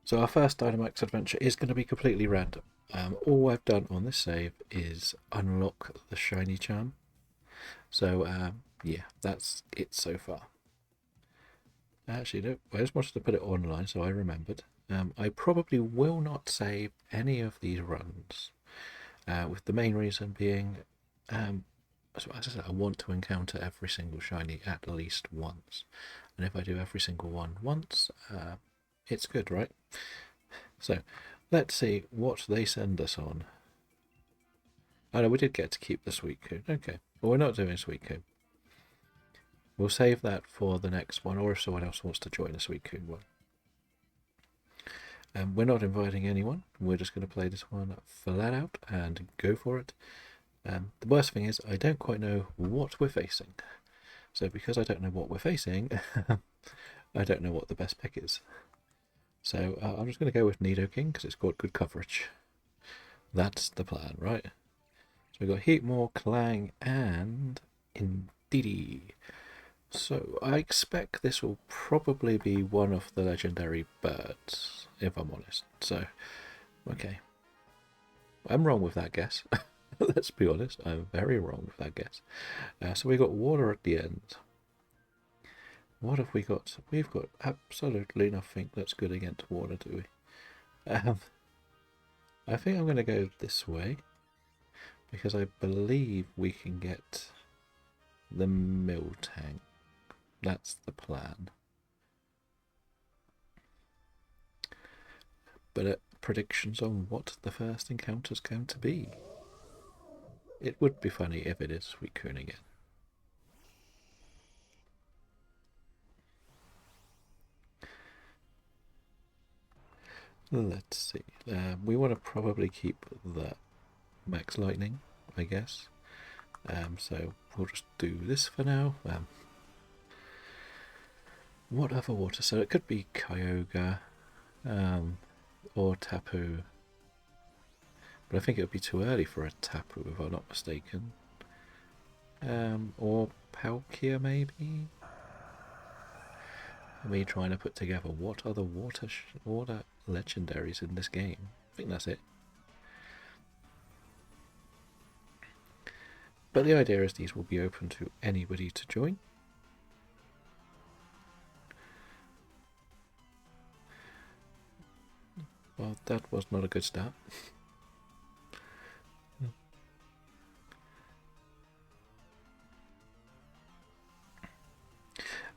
So our first Dynamax adventure is going to be completely random. All I've done on this save is unlock the shiny charm. So yeah, that's it so far. Actually, no, I just wanted to put it online so I remembered. I probably will not save any of these runs, with the main reason being, as I said, I want to encounter every single shiny at least once. And if I do every single one once, it's good, right? So, let's see what they send us on. Oh no, we did get to keep the sweet coon. Okay, but we're not doing sweet coon. We'll save that for the next one, or if someone else wants to join a sweet coon one. We're not inviting anyone. We're just going to play this one flat out and go for it. The worst thing is I don't quite know what we're facing. So because I don't know what we're facing, I don't know what the best pick is. So I'm just going to go with Nidoking because it's got good coverage. That's the plan, right? So we've got Heatmore, Clang, and Indeedee. So I expect this will probably be one of the legendary birds, if I'm honest. So, okay. I'm wrong with that guess. Let's be honest, I'm very wrong with that guess. So we got water at the end. What have we got? We've got absolutely nothing that's good against water, do we? I think I'm going to go this way because I believe we can get the mill tank. That's the plan. But predictions on what the first encounter is going to be. It would be funny if it is Suicune again. Let's see. We want to probably keep the Max Lightning, I guess. So we'll just do this for now. What other water? So it could be Kyogre or Tapu. But I think it would be too early for a Tapu if I'm not mistaken. Or Palkia maybe? Me trying to put together what are the water legendaries in this game. I think that's it. But the idea is these will be open to anybody to join. Well, that was not a good start.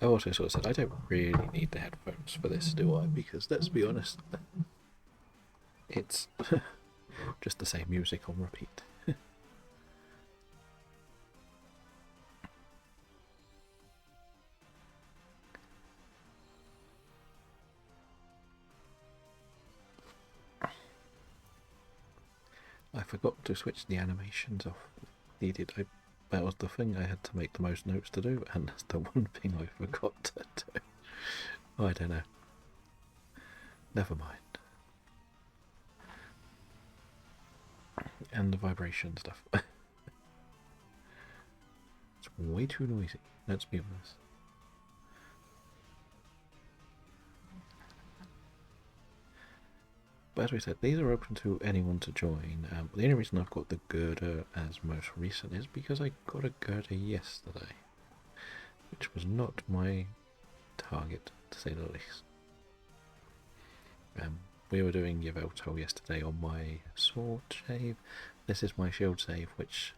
I also sort of said I don't really need the headphones for this, do I? Because let's be honest, it's just the same music on repeat. I forgot to switch the animations off. That was the thing I had to make the most notes to do, and that's the one thing I forgot to do. Oh, I don't know. Never mind. And the vibration stuff. It's way too noisy, let's be honest. But as we said, these are open to anyone to join. The only reason I've got the girder as most recent is because I got a girder yesterday, which was not my target, to say the least. We were doing Yveltal yesterday on my sword save. This is my shield save, which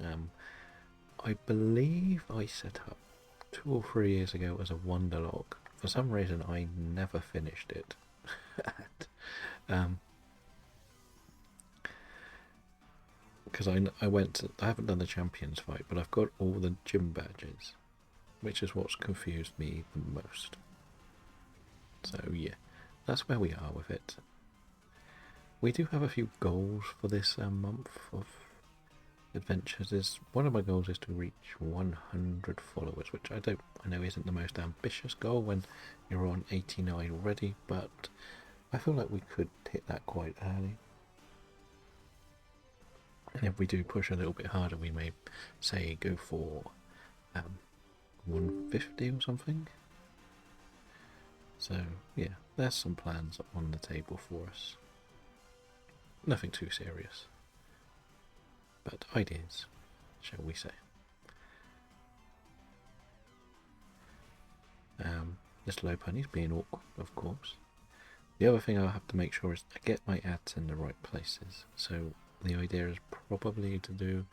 I believe I set up 2 or 3 years ago as a Wonderlog. For some reason, I never finished it. Because I haven't done the champions fight, but I've got all the gym badges, which is what's confused me the most. So yeah, that's where we are with it. We do have a few goals for this month of adventures. One of my goals is to reach 100 followers, which I know isn't the most ambitious goal when you're on 89 already, but I feel like we could hit that quite early. And if we do push a little bit harder, we may say go for 150 or something. So yeah, there's some plans on the table for us. Nothing too serious, but ideas, shall we say. This low pony's being awkward, of course. The other thing I'll have to make sure is I get my ads in the right places. So the idea is probably to do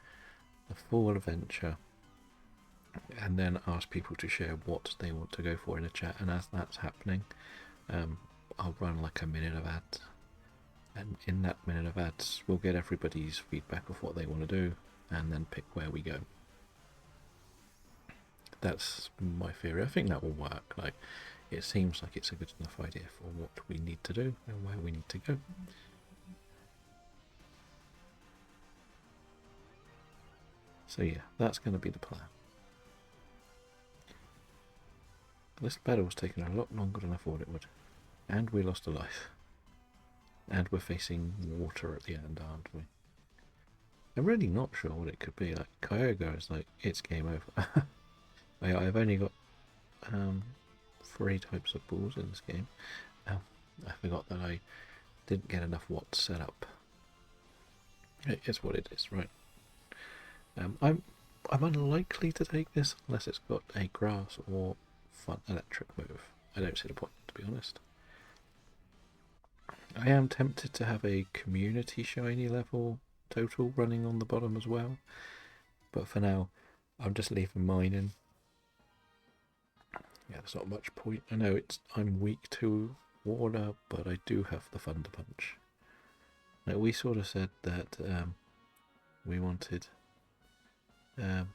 the full adventure and then ask people to share what they want to go for in a chat. And as that's happening, I'll run like a minute of ads. And in that minute of ads, we'll get everybody's feedback of what they want to do and then pick where we go. That's my theory. I think that will work. Like, it seems like it's a good enough idea for what we need to do and where we need to go. So yeah, that's going to be the plan. This battle's taken a lot longer than I thought it would. And we lost a life. And we're facing water at the end, aren't we? I'm really not sure what it could be. Like, Kyogre is like, it's game over. I've only got 3 types of balls in this game. I forgot that I didn't get enough watts set up. It is what it is, right? I'm unlikely to take this unless it's got a grass or fun electric move. I don't see the point, to be honest. I am tempted to have a community shiny level total running on the bottom as well, but for now I'm just leaving mine in. Yeah, there's not much point. I know I'm weak to water, but I do have the Thunder Punch. Now, we sort of said that we wanted the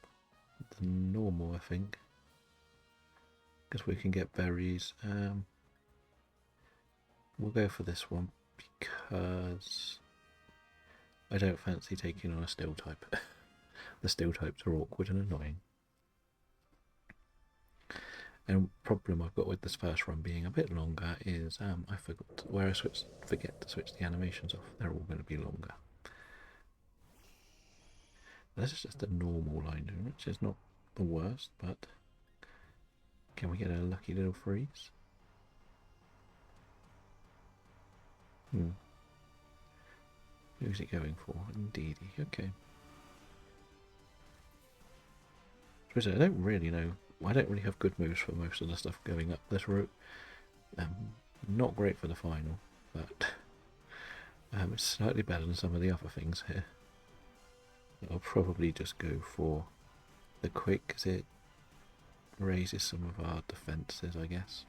normal, I think, because we can get berries. We'll go for this one because I don't fancy taking on a steel type. The steel types are awkward and annoying. And problem I've got with this first run being a bit longer is I forgot where I forget to switch the animations off. They're all going to be longer. This is just a normal line, which is not the worst, but can we get a lucky little freeze? Who's it going for? Indeedy. Okay. I don't really know. I don't really have good moves for most of the stuff going up this route. Not great for the final, but it's slightly better than some of the other things here. I'll probably just go for the quick because it raises some of our defences, I guess.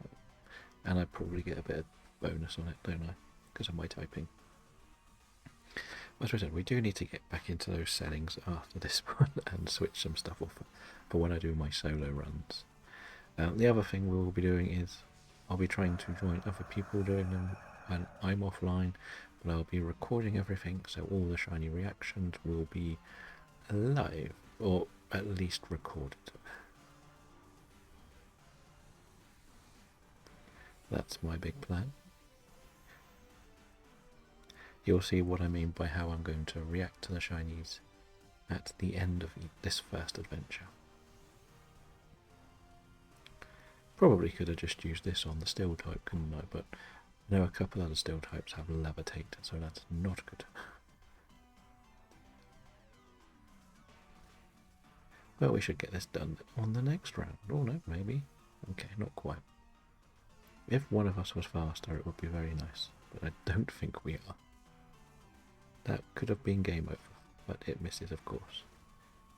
And I probably get a bit of bonus on it, don't I? Because of my typing. As I said, we do need to get back into those settings after this one and switch some stuff off for when I do my solo runs. The other thing we will be doing is I'll be trying to join other people doing them when I'm offline, but I'll be recording everything, so all the shiny reactions will be live, or at least recorded. That's my big plan. You'll see what I mean by how I'm going to react to the shinies at the end of this first adventure. Probably could have just used this on the steel type, couldn't I? But I know a couple other steel types have levitate, so that's not good. Well, we should get this done on the next round. Oh no, maybe. Okay, not quite. If one of us was faster, it would be very nice, but I don't think we are. That could have been game over, but it misses, of course.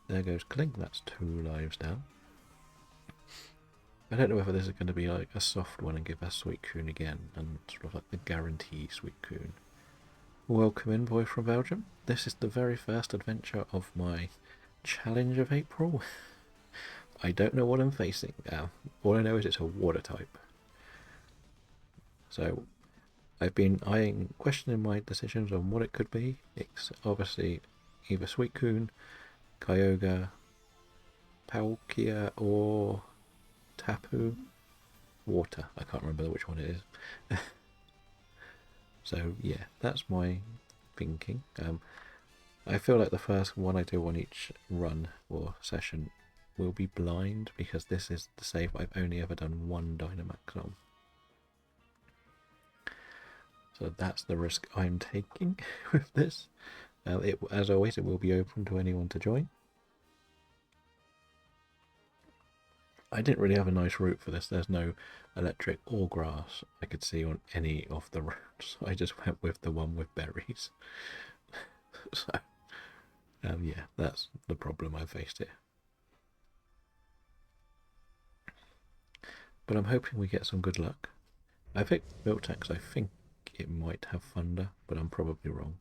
There goes Clink, that's 2 lives down. I don't know whether this is going to be like a soft one and give us Suicune again, and sort of like the guarantee Suicune. Welcome in, boy from Belgium. This is the very first adventure of my challenge of April. I don't know what I'm facing now. All I know is it's a water type. So I've been questioning my decisions on what it could be. It's obviously either Suicune, Kyogre, Palkia, or Tapu. Water. I can't remember which one it is. So yeah, that's my thinking. I feel like the first one I do on each run or session will be blind, because this is the save I've only ever done one Dynamax on. So that's the risk I'm taking with this. As always, it will be open to anyone to join. I didn't really have a nice route for this. There's no electric or grass I could see on any of the routes. I just went with the one with berries. So, yeah, that's the problem I faced here. But I'm hoping we get some good luck. I picked Miltax. I think it might have Thunder, but I'm probably wrong.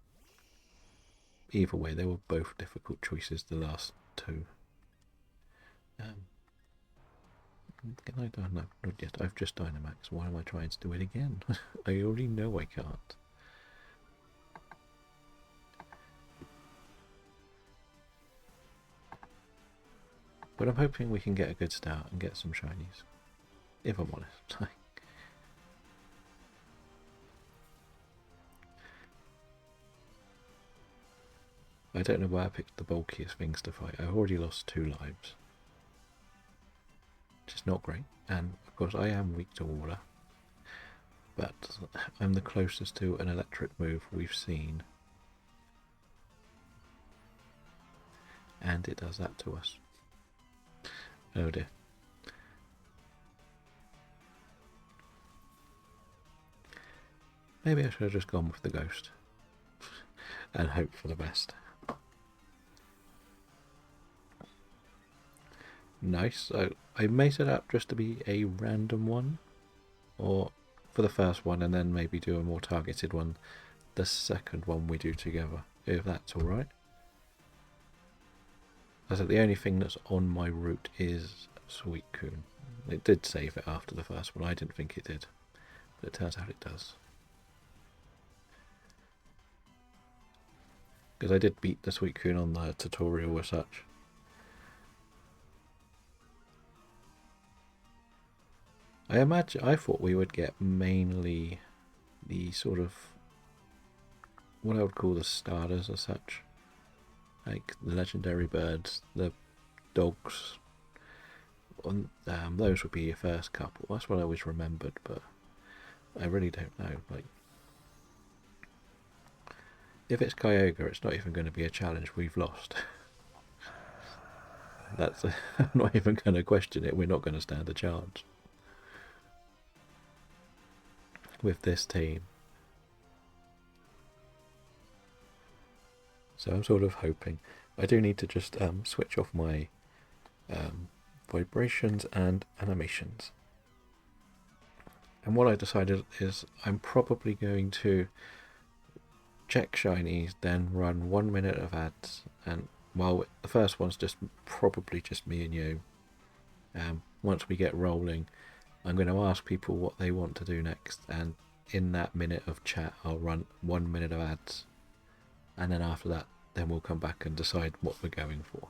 Either way, they were both difficult choices, the last two. Can I? No, not yet. I've just Dynamax. Why am I trying to do it again? I already know I can't. But I'm hoping we can get a good start and get some shinies. If I'm honest. I don't know why I picked the bulkiest things to fight. I've already lost 2 lives. Which is not great. And of course I am weak to water. But I'm the closest to an electric move we've seen. And it does that to us. Oh dear. Maybe I should have just gone with the ghost. And hope for the best. Nice. So I made it up just to be a random one. Or for the first one, and then maybe do a more targeted one the second one we do together, if that's alright. I said the only thing that's on my route is Suicune. It did save it after the first one. I didn't think it did, but it turns out it does. Because I did beat the Suicune on the tutorial as such. I thought we would get mainly the sort of what I would call the starters as such. Like the legendary birds, the dogs. Those would be your first couple. That's what I always remembered, but I really don't know. Like, if it's Kyogre, it's not even going to be a challenge. We've lost. I'm not even going to question it. We're not going to stand a chance with this team. So I'm sort of hoping. I do need to just switch off my vibrations and animations. And what I decided is I'm probably going to check shinies, then run 1 minute of ads, and well, the first one's probably just me and you. Once we get rolling, I'm going to ask people what they want to do next, and in that minute of chat I'll run 1 minute of ads, and then after that then we'll come back and decide what we're going for.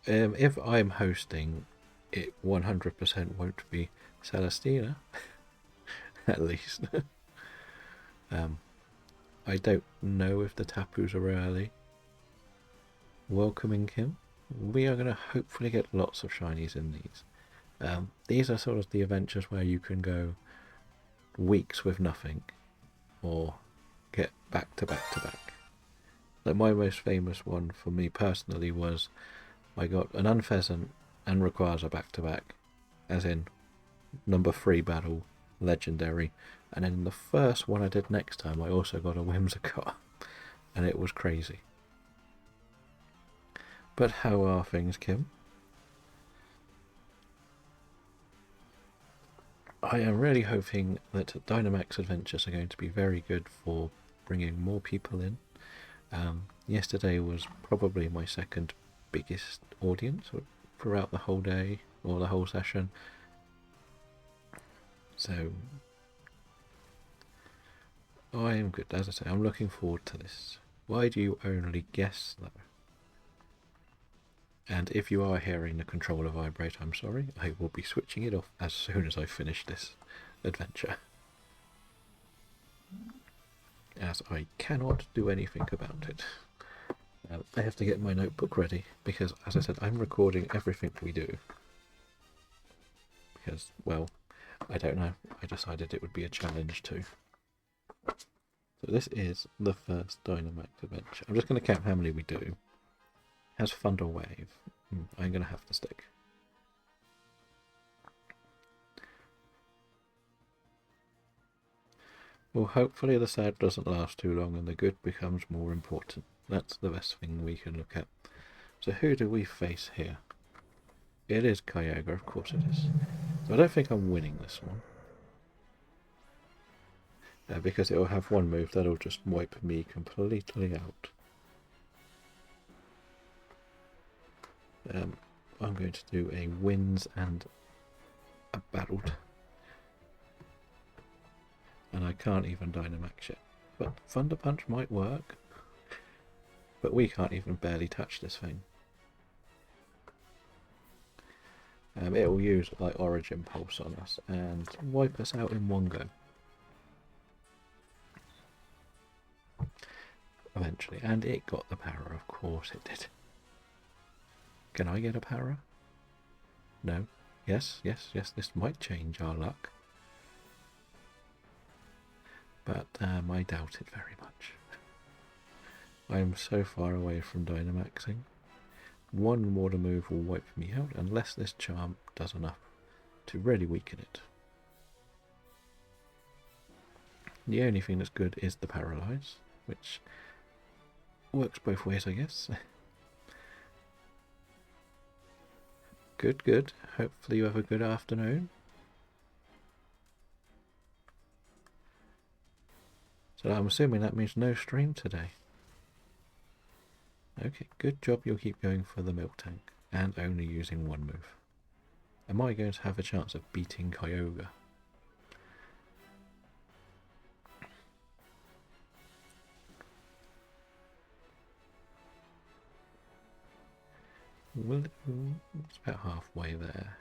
If I'm hosting, it 100% won't be Celestina, at least. I don't know if the Tapus are early. Welcoming Kim. We are going to hopefully get lots of shinies in these. These are sort of the adventures where you can go weeks with nothing, or get back to back to back. Like my most famous one for me personally was I got an Unpheasant and Rayquaza back to back, as in number 3 battle, legendary, and then the first one I did next time I also got a Whimsicott, and it was crazy. But how are things, Kim? I am really hoping that Dynamax adventures are going to be very good for bringing more people in. Yesterday was probably my second biggest audience throughout the whole day or the whole session. So I am good. As I say, I'm looking forward to this. Why do you only guess though? And if you are hearing the controller vibrate, I'm sorry. I will be switching it off as soon as I finish this adventure, as I cannot do anything about it. I have to get my notebook ready because, as I said, I'm recording everything we do. because, well, I don't know. I decided it would be a challenge too. So this is the first Dynamax adventure. I'm just going to count how many we do. Has Thunder Wave. I'm going to have to stick. Well, hopefully the sad doesn't last too long and the good becomes more important. That's the best thing we can look at. So who do we face here? It is Kyogre, of course it is. So I don't think I'm winning this one. Because it will have one move that'll just wipe me completely out. I'm going to do a wins and a battled. And I can't even Dynamax it. But Thunder Punch might work. But we can't even barely touch this thing. It will use like Origin Pulse on us and wipe us out in one go. Eventually. And it got the para, of course it did. Can I get a para? No. Yes, yes, yes, this might change our luck. But I doubt it very much. I am so far away from Dynamaxing. One water move will wipe me out unless this charm does enough to really weaken it. The only thing that's good is the Paralyze, which works both ways, I guess. Good, good. Hopefully you have a good afternoon. So I'm assuming that means no stream today. Okay, good job you'll keep going for the milk tank and only using one move. Am I going to have a chance of beating Kyogre? Well, it's about halfway there.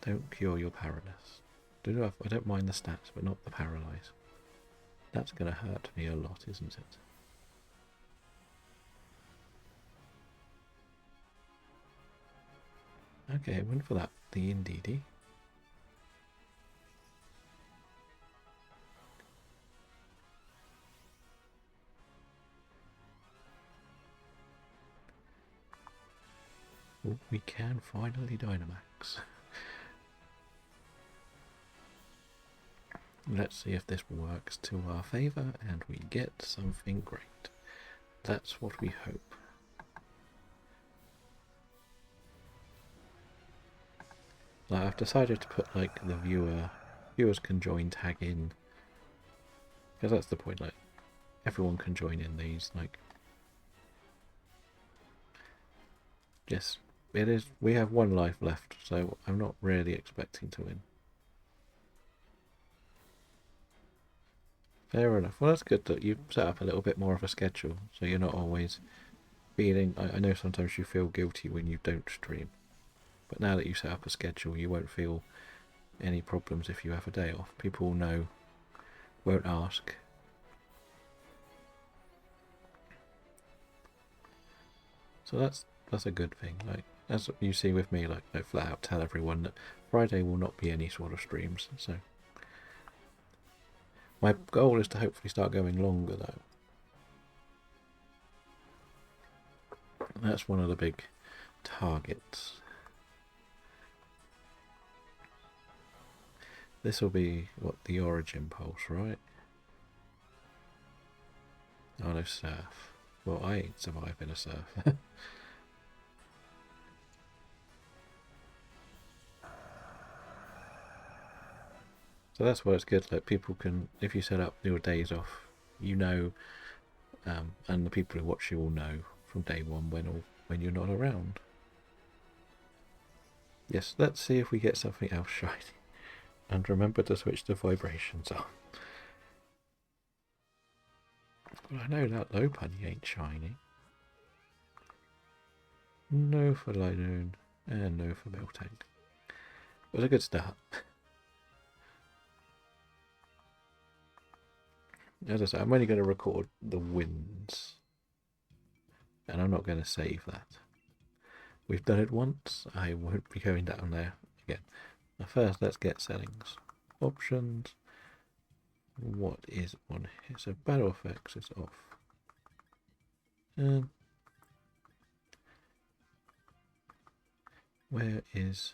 Don't cure your Paralysis. I don't mind the stats, but not the Paralyze. That's going to hurt me a lot, isn't it? Okay, I went for that. The Indeedee. Oh, we can finally Dynamax. Let's see if this works to our favour and we get something great. That's what we hope. Like, I've decided to put like the viewers can join tag in, because that's the point. Like everyone can join in these. Like, yes, it is. We have one life left, so I'm not really expecting to win. Fair enough. Well, that's good that you've set up a little bit more of a schedule, so you're not always feeling... I know sometimes you feel guilty when you don't stream, but now that you set up a schedule, you won't feel any problems if you have a day off. People will know, won't ask. So that's a good thing. Like, as you see with me, like, I flat out tell everyone that Friday will not be any sort of streams, so... My goal is to hopefully start going longer, though. That's one of the big targets. This will be, what, the Origin Pulse, right? Oh no, Surf. Well, I ain't surviving a Surf. So that's why it's good, like people can, if you set up your days off, you know, and the people who watch you will know from day one when you're not around. Yes, let's see if we get something else shiny. And remember to switch the vibrations on. Well, I know that Lopunny ain't shiny. No for Linoon, and no for Miltank. It was a good start. As I say, I'm only going to record the wins. And I'm not going to save that. We've done it once. I won't be going down there again. Now first, let's get settings. Options. What is on here? So battle effects is off. Where is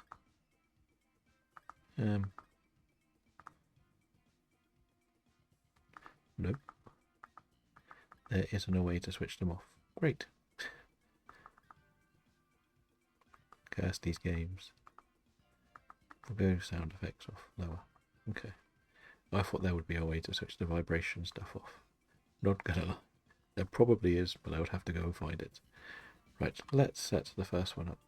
nope. There isn't a way to switch them off. Great. Curse these games. We'll go sound effects off. Lower. Okay. I thought there would be a way to switch the vibration stuff off. Not gonna lie. There probably is, but I would have to go and find it. Right, let's set the first one up.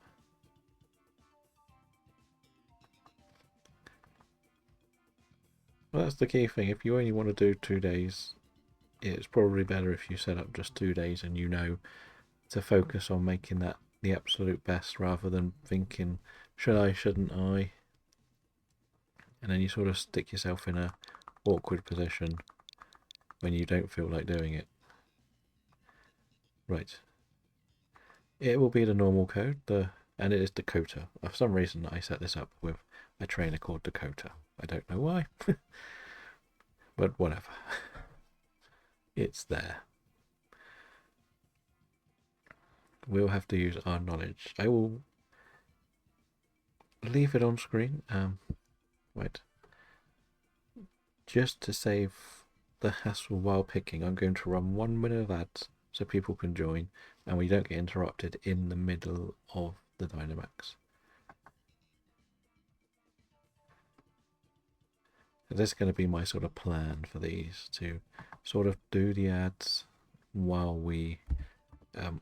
Well, that's the key thing. If you only want to do 2 days, it's probably better if you set up just 2 days and you know to focus on making that the absolute best rather than thinking, should I, shouldn't I? And then you sort of stick yourself in a awkward position when you don't feel like doing it. Right. It will be the normal code, and it is Dakota. For some reason I set this up with a trainer called Dakota. I don't know why. But whatever. It's there. We'll have to use our knowledge. I will leave it on screen. Right. Just to save the hassle while picking, I'm going to run 1 minute of ads so people can join and we don't get interrupted in the middle of the Dynamax. This is going to be my sort of plan for these, to sort of do the ads while we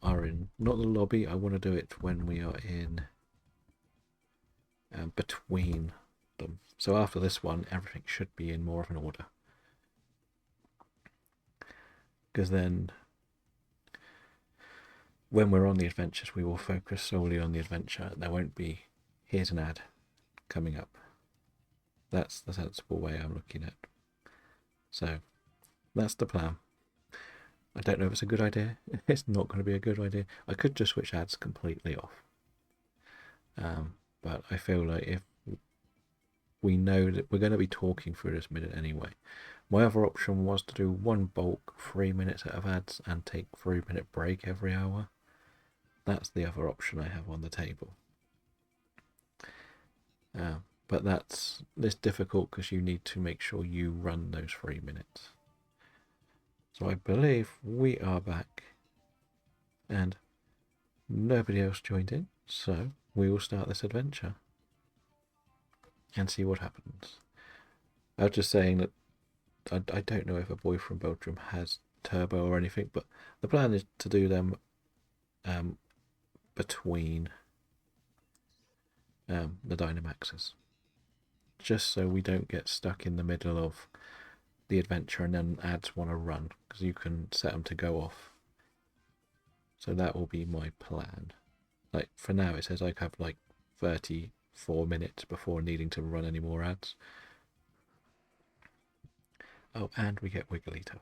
are in, not the lobby, I want to do it when we are in between them. So after this one, everything should be in more of an order. Because then when we're on the adventures, we will focus solely on the adventure. There won't be, here's an ad coming up. That's the sensible way I'm looking at. So that's the plan. I don't know if it's a good idea. It's not going to be a good idea. I could just switch ads completely off. But I feel like if we know that we're going to be talking through this minute anyway. My other option was to do one bulk 3 minutes out of ads and take 3-minute break every hour. That's the other option I have on the table. But it's difficult because you need to make sure you run those 3 minutes. So I believe we are back and nobody else joined in, so we will start this adventure and see what happens. I was just saying that I don't know if a boy from Belgium has turbo or anything, but the plan is to do them between the Dynamaxes, just so we don't get stuck in the middle of the adventure and then ads want to run, because you can set them to go off. So that will be my plan. Like for now it says I have like 34 minutes before needing to run any more ads. Oh, and we get Wigglytuff.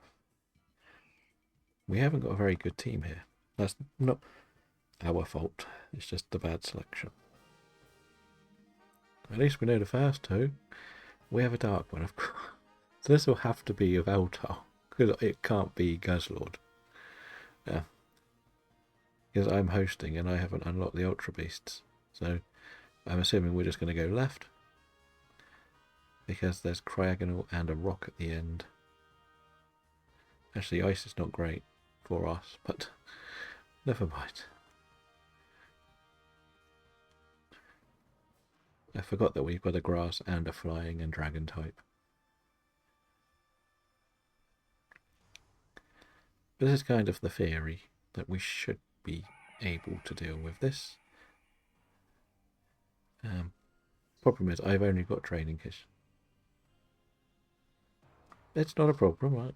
We haven't got a very good team here. That's not our fault. It's just the bad selection. At least we know the first two. We have a dark one, of course. So this will have to be of Eltar, because it can't be Guzzlord. Yeah. Because I'm hosting and I haven't unlocked the Ultra Beasts. So I'm assuming we're just going to go left. Because there's Cryogonal and a rock at the end. Actually, ice is not great for us, but never mind. I forgot that we've got a grass and a flying and dragon type. But this is kind of the theory, that we should be able to deal with this. Problem is, I've only got training kits. It's not a problem, right?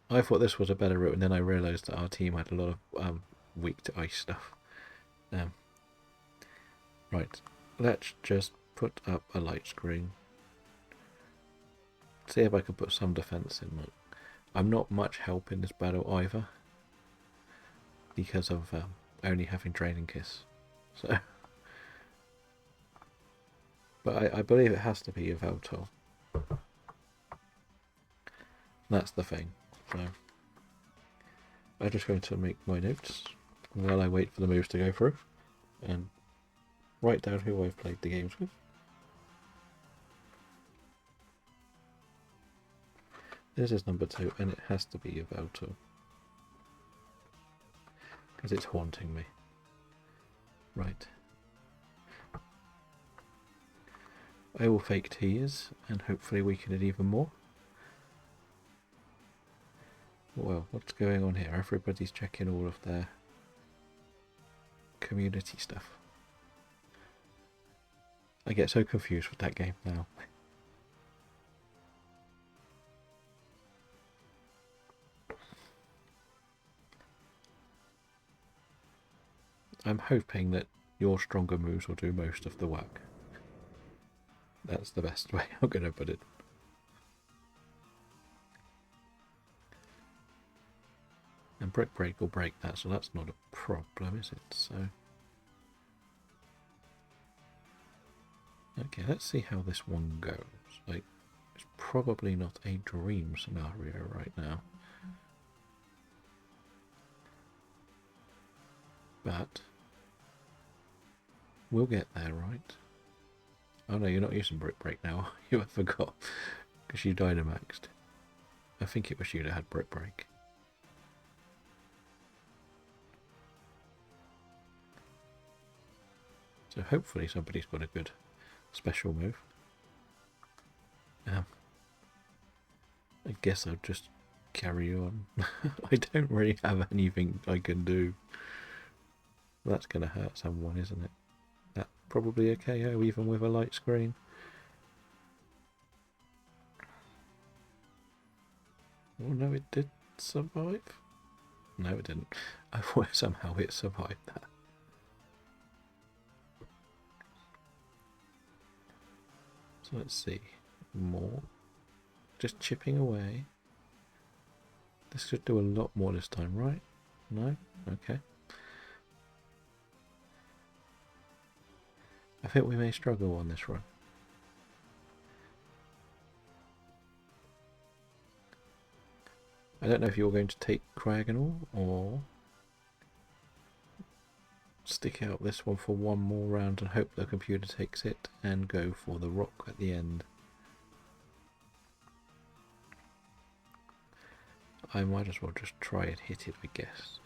I thought this was a better route, and then I realised that our team had a lot of weak to ice stuff. Right, let's just put up a light screen. See if I can put some defence in. Like, I'm not much help in this battle either, because of only having training kiss. So But I believe it has to be a Veltor. That's the thing. So I'm just going to make my notes while I wait for the moves to go through and write down who I've played the games with. This is number 2, and it has to be a Veltor. Because it's haunting me. Right. I will fake tears, and hopefully weaken it even more. Well, what's going on here? Everybody's checking all of their community stuff. I get so confused with that game now. I'm hoping that your stronger moves will do most of the work. That's the best way I'm going to put it. And Brick Break will break that, so that's not a problem, is it? So, okay, let's see how this one goes. Like, it's probably not a dream scenario right now. But we'll get there, right? Oh no, you're not using Brick Break now. You I forgot. Because you Dynamaxed. I think it was you that had Brick Break. So hopefully somebody's got a good special move. I guess I'll just carry on. I don't really have anything I can do. That's going to hurt someone, isn't it? That probably a KO even with a light screen. Oh no, it did survive? No, it didn't. I thought somehow it survived that. So let's see. More. Just chipping away. This should do a lot more this time, right? No? Okay. I think we may struggle on this run. I don't know if you're going to take Cryagonal or stick out this one for one more round and hope the computer takes it and go for the rock at the end. I might as well just try and hit it, I guess.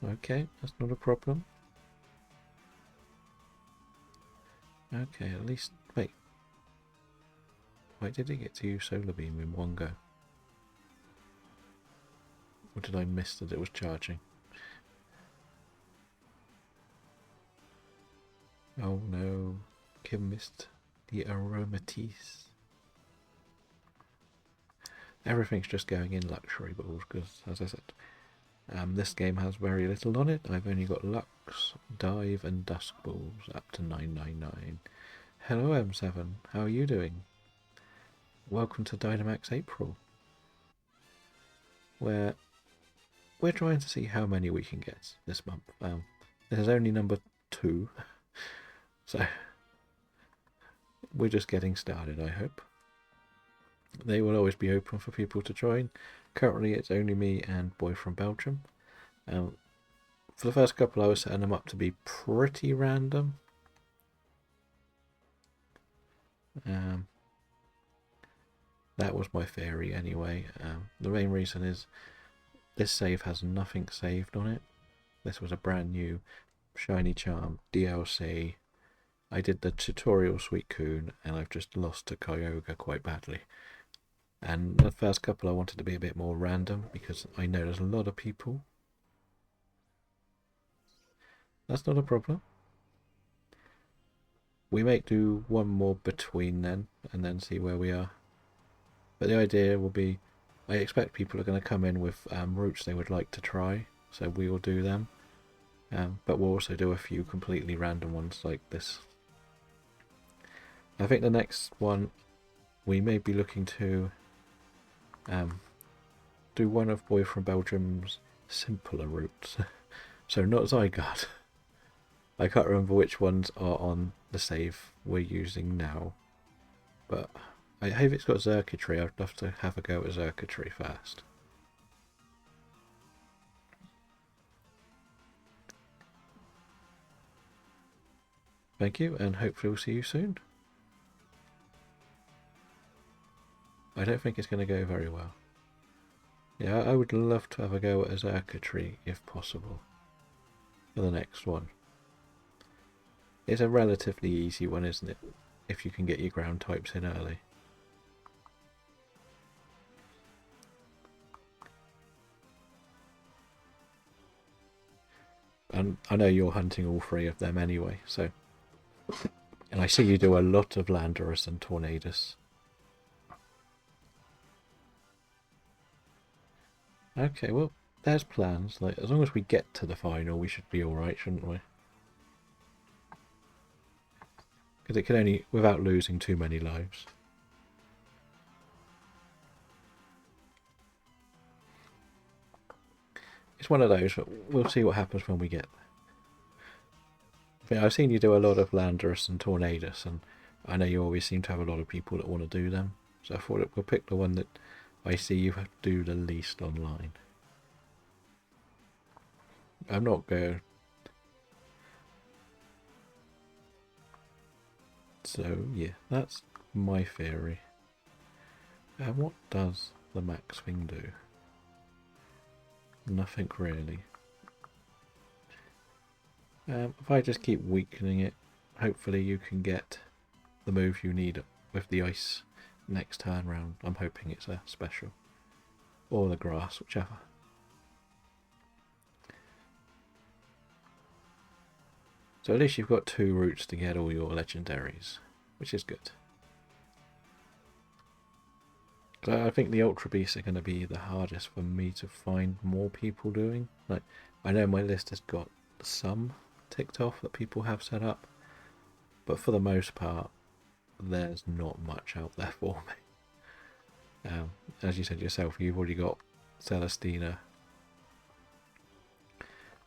Okay, that's not a problem. Okay, at least... Wait. Why did it get to use Solar Beam in one go? Or did I miss that it was charging? Oh no, Kim missed the Aromatisse. Everything's just going in luxury balls because, as I said, this game has very little on it. I've only got Lux, Dive and Dusk balls up to 999. Hello M7, how are you doing? Welcome to Dynamax April, where we're trying to see how many we can get this month. This is only number 2, so we're just getting started, I hope. They will always be open for people to join. Currently it's only me and Boy from Belgium. For the first couple I was setting them up to be pretty random. That was my theory anyway. The main reason is this save has nothing saved on it. This was a brand new Shiny Charm DLC. I did the tutorial Suicune and I've just lost to Kyogre quite badly. And the first couple I wanted to be a bit more random because I know there's a lot of people. That's not a problem. We may do one more between then and then see where we are. But the idea will be, I expect people are going to come in with routes they would like to try, so we will do them. But we'll also do a few completely random ones like this. I think the next one we may be looking to do one of Boy from Belgium's simpler routes. So not Zygarde. I can't remember which ones are on the save we're using now, but I hope it's got Circuitry. I'd love to have a go at Circuitry first. Thank you, and hopefully we'll see you soon. I don't think it's going to go very well. Yeah, I would love to have a go at Circuitry if possible for the next one. It's a relatively easy one, isn't it? If you can get your ground types in early. And I know you're hunting all three of them anyway, so... And I see you do a lot of Landorus and Tornadus. Okay, well, there's plans. Like, as long as we get to the final, we should be alright, shouldn't we? Because it can only... without losing too many lives. It's one of those, but we'll see what happens when we get there. I've seen you do a lot of Landorus and Tornadus, and I know you always seem to have a lot of people that want to do them. So I thought we'll pick the one that I see you have to do the least online. I'm not going... So, yeah, that's my theory. And what does the max thing do? Nothing really. If I just keep weakening it, hopefully you can get the move you need with the ice next turn round. I'm hoping it's a special. Or the grass, whichever. So at least you've got 2 routes to get all your legendaries, which is good. So I think the Ultra Beasts are going to be the hardest for me to find more people doing. Like, I know my list has got some ticked off that people have set up, but for the most part, there's not much out there for me. As you said yourself, you've already got Celestina.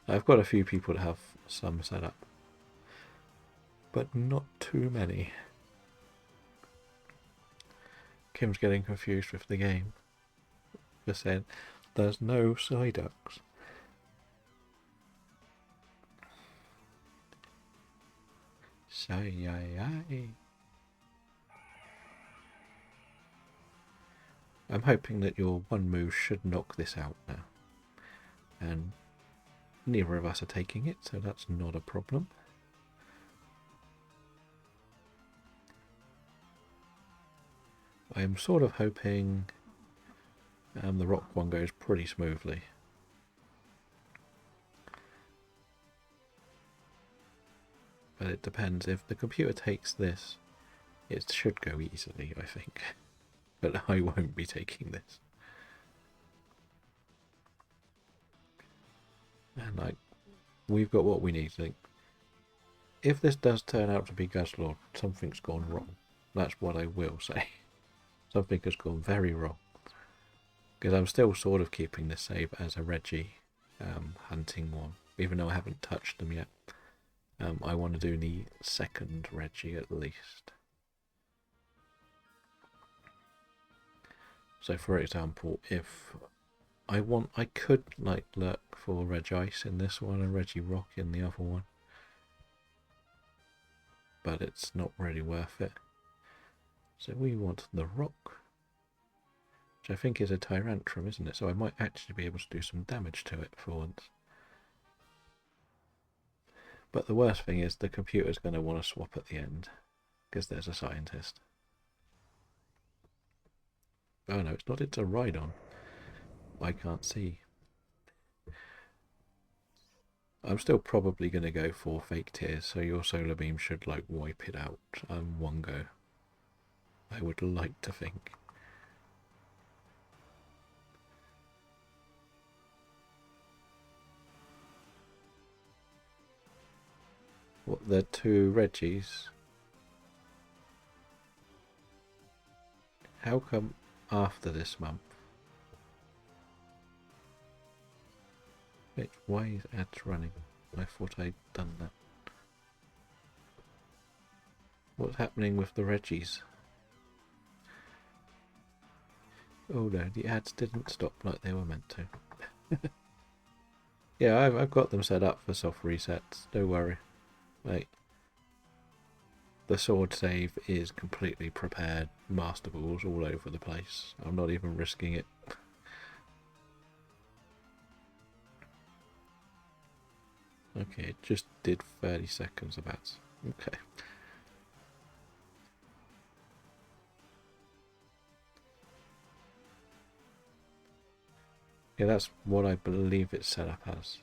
I've got a few people that have some set up, but not too many. Kim's getting confused with the game. Just said, there's no Psyducks. I'm hoping that your one move should knock this out now. And neither of us are taking it, so that's not a problem. I am sort of hoping the rock one goes pretty smoothly. But it depends. If the computer takes this, it should go easily, I think. But I won't be taking this. And like, we've got what we need. Like, if this does turn out to be Guzzlord, something's gone wrong. That's what I will say. Something has gone very wrong. Because I'm still sort of keeping this save as a Reggie hunting one, even though I haven't touched them yet. I want to do the second Reggie at least. So for example, if I could like look for Regice in this one and Regirock in the other one. But it's not really worth it. So we want the rock, which I think is a Tyrantrum, isn't it? So I might actually be able to do some damage to it for once. But the worst thing is the computer's going to want to swap at the end, because there's a scientist. Oh no, it's not, it's a Rhydon. I can't see. I'm still probably going to go for Fake Tears, so your Solar Beam should like wipe it out one go. I would like to think. What, the 2 Reggies? How come after this month? Wait, why is ads running? I thought I'd done that. What's happening with the Reggies? Oh no, the ads didn't stop like they were meant to. Yeah, I've got them set up for soft resets. Don't worry. Like, the sword save is completely prepared. Master balls all over the place. I'm not even risking it. Okay, it just did 30 seconds of ads. Okay. Yeah, that's what I believe it's set up as.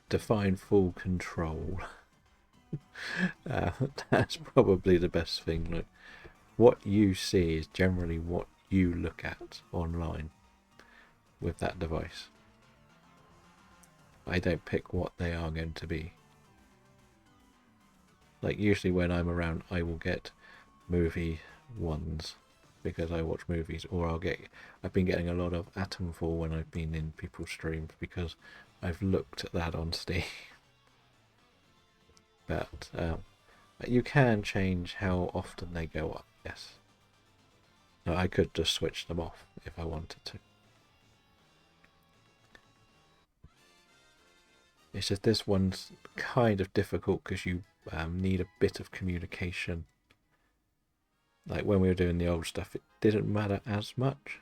Define full control. That's probably the best thing. Like, what you see is generally what you look at online with that device. I don't pick what they are going to be. Like, usually when I'm around, I will get movie ones because I watch movies, or I've been getting a lot of Atomfall when I've been in people's streams because I've looked at that on Steam. But you can change how often they go up, yes. No, I could just switch them off if I wanted to. It's just this one's kind of difficult because you need a bit of communication. Like when we were doing the old stuff, it didn't matter as much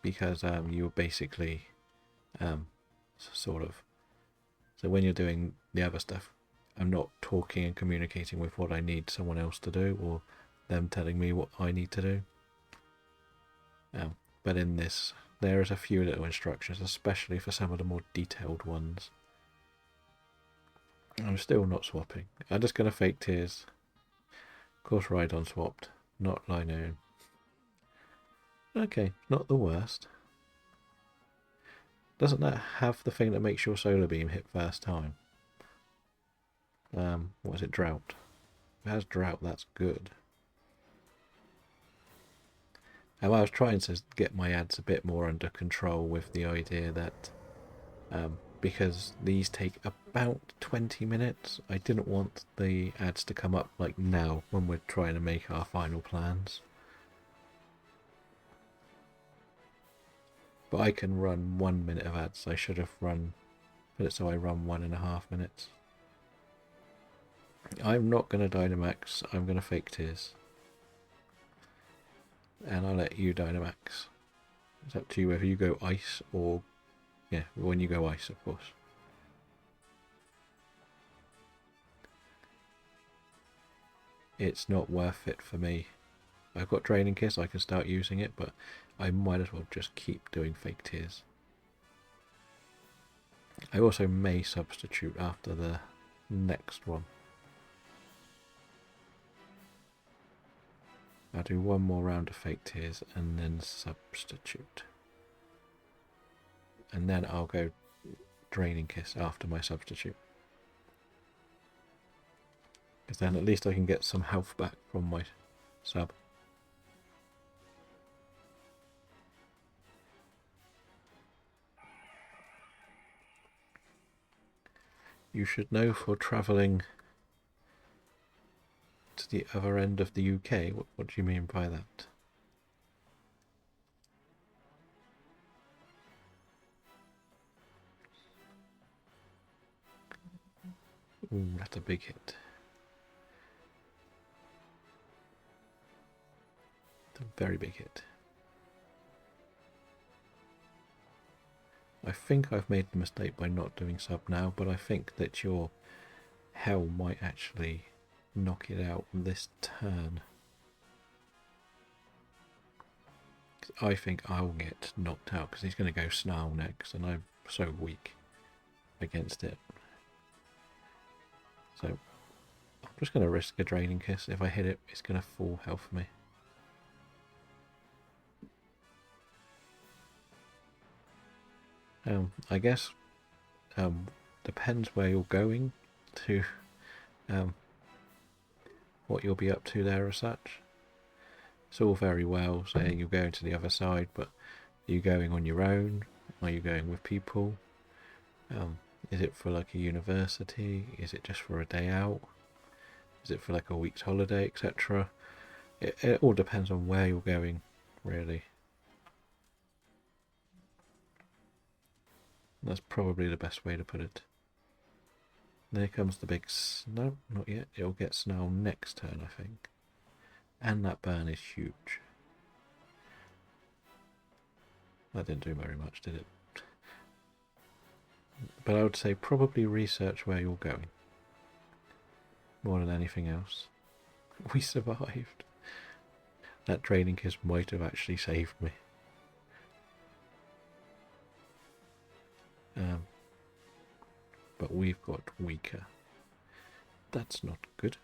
because you were basically sort of. So when you're doing the other stuff, I'm not talking and communicating with what I need someone else to do or them telling me what I need to do. But in this, there is a few little instructions, especially for some of the more detailed ones. I'm still not swapping. I'm just going to fake tears. Of course, Rhydon swapped, not Linoon. Okay, not the worst. Doesn't that have the thing that makes your solar beam hit first time? What is it, drought? If it has drought, that's good. I was trying to get my ads a bit more under control with the idea that because these take about 20 minutes, I didn't want the ads to come up like now when we're trying to make our final plans. But I can run 1 minute of ads. I should have put it so I run 1.5 minutes. I'm not going to Dynamax, I'm going to fake tears. And I'll let you Dynamax. It's up to you whether you go ice or... yeah, when you go ice, of course. It's not worth it for me. I've got Draining Kiss, I can start using it, but I might as well just keep doing fake tears. I also may substitute after the next one. I'll do one more round of fake tears and then substitute. And then I'll go Draining Kiss after my substitute. Because then at least I can get some health back from my sub. You should know for travelling to the other end of the UK. What do you mean by that? Ooh, that's a big hit. It's a very big hit. I think I've made the mistake by not doing sub now, but I think that your hell might actually knock it out this turn. I think I'll get knocked out because he's going to go Snarl next, and I'm so weak against it. So I'm just going to risk a Draining Kiss. If I hit it, it's going to full health me. I guess depends where you're going to, what you'll be up to there as such. It's all very well saying you're going to the other side, but are you going on your own? Are you going with people? Is it for like a university? Is it just for a day out? Is it for like a week's holiday, etc.? It all depends on where you're going, really. That's probably the best way to put it. There comes the big snow. Not yet. It'll get snow next turn, I think. And that burn is huge. That didn't do very much, did it? But I would say probably research where you're going. More than anything else. We survived. That draining kiss might have actually saved me. But we've got weaker. That's not good.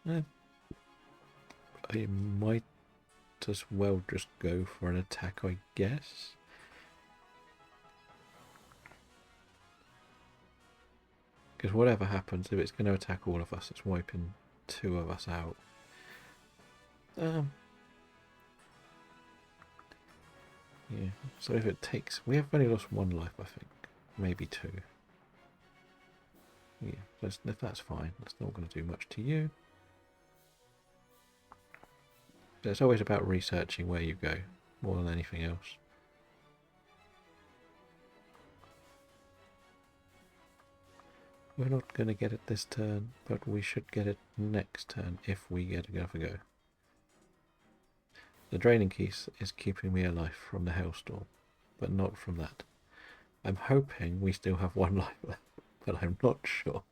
I might as well just go for an attack, I guess. Because whatever happens, if it's going to attack all of us, it's wiping 2 of us out. Yeah. So if it takes... We have only lost 1 life, I think. Maybe 2. Yeah, if that's fine. That's not going to do much to you. But it's always about researching where you go, more than anything else. We're not going to get it this turn, but we should get it next turn if we get another go. The draining keys is keeping me alive from the hailstorm, but not from that. I'm hoping we still have 1 life left, but I'm not sure.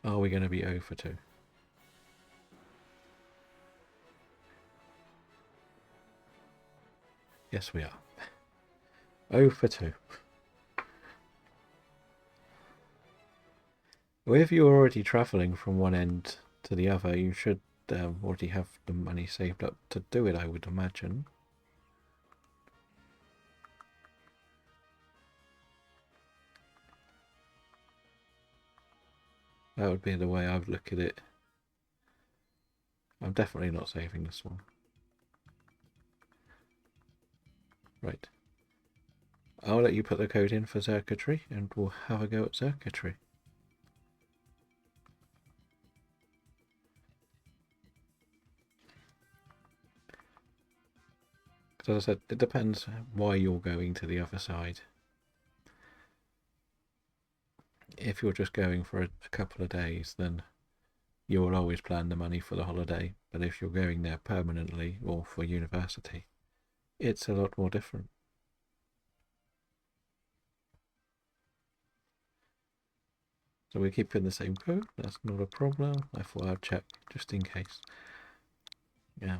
Are we going to be 0 for 2? Yes, we are. 0 for 2. Well, if you're already travelling from one end to the other, you should already have the money saved up to do it, I would imagine. That would be the way I would look at it. I'm definitely not saving this one. Right. I'll let you put the code in for circuitry and we'll have a go at circuitry. Because as I said, it depends why you're going to the other side. If you're just going for a couple of days, then you will always plan the money for the holiday. But if you're going there permanently or for university, it's a lot more different. So we keep in the same code, that's not a problem. I thought I'd check just in case. Yeah.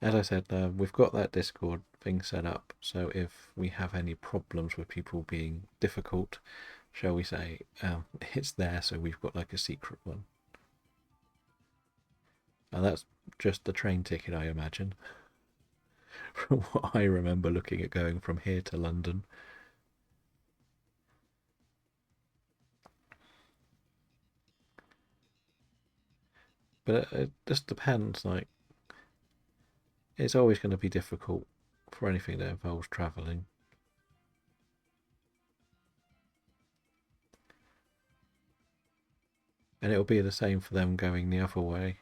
As I said, we've got that Discord thing set up, so if we have any problems with people being difficult, shall we say, it's there, so we've got like a secret one. And that's just the train ticket, I imagine. From what I remember looking at going from here to London. But it just depends, like, it's always going to be difficult for anything that involves travelling. And it'll be the same for them going the other way.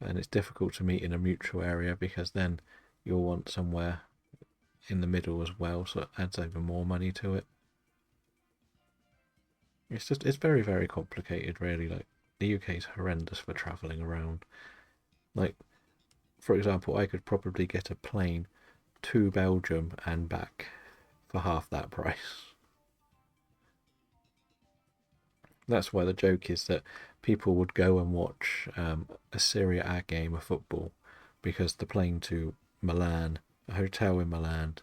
And it's difficult to meet in a mutual area because then you'll want somewhere in the middle as well, so it adds even more money to it. It's very, very complicated, really. Like, the UK is horrendous for travelling around. Like, for example, I could probably get a plane to Belgium and back for half that price. That's why the joke is that people would go and watch a Serie A game of football because the plane to Milan, a hotel in Milan,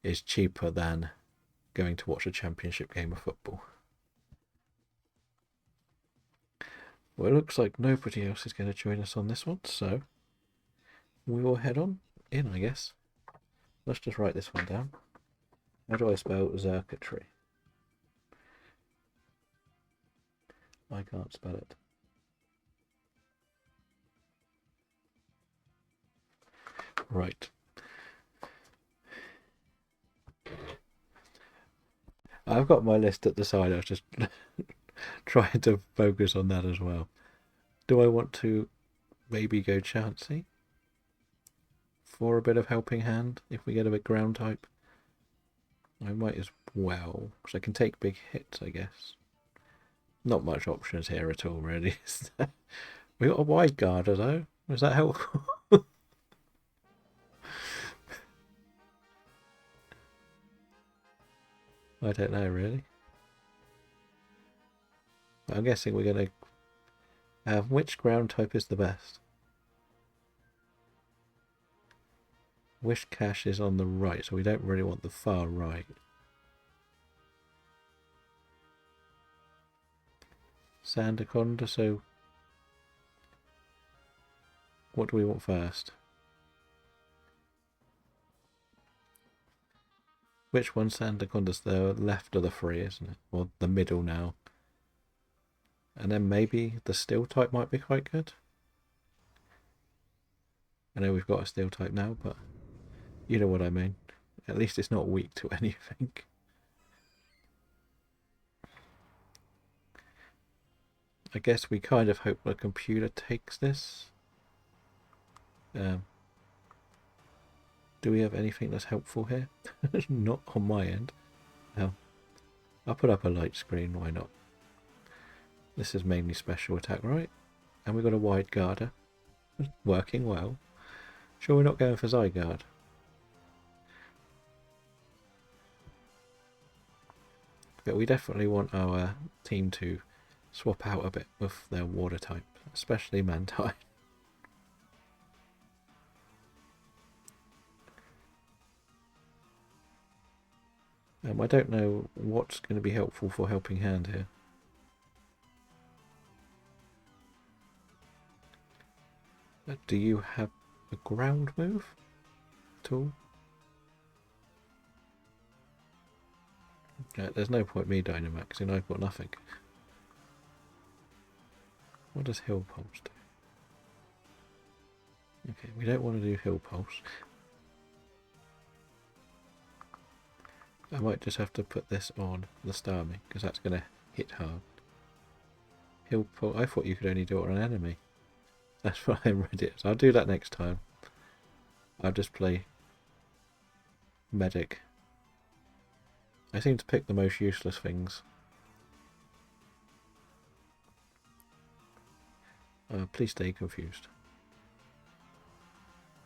is cheaper than going to watch a championship game of football. Well, it looks like nobody else is going to join us on this one, so we will head on in, I guess. Let's just write this one down. How do I spell circuitry? I can't spell it. Right. I've got my list at the side. I was just trying to focus on that as well. Do I want to maybe go Chansey for a bit of helping hand if we get a bit ground type? I might as well, because I can take big hits, I guess. Not much options here at all, really. We got a wide guarder though. Was that helpful? I don't know really. I'm guessing we're going to have which ground type is the best. Wish Cache is on the right, so we don't really want the far right. Sandaconda, so what do we want first? Which one's Sandaconda's the left of the three, isn't it? Or the middle now. And then maybe the steel type might be quite good. I know we've got a steel type now, but you know what I mean. At least it's not weak to anything. I guess we kind of hope the computer takes this. Do we have anything that's helpful here? Not on my end. I'll put up a light screen, why not? This is mainly special attack, right? And we've got a wide guarder. Working well. Sure we're not going for Zygarde? But we definitely want our team to swap out a bit with their water type, especially Mantine. I don't know what's going to be helpful for helping hand here. Do you have a ground move at all? There's no point me Dynamaxing, I've got nothing. What does Hill Pulse do? Okay, we don't want to do Hill Pulse. I might just have to put this on the Starmie, because that's going to hit hard. Hill Pulse, I thought you could only do it on an enemy. That's what I read it. So I'll do that next time. I'll just play Medic. I seem to pick the most useless things. Please stay confused.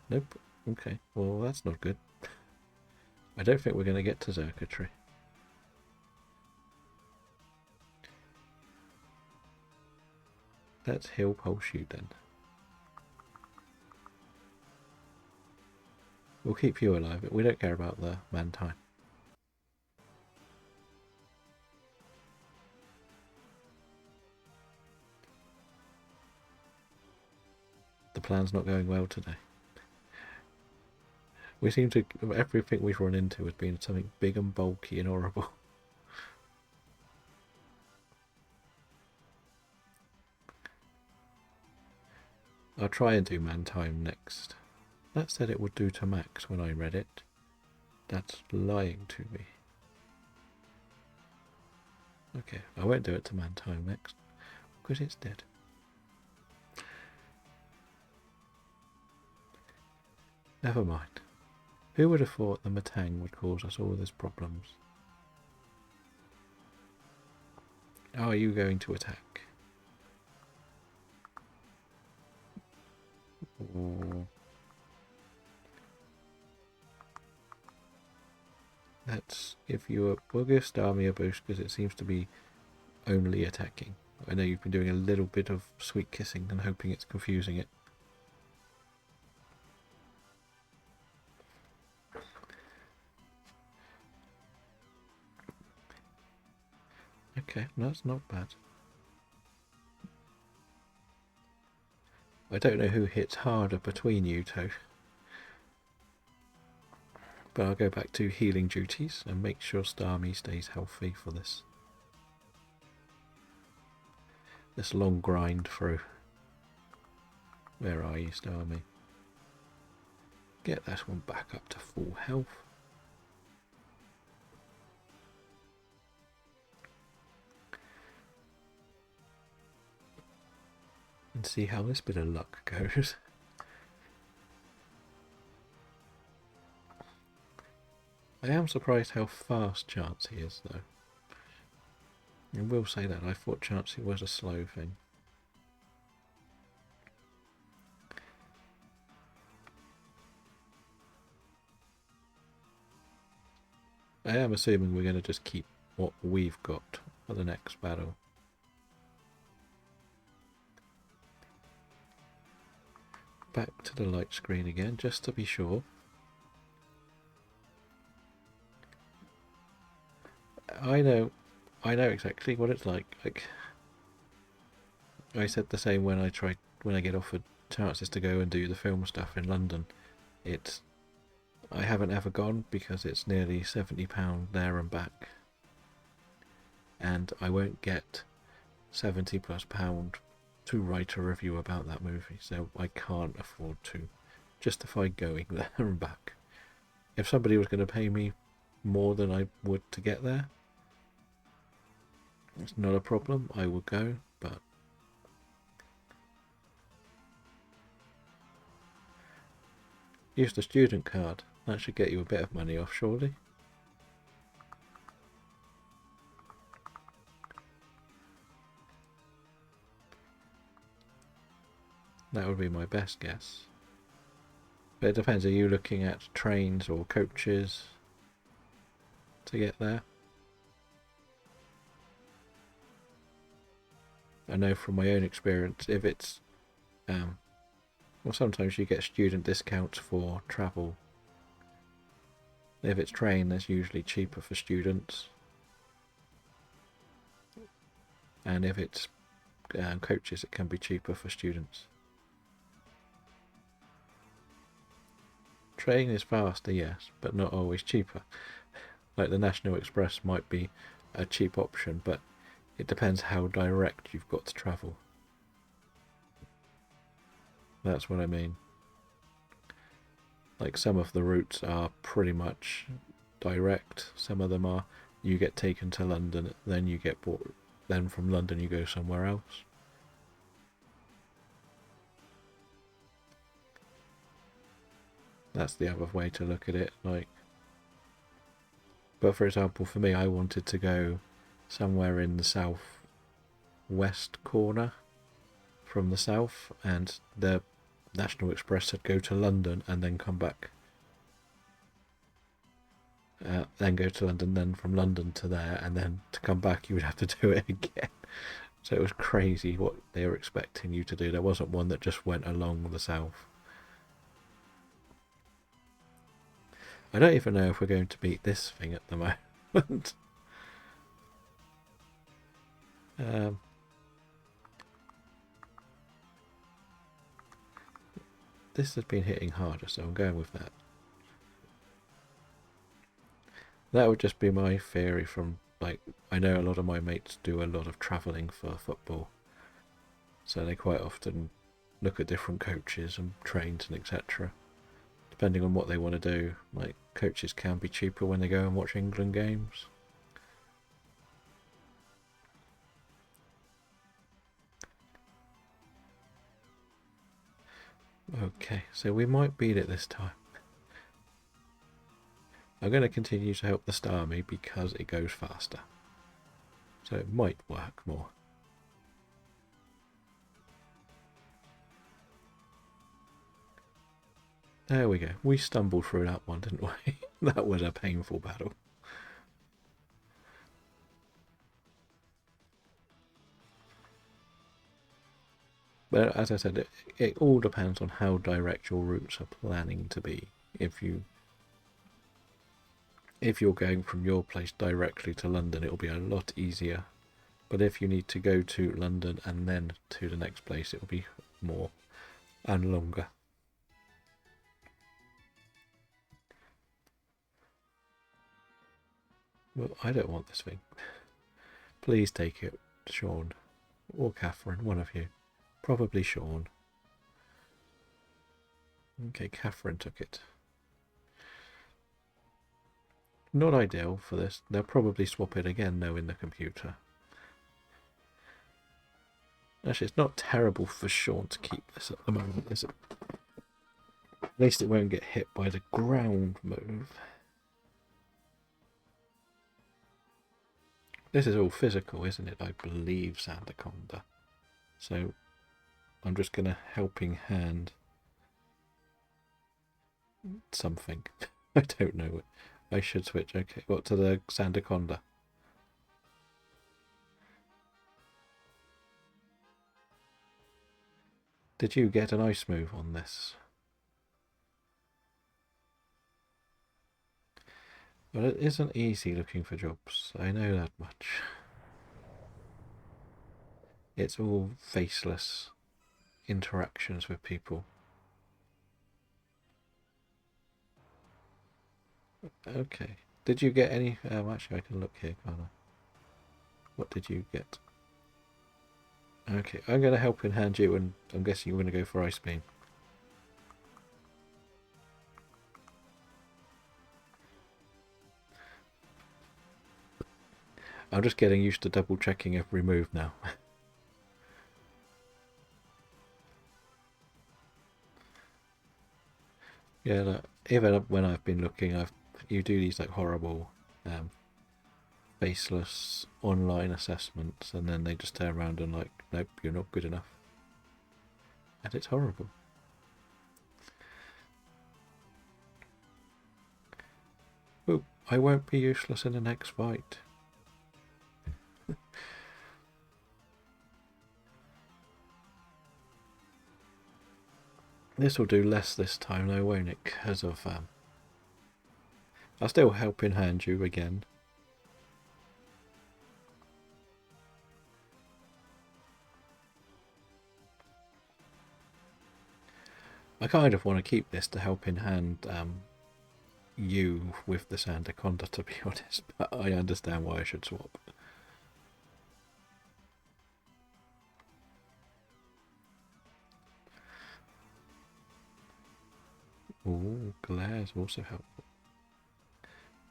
Nope. Okay. Well, that's not good. I don't think we're going to get to Circuitry. Let's Hill Pulse you then. We'll keep you alive, but we don't care about the Mantine. The plan's not going well today. We seem to, everything we've run into has been something big and bulky and horrible. I'll try and do Mantine next. That said it would do to max when I read it. That's lying to me. Okay, I won't do it to Mantine next, because it's dead. Never mind. Who would have thought the Matang would cause us all these problems? How are you going to attack? Ooh. Let's give you a... We'll give Starmie a boost because it seems to be only attacking. I know you've been doing a little bit of sweet kissing and hoping it's confusing it. Okay, that's not bad. I don't know who hits harder between you two. But I'll go back to healing duties and make sure Starmie stays healthy for this. this long grind through. Where are you, Starmie? Get that one back up to full health. And see how this bit of luck goes. I am surprised how fast Chansey is, though. I will say that. I thought Chansey was a slow thing. I am assuming we're going to just keep what we've got for the next battle. Back to the light screen again, just to be sure. I know exactly what it's like. Like I said the same when I get offered chances to go and do the film stuff in London. I haven't ever gone because it's nearly £70 there and back, and I won't get £70+ to write a review about that movie, so I can't afford to justify going there and back. If somebody was going to pay me more than I would to get there, it's not a problem, I would go, but use the student card. That should get you a bit of money off, surely. That would be my best guess. But it depends, are you looking at trains or coaches to get there? I know from my own experience, if it's well, sometimes you get student discounts for travel. If it's train, that's usually cheaper for students, and if it's coaches, it can be cheaper for students. Train is faster, yes, but not always cheaper. Like the National Express might be a cheap option, but it depends how direct you've got to travel. That's what I mean. Like some of the routes are pretty much direct. Some of them are you get taken to London, then you get bought, then from London you go somewhere else. That's the other way to look at it. Like, but for example, for me, I wanted to go somewhere in the south west corner from the south, and the National Express said go to London and then come back. Then go to London, then from London to there, and then to come back you would have to do it again. So it was crazy what they were expecting you to do. There wasn't one that just went along the south. I don't even know if we're going to beat this thing at the moment. This has been hitting harder, so I'm going with that. That would just be my theory from, like, I know a lot of my mates do a lot of travelling for football, so they quite often look at different coaches and trains and etc. Depending on what they want to do. Like, coaches can be cheaper when they go and watch England games. Okay, so we might beat it this time. I'm going to continue to help the Starmie because it goes faster. So it might work more. There we go. We stumbled through that one, didn't we? That was a painful battle. But as I said, it all depends on how direct your routes are planning to be. If you're going from your place directly to London, it'll be a lot easier. But if you need to go to London and then to the next place, it'll be more and longer. Well, I don't want this thing. Please take it, Sean. Or Catherine, one of you. Probably Sean. Okay, Catherine took it. Not ideal for this. They'll probably swap it again though in the computer. Actually, it's not terrible for Sean to keep this at the moment, is it? At least it won't get hit by the ground move. This is all physical, isn't it? I believe, Sandaconda. So I'm just going to helping hand something. I don't know it. I should switch. Okay, what to the Sandaconda? Did you get an ice move on this? Well, it isn't easy looking for jobs. I know that much. It's all faceless interactions with people. Okay. Did you get any? Actually, I can look here, can't I? What did you get? Okay, I'm going to help in hand you, and I'm guessing you're going to go for Ice Beam. I'm just getting used to double checking every move now. Yeah, look, even when I've been looking, you do these like horrible faceless online assessments, and then they just turn around and like, nope, you're not good enough. And it's horrible. Oh, I won't be useless in the next fight. This will do less this time though, won't it? Because of I'll still help in hand you again. I kind of want to keep this to help in hand you with the Sandaconda, to be honest, but I understand why I should swap. Oh, Glare's also helpful.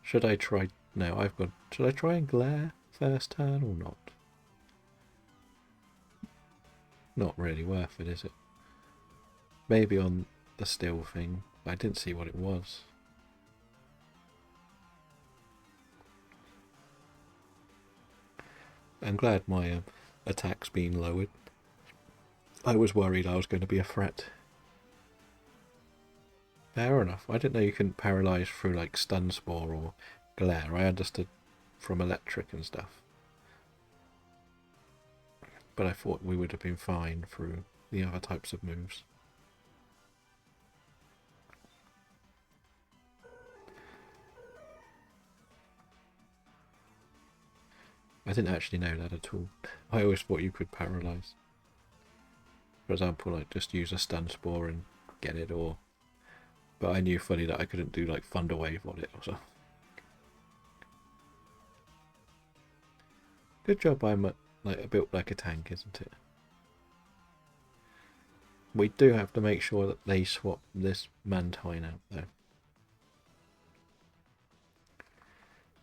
Should I try? No, I've got. Should I try and Glare first turn or not? Not really worth it, is it? Maybe on the still thing. I didn't see what it was. I'm glad my attack's been lowered. I was worried I was going to be a threat. Fair enough. I didn't know you couldn't paralyse through like Stun Spore or Glare. I understood from electric and stuff. But I thought we would have been fine through the other types of moves. I didn't actually know that at all. I always thought you could paralyse. For example, like just use a Stun Spore and get it, or... But I knew fully that I couldn't do like Thunder Wave on it or something. Good job I'm like built like a tank, isn't it? We do have to make sure that they swap this Mantine out though.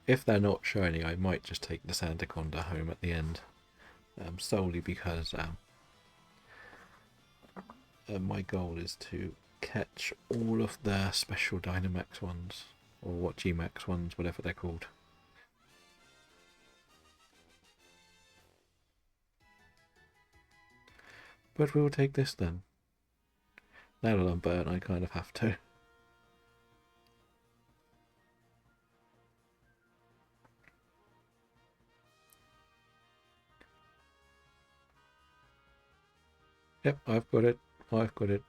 If they're not shiny, I might just take the Sandaconda home at the end. Solely because my goal is to catch all of the special Dynamax ones, or what Gmax ones, whatever they're called. But we'll take this then. Now that I'm burnt, I kind of have to. Yep, I've got it. I've got it.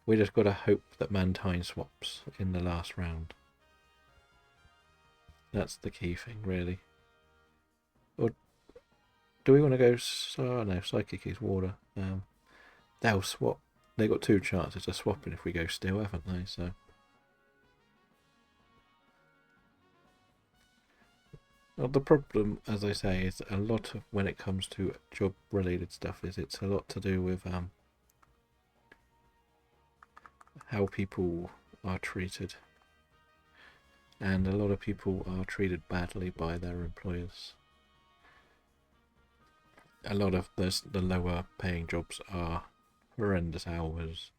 We just got to hope that Mantine swaps in the last round. That's the key thing, really. Or do we want to go... Oh no, Psychic is water. They'll swap. They've got two chances of swapping if we go still, haven't they? So Well, the problem, as I say, is a lot of when it comes to job-related stuff, is it's a lot to do with how people are treated, and a lot of people are treated badly by their employers. A lot of the lower paying jobs are horrendous hours,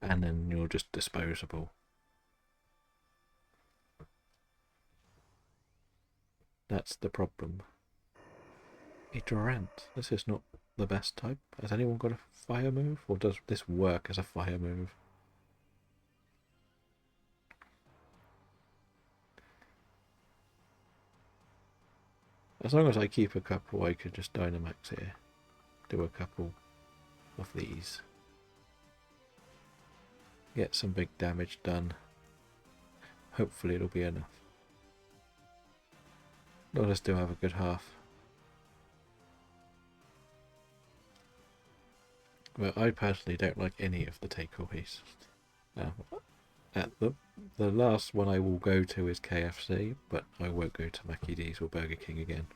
and then you're just disposable. That's the problem. A Durant. This is not the best type. Has anyone got a fire move? Or does this work as a fire move? As long as I keep a couple, I could just Dynamax here. Do a couple of these. Get some big damage done. Hopefully it'll be enough. Let us do have a good half. But I personally don't like any of the takeaways. At the last one I will go to is KFC, but I won't go to Mackie D's or Burger King again.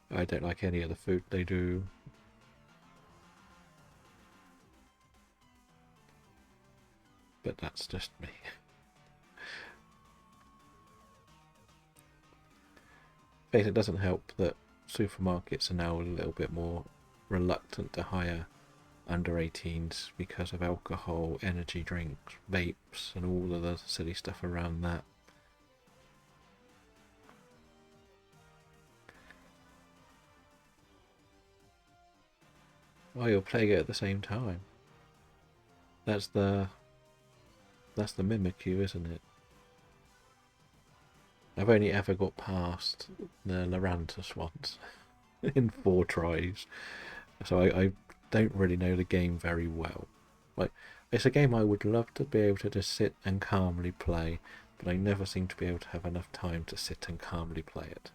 I don't like any of the food they do. But that's just me. It doesn't help that supermarkets are now a little bit more reluctant to hire under 18s because of alcohol, energy drinks, vapes, and all of the silly stuff around that. Oh, you're playing it at the same time. That's the Mimikyu, isn't it? I've only ever got past the Lurantis once in 4 tries, so I don't really know the game very well. Like, it's a game I would love to be able to just sit and calmly play, but I never seem to be able to have enough time to sit and calmly play it.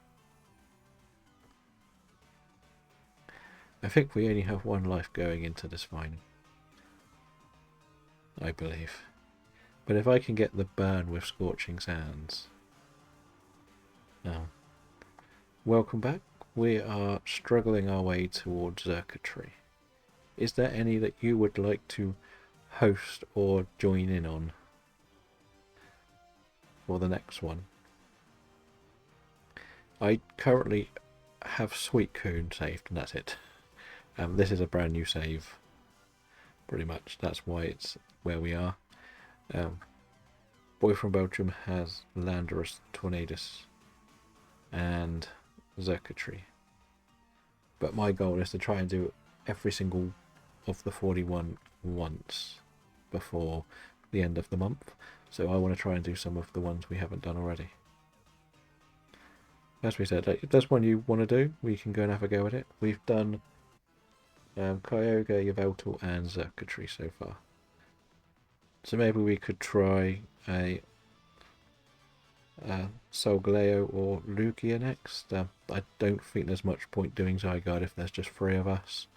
I think we only have 1 life going into this final, I believe. But if I can get the burn with Scorching Sands... Now, welcome back. We are struggling our way towards circuitry. Is there any that you would like to host or join in on for the next one? I currently have Sweet Coon saved, and that's it. This is a brand new save, pretty much. That's why it's where we are. Boy from Belgium has Landorus, Tornadus, and Xurkitree. But my goal is to try and do every single of the 41 once before the end of the month. So I want to try and do some of the ones we haven't done already. As we said, if there's one you want to do, we can go and have a go at it. We've done Kyogre, Yveltal, and Xurkitree so far. So maybe we could try a Solgaleo or Lugia next. I don't think there's much point doing Zygarde if there's just 3 of us.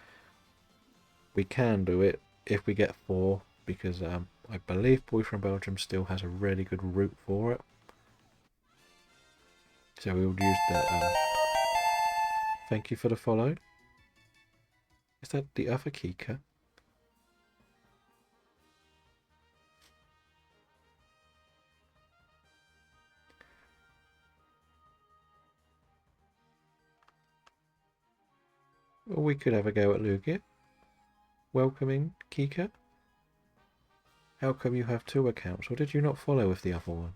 We can do it if we get 4, because I believe Boy from Belgium still has a really good route for it. So we'll use the... thank you for the follow. Is that the other Kika? Or we could have a go at Lugia. Welcoming Kika. How come you have 2 accounts? Or did you not follow with the other one?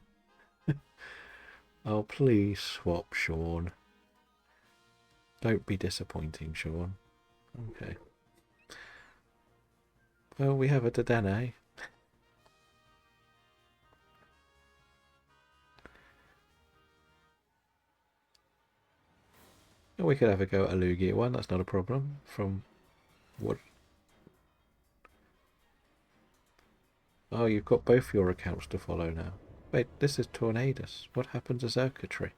Oh, please swap, Sean. Don't be disappointing, Sean. Okay. Well, we have a Dedenne. We could have a go at a Lugia one, that's not a problem. From what? Oh, you've got both your accounts to follow now. Wait, this is Tornadus. What happened to Xurkitree?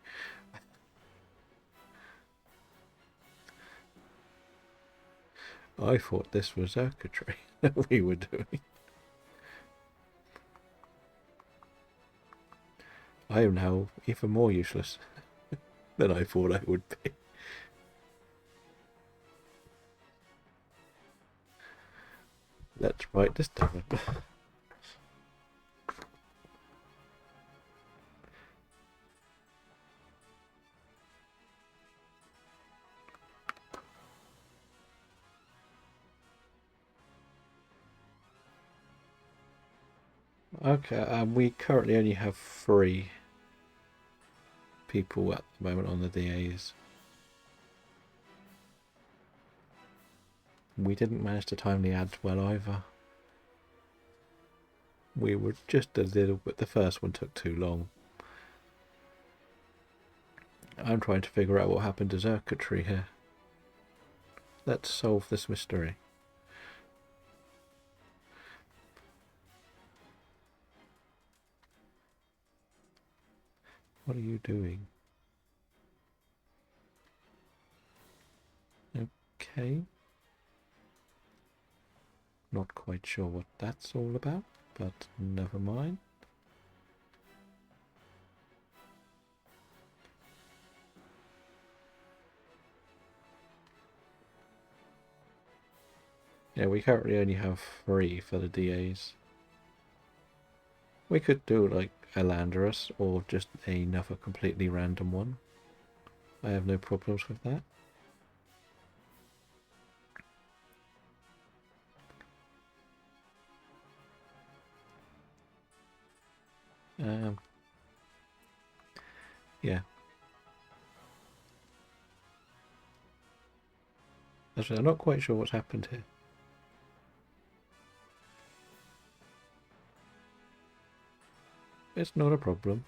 I thought this was Xurkitree that we were doing. I am now even more useless than I thought I would be. Let's write this down. Okay, we currently only have 3 people at the moment on the DAs. We didn't manage to timely add well either. We were just a little bit... The first one took too long. I'm trying to figure out what happened to circuitry here. Let's solve this mystery. What are you doing? Okay. Not quite sure what that's all about, but never mind. Yeah, we currently only have 3 for the DAs. We could do like a Landorus or just another completely random one. I have no problems with that. Yeah. Actually, I'm not quite sure what's happened here. It's not a problem.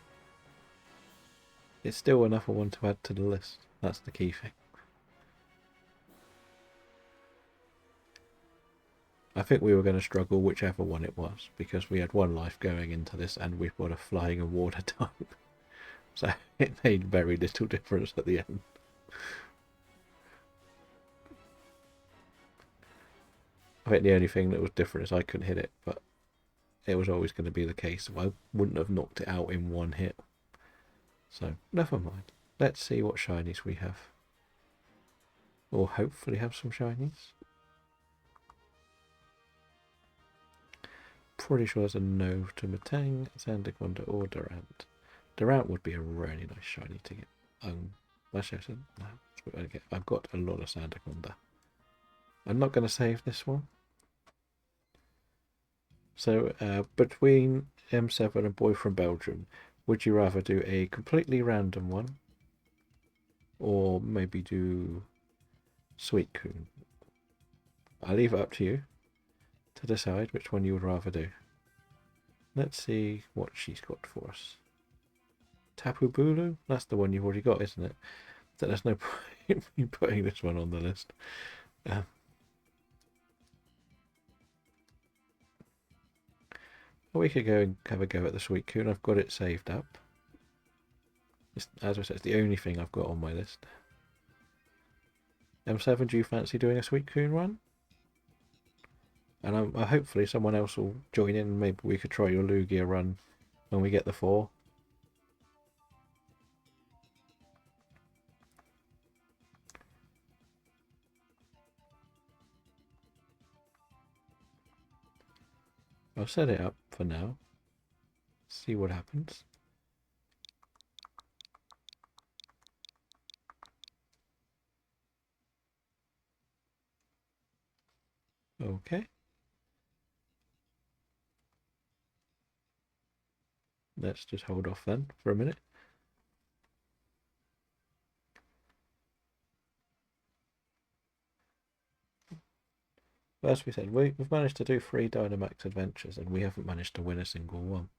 It's still another one to add to the list. That's the key thing. I think we were going to struggle whichever one it was, because we had 1 life going into this and we've got a flying and water type. So it made very little difference at the end. I think the only thing that was different is I couldn't hit it, but it was always going to be the case. I wouldn't have knocked it out in 1 hit. So never mind. Let's see what shinies we have. Or hopefully have some shinies. Pretty sure there's a no to Matang, Zandaconda, or Durant. Durant would be a really nice shiny to get. Actually, no, I've got a lot of Zandaconda. I'm not going to save this one. So, between M7 and Boy from Belgium, would you rather do a completely random one? Or maybe do Sweet Coon? I'll leave it up to you to decide which one you would rather do. Let's see what she's got for us. Tapu Bulu? That's the one you've already got, isn't it? So there's no point in putting this one on the list. We could go and have a go at the Sweet Coon. I've got it saved up. As I said, it's the only thing I've got on my list. M7, do you fancy doing a Sweet Coon run? And hopefully someone else will join in. Maybe we could try your Lugia run when we get the 4. I'll set it up for now. See what happens. Okay. Let's just hold off then for a minute. As we said, we've managed to do 3 Dynamax adventures and we haven't managed to win a single one.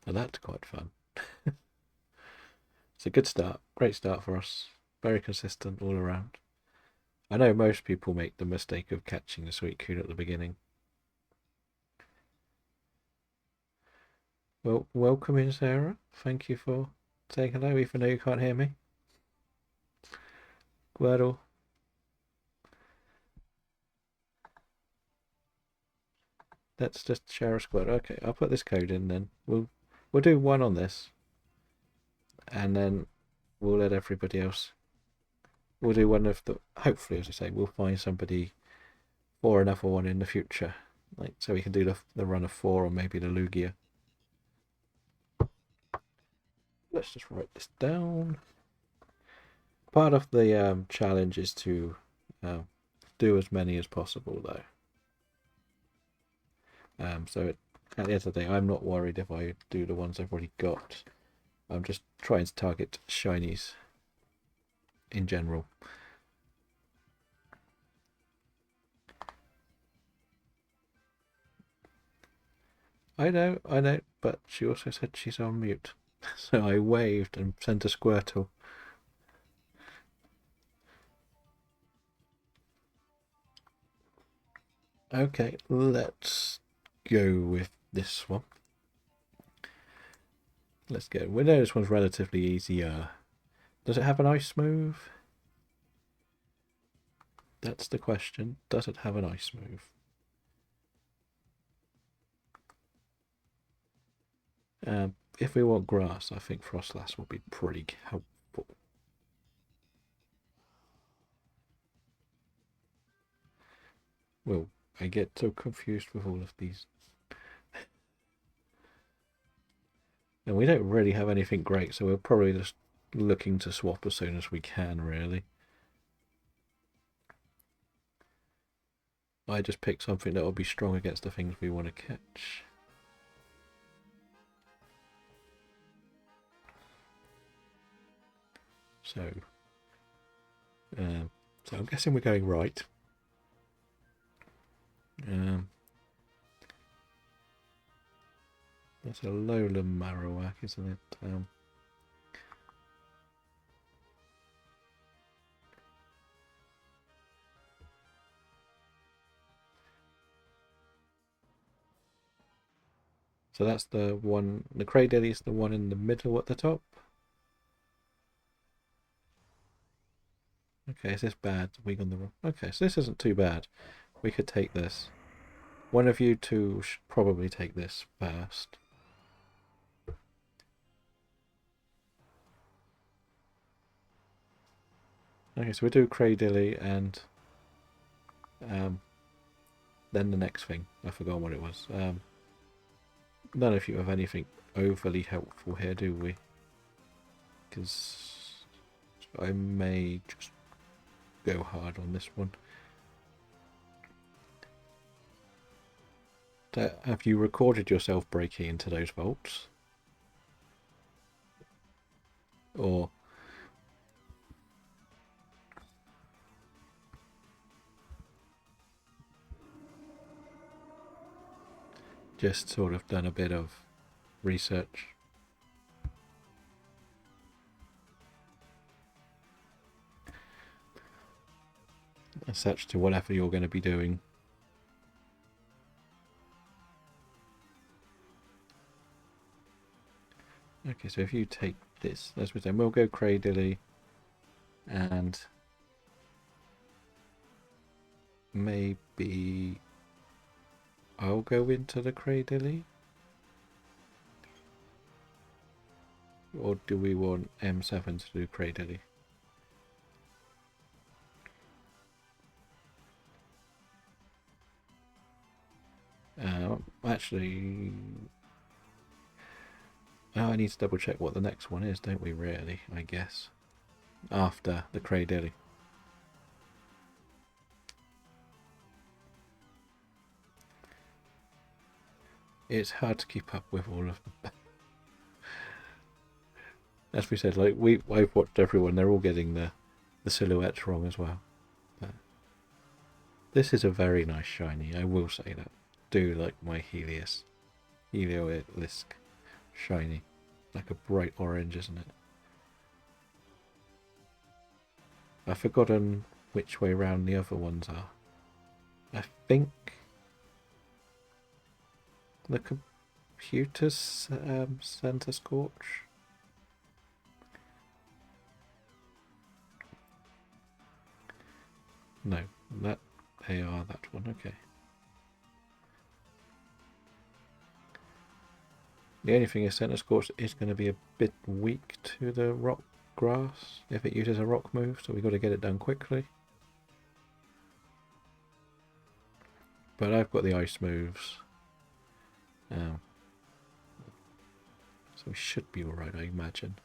Now that's quite fun. It's a good start. Great start for us. Very consistent all around. I know most people make the mistake of catching the Sweet Coon at the beginning. Well, welcome in, Sarah. Thank you for saying hello, even though you can't hear me. Squirtle. Let's just share a Squirtle. Okay, I'll put this code in then. We'll we'll do one on this, and then we'll let everybody else. We'll do one of the. Hopefully, as I say, we'll find somebody for another one in the future, like so we can do the run of 4 or maybe the Lugia. Let's just write this down. Part of the challenge is to do as many as possible, though. So at the end of the day, I'm not worried if I do the ones I've already got. I'm just trying to target shinies in general. I know, but she also said she's on mute. So I waved and sent a Squirtle. Okay, let's go with this one. Let's go. We know this one's relatively easier. Does it have an ice move? That's the question. Does it have an ice move? If we want grass, I think Frostlass will be pretty helpful. Well, I get so confused with all of these. And we don't really have anything great, so we're probably just looking to swap as soon as we can, really. I just picked something that will be strong against the things we want to catch. So I'm guessing we're going right. That's a Lola Marowak, isn't it? So that's the one. The Cradily is the one in the middle at the top. Okay, is this bad? We on the wrong. Okay, so this isn't too bad. We could take this. One of you two should probably take this first. Okay, so we do Cradily and then the next thing. I forgot what it was. None of you have anything overly helpful here, do we? Because I may just go hard on this one. Have you recorded yourself breaking into those vaults? Or just sort of done a bit of research? As such to whatever you're going to be doing. Okay, so if you take this, as we say, we'll go Cradily and maybe I'll go into the Cradily. Or do we want M7 to do Cradily? Actually, I need to double check what the next one is, don't we, really, I guess. After the Cradily. It's hard to keep up with all of them. As we said, like I've watched everyone, they're all getting the silhouettes wrong as well. But this is a very nice shiny, I will say that. Do like my Heliolisk shiny. Like a bright orange, isn't it? I've forgotten which way round the other ones are. I think the computer center Scorch. No, they are that one. Okay. The only thing is centre course is going to be a bit weak to the rock grass if it uses a rock move, so we've got to get it done quickly. But I've got the ice moves. So we should be alright, I imagine.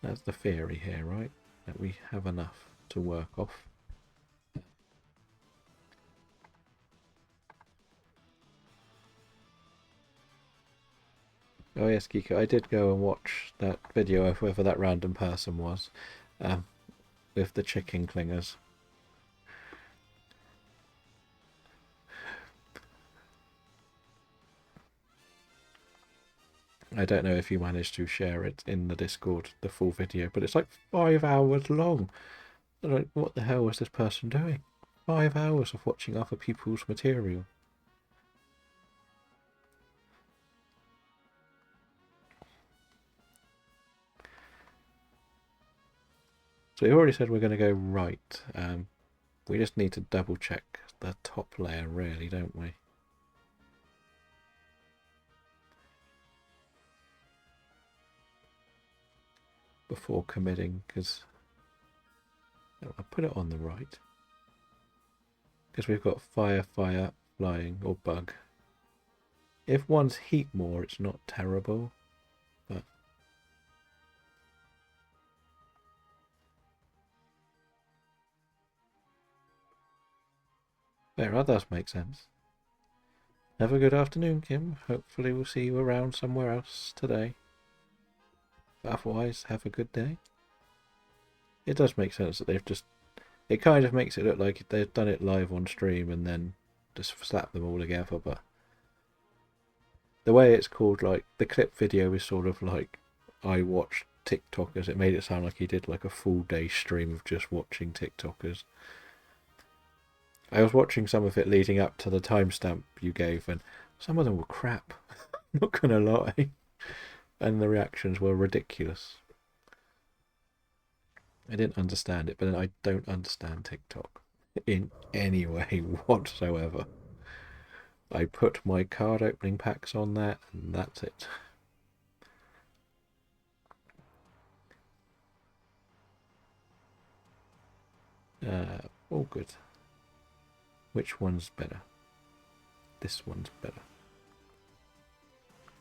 That's the theory here, right? That we have enough to work off. Oh yes, Kiko, I did go and watch that video of whoever that random person was, with the chicken clingers. I don't know if you managed to share it in the Discord, the full video, but it's like 5 hours long. I'm like, what the hell was this person doing? 5 hours of watching other people's material. So we already said we're going to go right. We just need to double check the top layer, really, don't we? Before committing, because I'll put it on the right. Because we've got fire, fire, flying, or bug. If one's heat more, it's not terrible, but there, that does make sense. Have a good afternoon, Kim. Hopefully we'll see you around somewhere else today. But otherwise, have a good day. It does make sense that they've just... It kind of makes it look like they've done it live on stream and then just slapped them all together, but... The way it's called, like, the clip video is sort of like I watched TikTokers. It made it sound like he did like a full day stream of just watching TikTokers. I was watching some of it leading up to the timestamp you gave, and some of them were crap. Not gonna lie. And the reactions were ridiculous. I didn't understand it, but then I don't understand TikTok in any way whatsoever. I put my card opening packs on there, and that's it. All good. Which one's better? This one's better.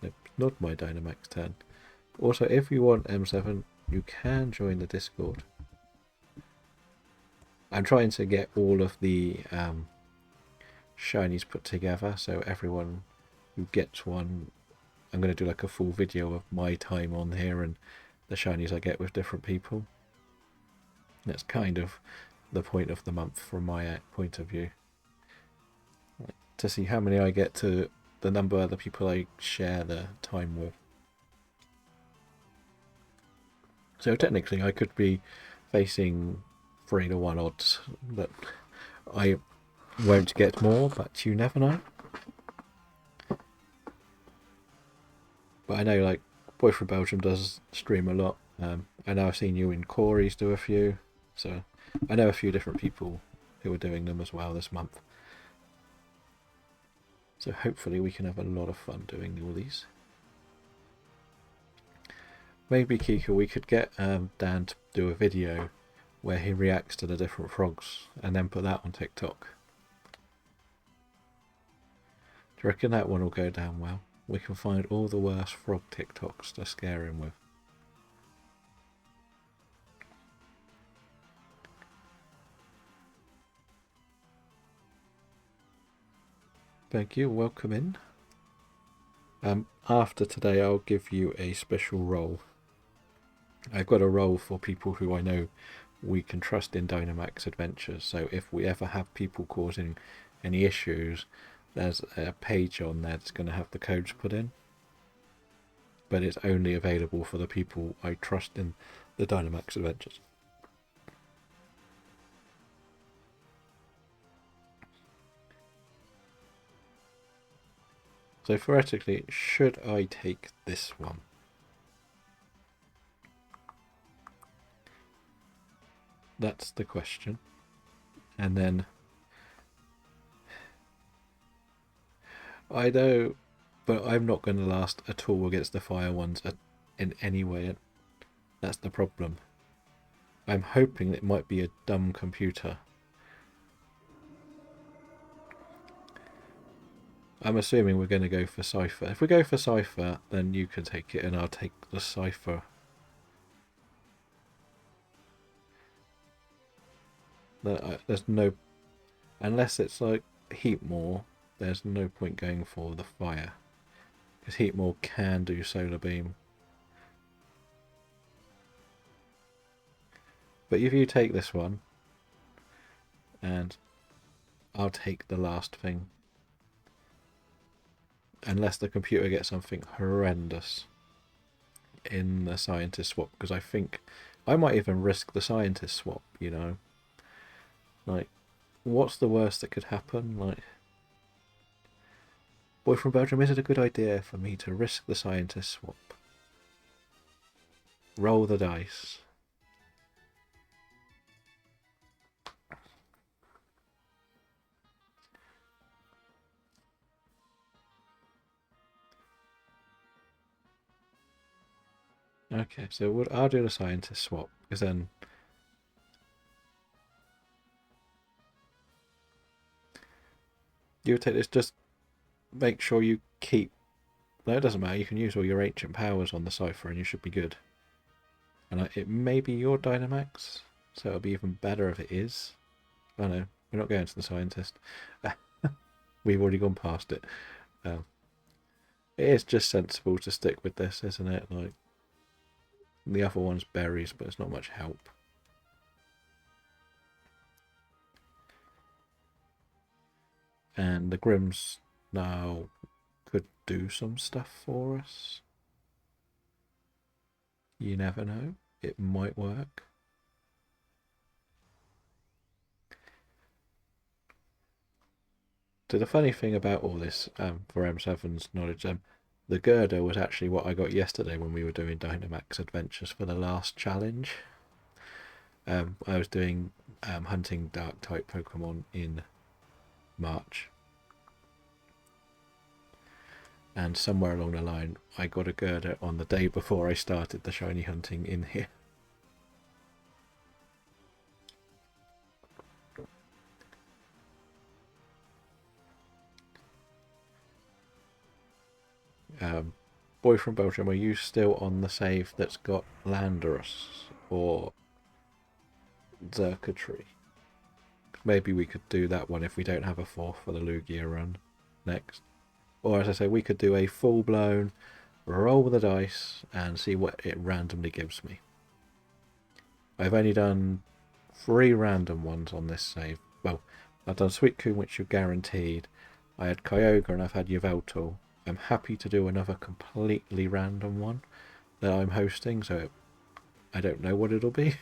Nope, not my Dynamax turn. Also, if you want M7, you can join the Discord. I'm trying to get all of the shinies put together, so everyone who gets one, I'm going to do like a full video of my time on here and the shinies I get with different people. That's kind of the point of the month from my point of view. To see how many I get to the number of the people I share the time with. So technically I could be facing 3-1 odds, but I won't get more, but you never know. But I know, like, Boy from Belgium does stream a lot. I know I've seen you and Corey's do a few, so I know a few different people who are doing them as well this month. So hopefully we can have a lot of fun doing all these. Maybe, Kika, we could get Dan to do a video where he reacts to the different frogs and then put that on TikTok. Do you reckon that one will go down well? We can find all the worst frog TikToks to scare him with. Thank you, welcome in. After today I'll give you a special role. I've got a role for people who I know we can trust in Dynamax adventures, so if we ever have people causing any issues, there's a page on there that's going to have the codes put in, but it's only available for the people I trust in the Dynamax adventures. So theoretically, should I take this one? That's the question. And then I know, but I'm not going to last at all against the fire ones in any way. That's the problem. I'm hoping it might be a dumb computer. I'm assuming we're going to go for Cypher. If we go for Cypher, then you can take it and I'll take the Cypher. There's no... Unless it's like Heatmore, there's no point going for the fire. Because Heatmore can do Solar Beam. But if you take this one, and I'll take the last thing. Unless the computer gets something horrendous in the scientist swap, because I think I might even risk the scientist swap, you know. Like, what's the worst that could happen? Like, boy from Belgium, is it a good idea for me to risk the scientist swap? Roll the dice. Okay, so I'll do the scientist swap, because then you take this, just make sure you keep... No, it doesn't matter, you can use all your ancient powers on the Cypher and you should be good. And it may be your Dynamax, so it'll be even better if it is. Oh no, we're not going to the scientist. We've already gone past it. It is just sensible to stick with this, isn't it? Like, the other one's berries, but it's not much help. And the Grims now could do some stuff for us. You never know. It might work. So the funny thing about all this, for M7's knowledge, the girder was actually what I got yesterday when we were doing Dynamax Adventures for the last challenge. I was doing hunting dark type Pokemon in March. And somewhere along the line, I got a girder on the day before I started the shiny hunting in here. Boy from Belgium, are you still on the save that's got Landorus or Zerkatry? Maybe we could do that one if we don't have a fourth for the Lugia run next. Or as I say, we could do a full-blown roll the dice and see what it randomly gives me. I've only done 3 random ones on this save. Well, I've done Suicune, which you're guaranteed. I had Kyogre and I've had Yveltal. I'm happy to do another completely random one that I'm hosting, so I don't know what it'll be.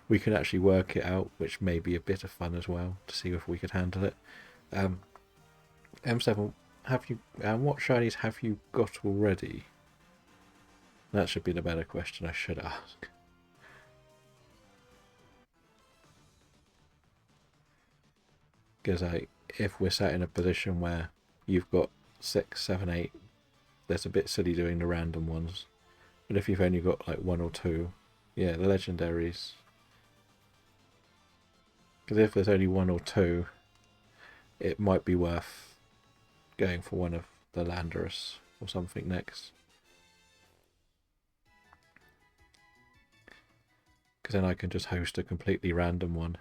We can actually work it out, which may be a bit of fun as well, to see if we can handle it. M7, have you? What shinies have you got already? That should be the better question I should ask. Because if we're sat in a position where you've got 6, 7, 8, that's a bit silly doing the random ones. But if you've only got like 1 or 2, yeah, the legendaries. Because if there's only 1 or 2, it might be worth going for one of the Landorus or something next. Because then I can just host a completely random one.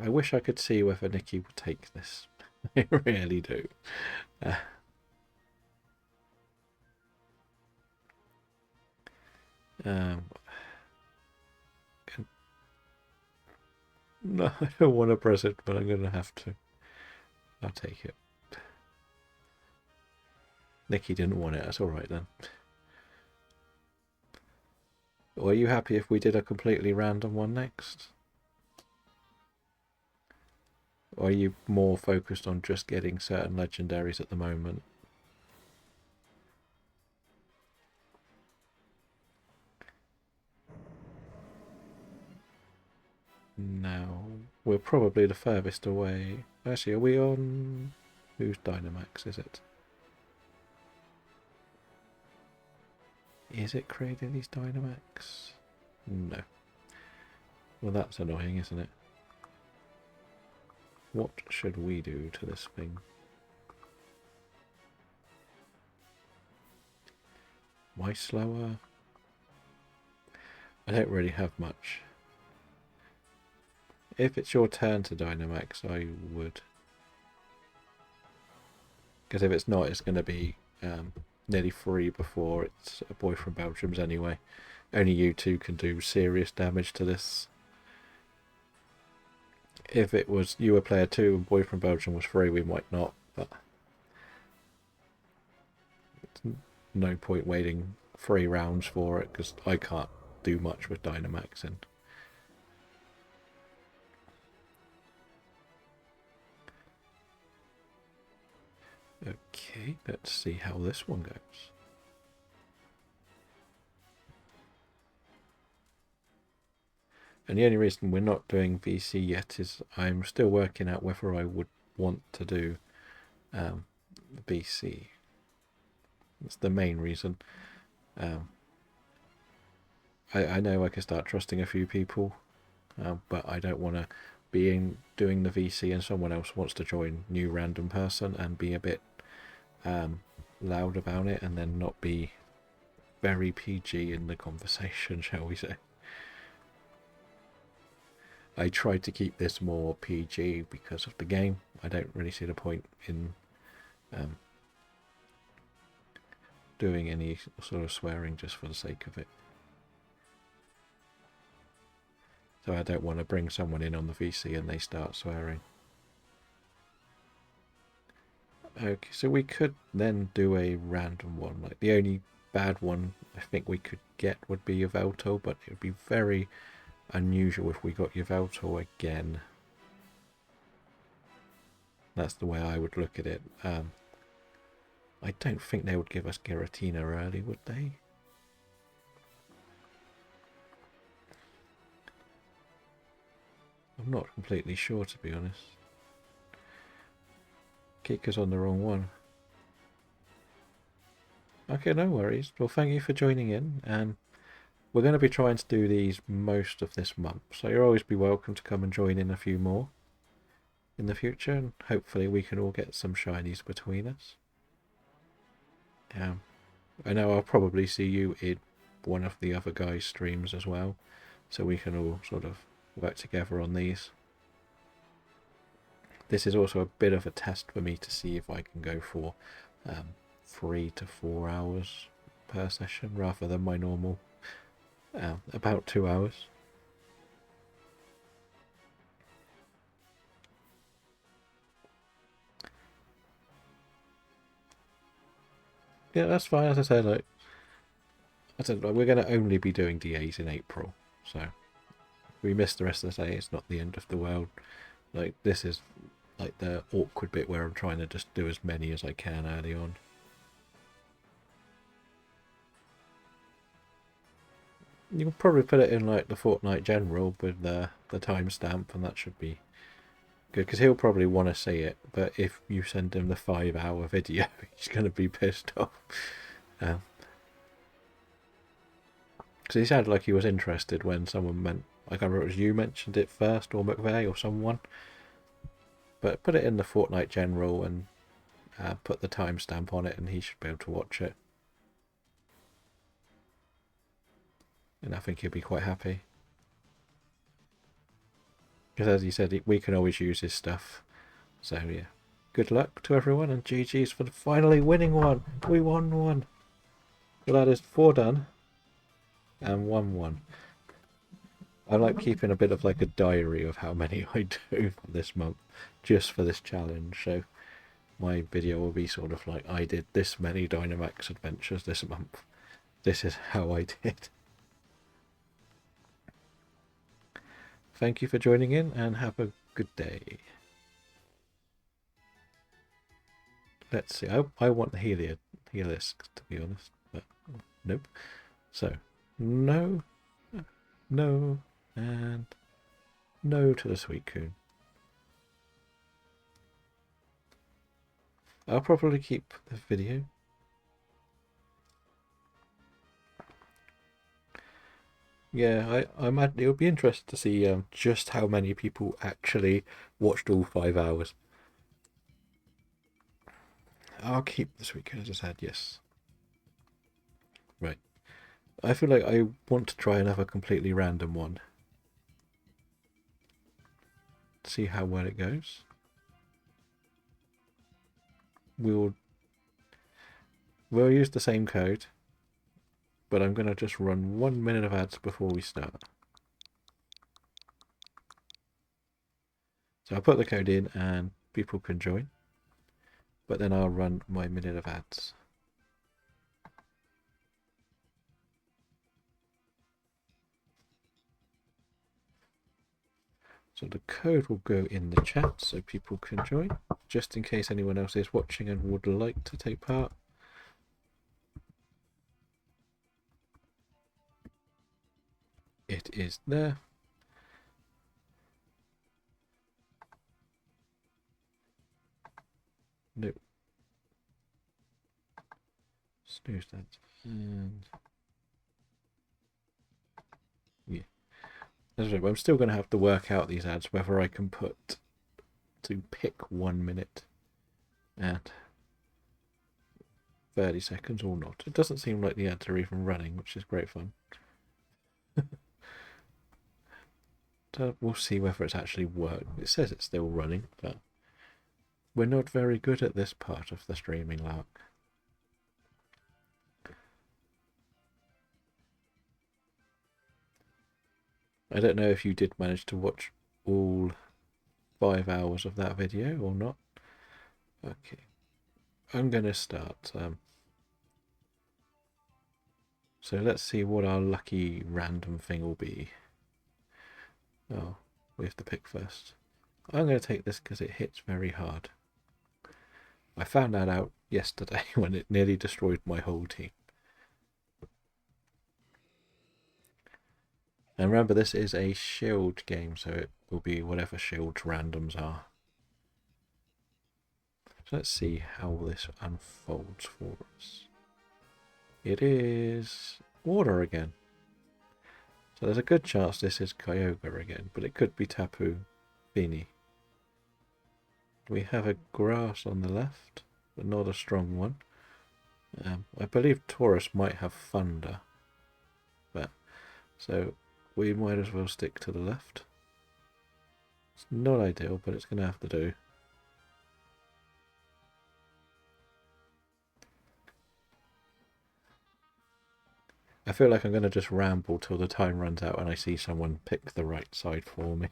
I wish I could see whether Nikki would take this. I really do. No, I don't want to press it, but I'm going to have to. I'll take it. Nikki didn't want it, that's alright then. Or are you happy if we did a completely random one next? Or are you more focused on just getting certain legendaries at the moment? No. we're probably the furthest away. Actually, are we on... Whose Dynamax is it? Is it creating these Dynamax? No. Well, that's annoying, isn't it? What should we do to this thing? Why slower? I don't really have much. If it's your turn to Dynamax, I would. Because if it's not, it's going to be nearly free before it's a boy from Belgium's anyway. Only you two can do serious damage to this. If it was you were player 2 and boy from Belgium was free, we might not, but it's no point waiting 3 rounds for it because I can't do much with Dynamax and okay, let's see how this one goes. And the only reason we're not doing VC yet is I'm still working out whether I would want to do VC. That's the main reason. I know I can start trusting a few people, but I don't want to be doing the VC and someone else wants to join, new random person, and be a bit loud about it and then not be very PG in the conversation, shall we say. I tried to keep this more PG because of the game. I don't really see the point in doing any sort of swearing just for the sake of it. So I don't want to bring someone in on the VC and they start swearing. Okay, so we could then do a random one. Like the only bad one I think we could get would be Yveltal, but it would be very unusual if we got Yveltal again. That's the way I would look at it. I don't think they would give us Giratina early, would they? I'm not completely sure, to be honest. Kick us on the wrong one. Okay, no worries. Well, thank you for joining in, and we're going to be trying to do these most of this month, so you'll always be welcome to come and join in a few more in the future, and hopefully we can all get some shinies between us. I know I'll probably see you in one of the other guys' streams as well, so we can all sort of work together on these. This is also a bit of a test for me to see if I can go for 3 to 4 hours per session rather than my normal about 2 hours. Yeah, that's fine. As I said, we're going to only be doing DAs in April, so if we miss the rest of the day, it's not the end of the world. Like, this is like the awkward bit where I'm trying to just do as many as I can early on. You can probably put it in like the Fortnite General with the timestamp, and that should be good, because he'll probably want to see it, but if you send him the 5-hour video, he's going to be pissed off. Because he sounded like he was interested when someone I can't remember if it was you mentioned it first, or McVeigh, or someone. But put it in the Fortnite General and put the timestamp on it, and he should be able to watch it. And I think he'll be quite happy. Because as he said, we can always use his stuff. So yeah, good luck to everyone, and GG's for finally winning one. We won one. Well, that is 4 done and 1 won. I like keeping a bit of like a diary of how many I do this month just for this challenge. So my video will be sort of like, I did this many Dynamax adventures this month. This is how I did. Thank you for joining in, and have a good day. Let's see. I want the Helios, to be honest, but nope. So, no, and No to the sweet coon. I'll probably keep the video. Yeah, I'm at, it'll be interesting to see just how many people actually watched all 5 hours. I'll keep the sweet coon, as I said, yes. Right. I feel like I want to try another completely random one. See how well it goes. We'll use the same code, but I'm going to just run 1 minute of ads before we start. So I'll put the code in and people can join, but then I'll run my minute of ads. So the code will go in the chat so people can join, just in case anyone else is watching and would like to take part. It is there. Nope. Snooze that. And yeah. I'm still going to have to work out these ads, whether I can put to pick 1 minute and 30 seconds or not. It doesn't seem like the ads are even running, which is great fun. So we'll see whether it's actually worked. It says it's still running, but we're not very good at this part of the streaming lark. I don't know if you did manage to watch all 5 hours of that video or not. Okay, I'm going to start. So let's see what our lucky random thing will be. Oh, we have to pick first. I'm going to take this because it hits very hard. I found that out yesterday when it nearly destroyed my whole team. And remember, this is a shield game, so it will be whatever shield randoms are. So let's see how this unfolds for us. It is water again. So there's a good chance this is Kyogre again, but it could be Tapu Fini. We have a grass on the left, but not a strong one. I believe Taurus might have Thunder, but so we might as well stick to the left. It's not ideal, but it's going to have to do. I feel like I'm going to just ramble till the time runs out and I see someone pick the right side for me.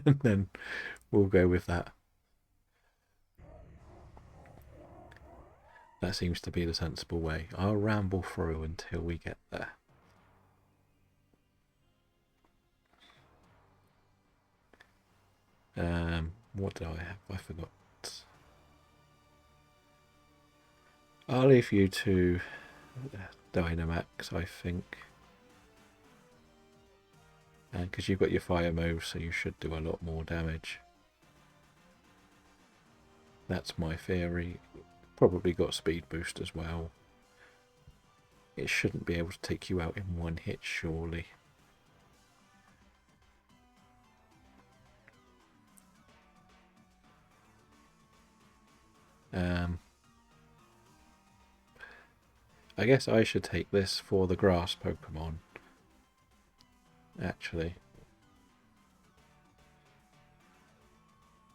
And then we'll go with that. That seems to be the sensible way. I'll ramble through until we get there. What do I have? I forgot. I'll leave you to Dynamax, I think. And because you've got your fire move, so you should do a lot more damage. That's my theory. Probably got speed boost as well. It shouldn't be able to take you out in one hit, surely. I guess I should take this for the grass Pokemon. Actually.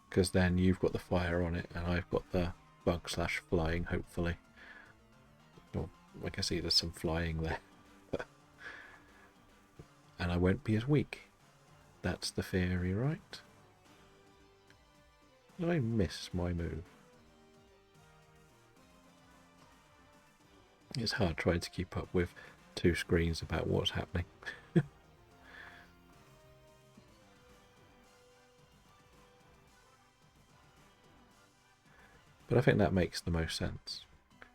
Because then you've got the fire on it and I've got the bug/flying, hopefully. Well, I can see there's some flying there. And I won't be as weak. That's the theory, right? Did I miss my move? It's hard trying to keep up with 2 screens about what's happening. But I think that makes the most sense.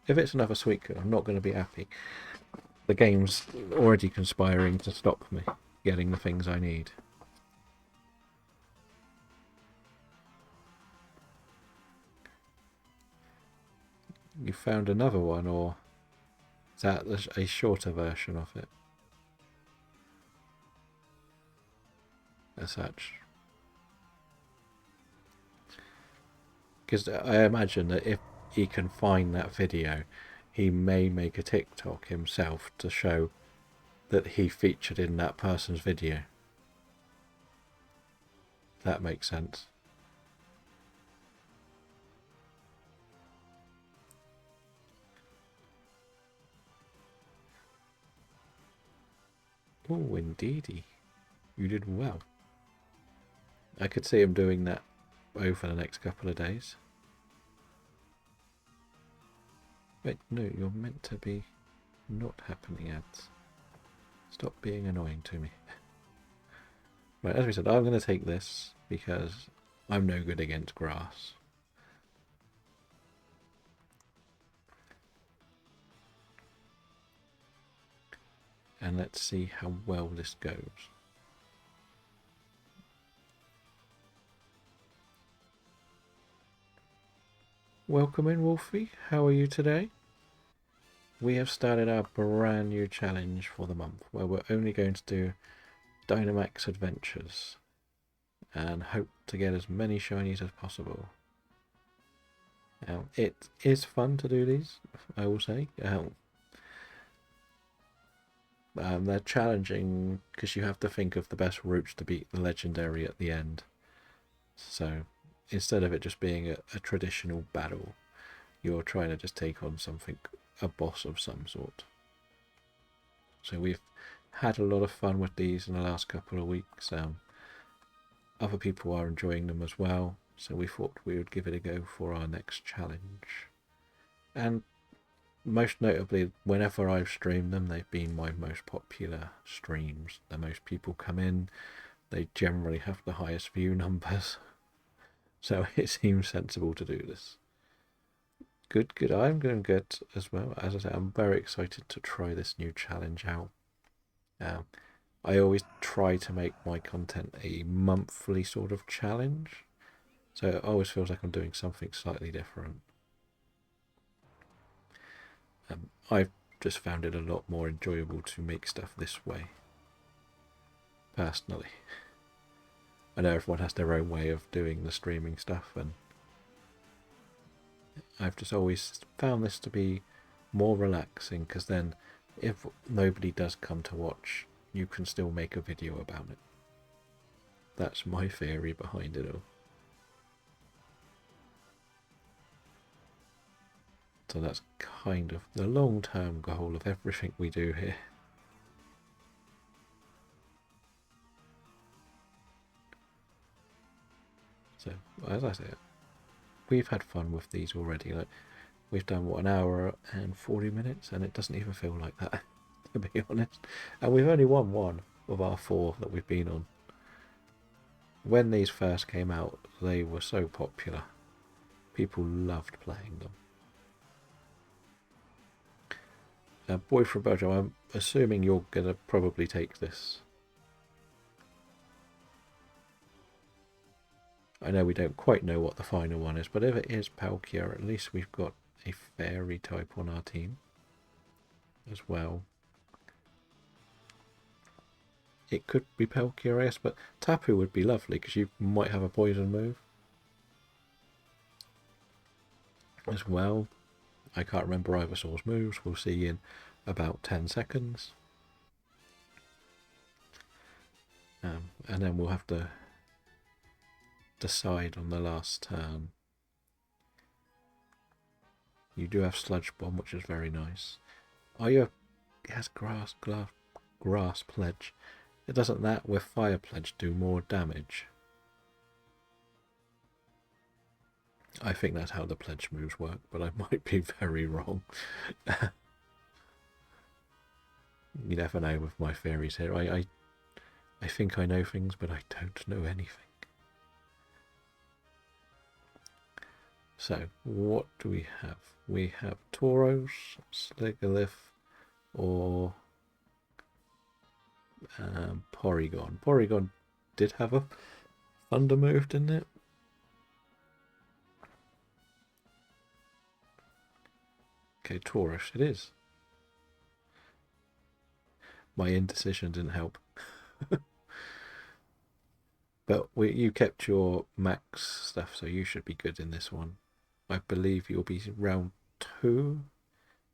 If it's another Suicune, I'm not going to be happy. The game's already conspiring to stop me getting the things I need. You found another one, or is that a shorter version of it? As such. Because I imagine that if he can find that video, he may make a TikTok himself to show that he featured in that person's video. That makes sense. Oh, indeedy. You did well. I could see him doing that over the next couple of days. Wait, no, you're meant to be not happening ads. Stop being annoying to me. Right, as we said, I'm going to take this because I'm no good against grass. And let's see how well this goes. Welcome in, Wolfie. How are you today? We have started our brand new challenge for the month where we're only going to do Dynamax adventures and hope to get as many shinies as possible. It is fun to do these, I will say. They're challenging because you have to think of the best routes to beat the legendary at the end. So instead of it just being a traditional battle, you're trying to just take on something, a boss of some sort. So we've had a lot of fun with these in the last couple of weeks. Other people are enjoying them as well, so we thought we would give it a go for our next challenge. And most notably, whenever I've streamed them, they've been my most popular streams. The most people come in, they generally have the highest view numbers. So it seems sensible to do this. Good, good. I'm doing good as well. As I said, I'm very excited to try this new challenge out. I always try to make my content a monthly sort of challenge. So it always feels like I'm doing something slightly different. I've just found it a lot more enjoyable to make stuff this way. Personally. I know everyone has their own way of doing the streaming stuff, and I've just always found this to be more relaxing, because then if nobody does come to watch, you can still make a video about it. That's my theory behind it all. So that's kind of the long-term goal of everything we do here. So, as I said, we've had fun with these already. Like, we've done, what, an hour and 40 minutes, and it doesn't even feel like that, to be honest. And we've only won one of our 4 that we've been on. When these first came out, they were so popular. People loved playing them. Boy from Belgium, I'm assuming you're going to probably take this. I know we don't quite know what the final one is, but if it is Palkia, at least we've got a fairy type on our team as well. It could be Palkia, yes, but Tapu would be lovely because you might have a poison move as well. I can't remember Ivysaur's moves. We'll see in about 10 seconds. And then we'll have to decide on the last turn. You do have Sludge Bomb, which is very nice. Are you? It has Grass Pledge. It doesn't that with Fire Pledge do more damage? I think that's how the pledge moves work, but I might be very wrong. You never know with my theories here. I think I know things, but I don't know anything. So, what do we have? We have Tauros, Sliggolith, or Porygon. Porygon did have a Thunder move, didn't it? Okay, Taurus it is. My indecision didn't help. But you kept your max stuff, so you should be good in this one. I believe you'll be round 2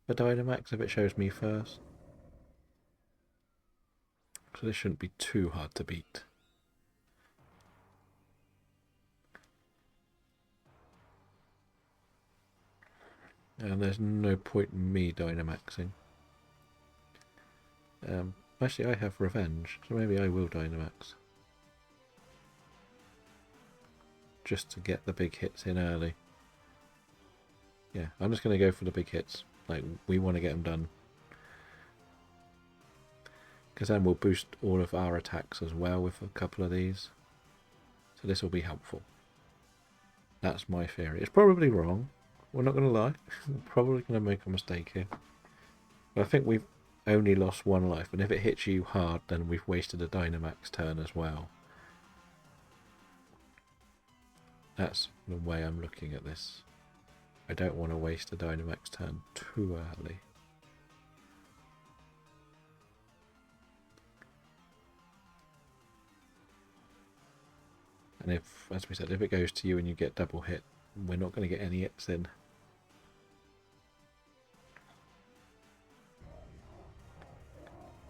for Dynamax if it shows me first. So this shouldn't be too hard to beat. And there's no point in me Dynamaxing. Actually, I have Revenge, so maybe I will Dynamax. Just to get the big hits in early. Yeah, I'm just going to go for the big hits. Like, we want to get them done. Because then we'll boost all of our attacks as well with a couple of these. So this will be helpful. That's my theory. It's probably wrong. We're not going to lie. We're probably going to make a mistake here. But I think we've only lost 1 life. And if it hits you hard, then we've wasted a Dynamax turn as well. That's the way I'm looking at this. I don't want to waste a Dynamax turn too early. And if, as we said, if it goes to you and you get double hit, we're not going to get any hits in.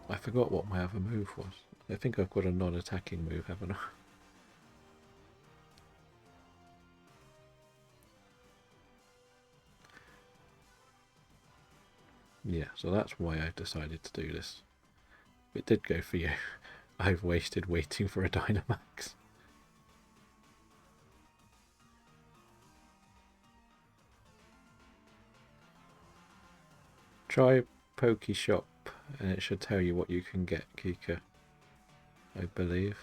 I forgot what my other move was. I think I've got a non-attacking move, haven't I? Yeah, so that's why I decided to do this. It did go for you. I've wasted waiting for a Dynamax. Try Pokeshop and it should tell you what you can get, Kika. I believe.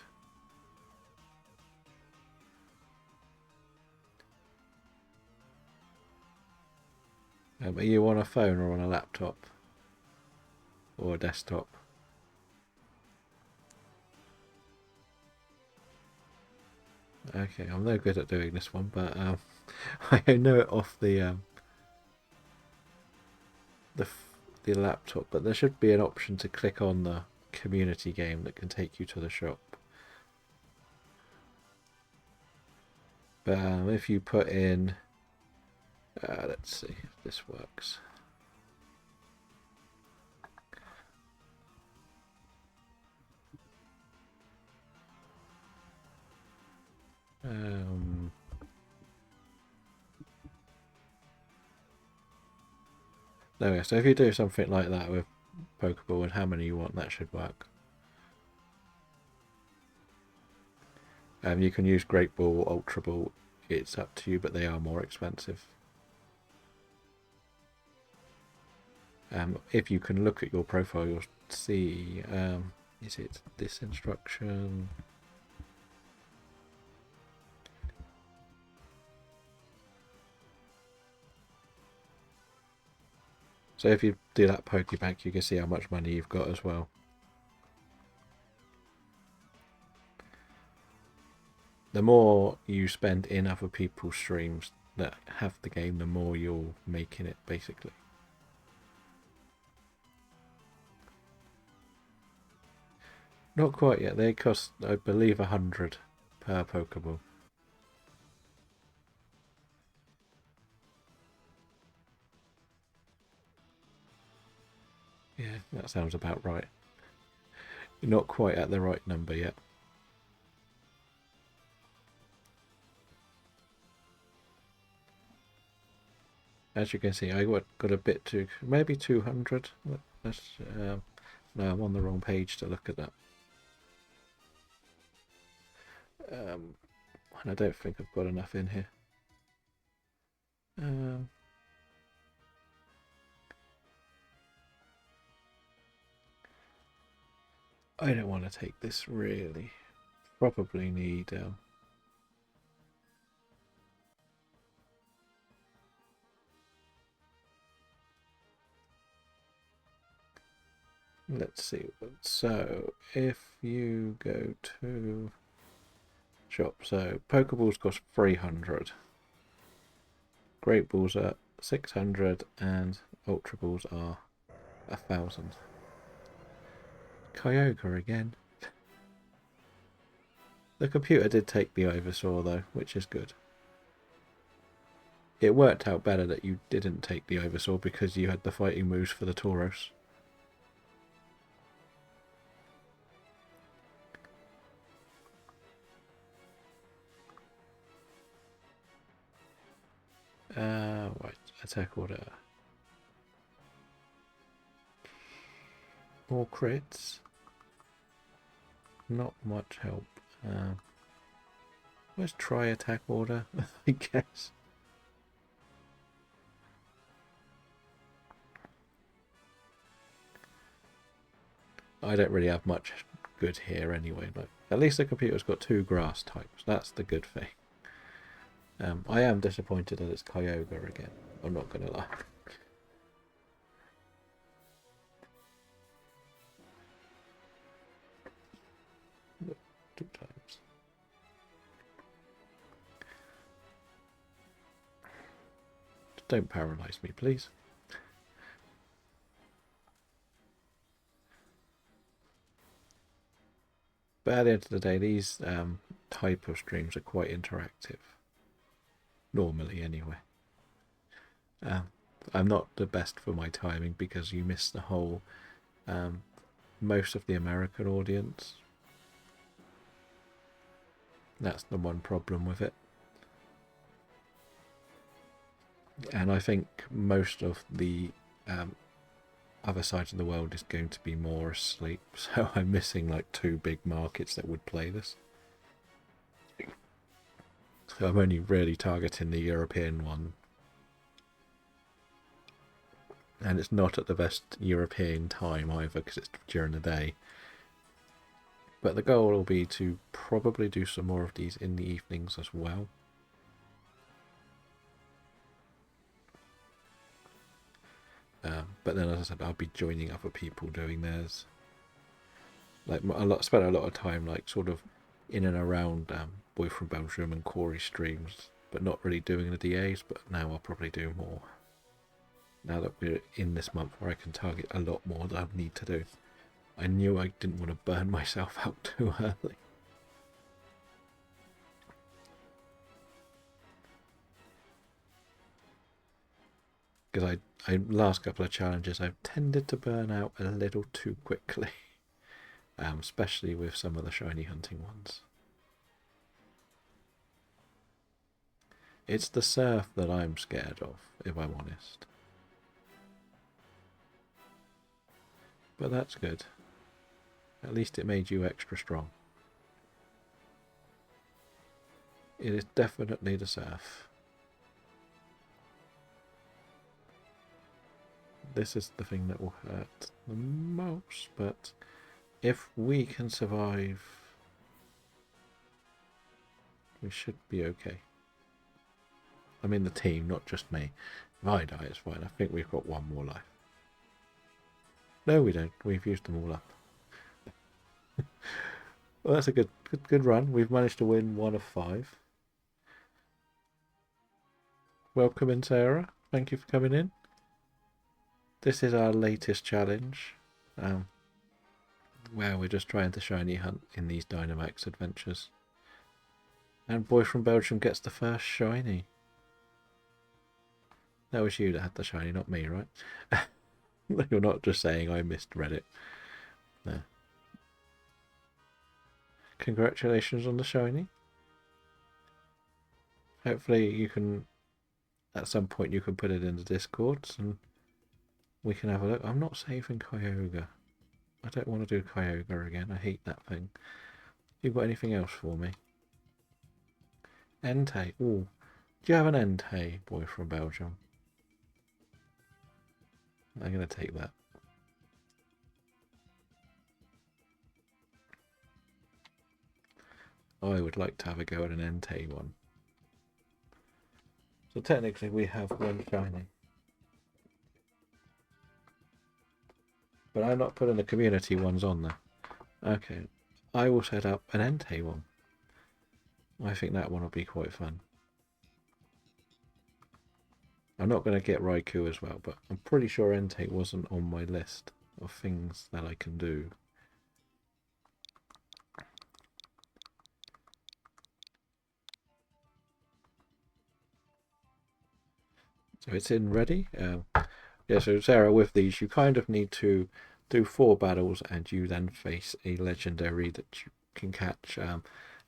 Are you on a phone or on a laptop? Or a desktop? Okay, I'm no good at doing this one, but I know it off the laptop, but there should be an option to click on the community game that can take you to the shop. But if you put in, let's see if this works. There we go. So if you do something like that with Pokeball and how many you want, that should work. You can use Great Ball or Ultra Ball. It's up to you, but they are more expensive. If you can look at your profile, you'll see, is it this instruction? So if you do that Pokebank, you can see how much money you've got as well. The more you spend in other people's streams that have the game, the more you're making it, basically. Not quite yet. They cost, I believe, 100 per Pokeball. Yeah, that sounds about right. You're not quite at the right number yet. As you can see, I got a bit too, maybe 200. That's, no, I'm on the wrong page to look at that. And I don't think I've got enough in here. I don't want to take this really. Probably need let's see. So if you go to shop, so Pokeballs cost 300. Great Balls are 600 and Ultra Balls are 1,000. Kyogre again. The computer did take the Ivysaur though, which is good. It worked out better that you didn't take the Ivysaur because you had the fighting moves for the Tauros. Right, attack order. More crits. Not much help. Let's try attack order, I guess. I don't really have much good here anyway. Like, at least the computer's got 2 grass types. That's the good thing. I am disappointed that it's Kyogre again. I'm not going to lie. Look, 2 times. Don't paralyze me, please. But at the end of the day, these type of streams are quite interactive. Normally, anyway. I'm not the best for my timing because you miss the whole most of the American audience. That's the one problem with it. And I think most of the other side of the world is going to be more asleep, so I'm missing like 2 big markets that would play this. So I'm only really targeting the European one. And it's not at the best European time either because it's during the day. But the goal will be to probably do some more of these in the evenings as well. But then, as I said, I'll be joining other people doing theirs. Like spent a lot of time, like sort of in and around Boy from Belgium and Corey streams, but not really doing the DAs. But now I'll probably do more. Now that we're in this month where I can target a lot more that I need to do. I knew I didn't want to burn myself out too early. Because I last couple of challenges I've tended to burn out a little too quickly. Especially with some of the shiny hunting ones. It's the surf that I'm scared of, if I'm honest. But that's good. At least it made you extra strong. It is definitely the surf. This is the thing that will hurt the most, but if we can survive, we should be okay. I mean the team, not just me. If I die, it's fine. I think we've got 1 more life. No, we don't. We've used them all up. Well, that's a good run. We've managed to win 1 of 5. Welcome in, Sarah. Thank you for coming in. This is our latest challenge, where we're just trying to shiny hunt in these Dynamax adventures. And Boy from Belgium gets the first shiny. That was you that had the shiny, not me, right? You're not just saying I missed Reddit. No. Congratulations on the shiny. Hopefully you can, at some point you can put it in the Discords and we can have a look. I'm not saving Kyogre. I don't want to do Kyogre again. I hate that thing. You got anything else for me? Entei. Ooh. Do you have an Entei, Boy from Belgium? I'm going to take that. I would like to have a go at an Entei one. So technically we have 1 shiny. But I'm not putting the community ones on there. Okay. I will set up an Entei one. I think that one will be quite fun. I'm not going to get Raikou as well, but I'm pretty sure Entei wasn't on my list of things that I can do. So it's in ready. Yeah, so Sarah, with these, you kind of need to do 4 battles and you then face a legendary that you can catch.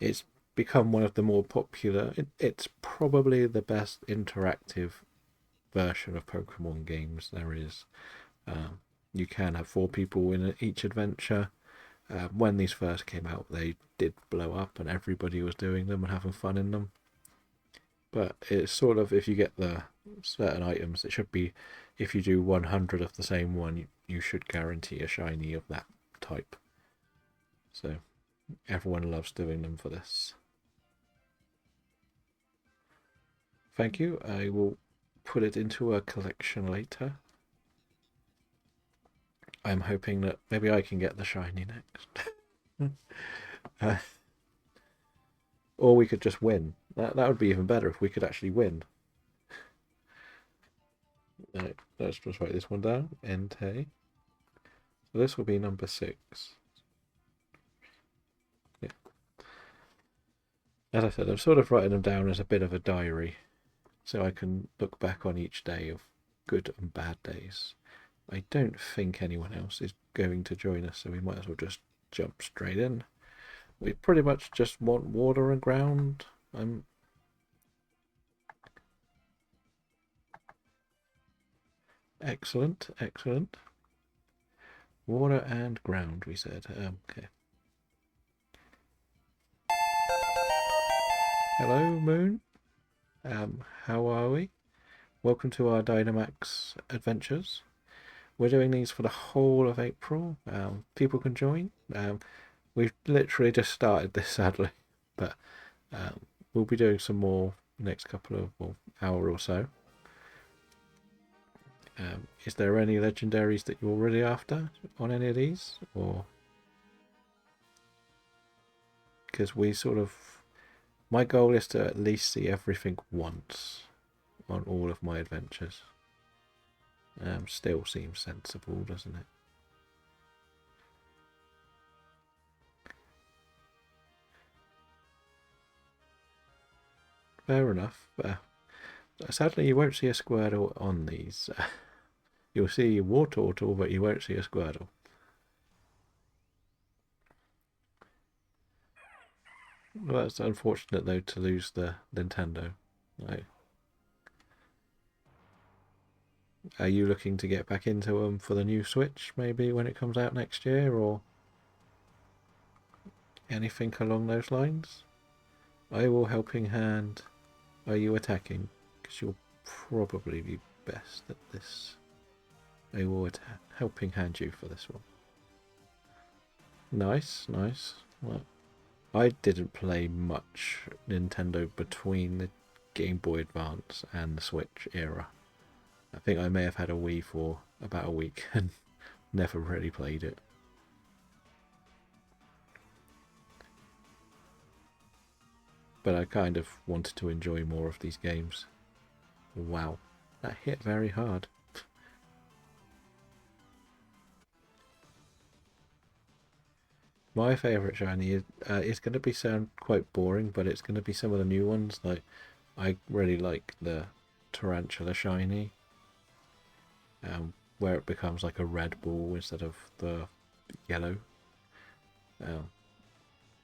It's become one of the more popular. It's probably the best interactive version of Pokemon games there is. You can have 4 people in each adventure. When these first came out, they did blow up and everybody was doing them and having fun in them. But it's sort of, if you get the certain items, it should be, if you do 100 of the same one, you should guarantee a shiny of that type. So everyone loves doing them for this. Thank you. I will put it into a collection later. I'm hoping that maybe I can get the shiny next. Or we could just win. That would be even better if we could actually win. Right, let's just write this one down. Entei. So this will be number 6. Yeah. As I said, I'm sort of writing them down as a bit of a diary, so I can look back on each day of good and bad days. I don't think anyone else is going to join us, so we might as well just jump straight in. We pretty much just want water and ground. Excellent, excellent. Water and ground, we said. Okay. Hello, Moon. How are we? Welcome to our Dynamax adventures. We're doing these for the whole of April. People can join. We've literally just started this, sadly, but we'll be doing some more next couple of hour or so. Is there any legendaries that you're already after on any of these, or because we sort of, my goal is to at least see everything once on all of my adventures. Still seems sensible, doesn't it? Fair enough. Sadly, you won't see a Squirtle on these. You'll see a Wartortle, but you won't see a Squirtle. Well, that's unfortunate, though, to lose the Nintendo. Right. Are you looking to get back into them for the new Switch, maybe, when it comes out next year, or anything along those lines? I will helping hand. Are you attacking? Because you'll probably be best at this. I will helping hand you for this one. Nice, nice. Well, I didn't play much Nintendo between the Game Boy Advance and the Switch era. I think I may have had a Wii for about a week and never really played it. But I kind of wanted to enjoy more of these games. Wow, that hit very hard. My favourite shiny is going to sound quite boring, but it's going to be some of the new ones. Like, I really like the Tarantula shiny, where it becomes like a red ball instead of the yellow.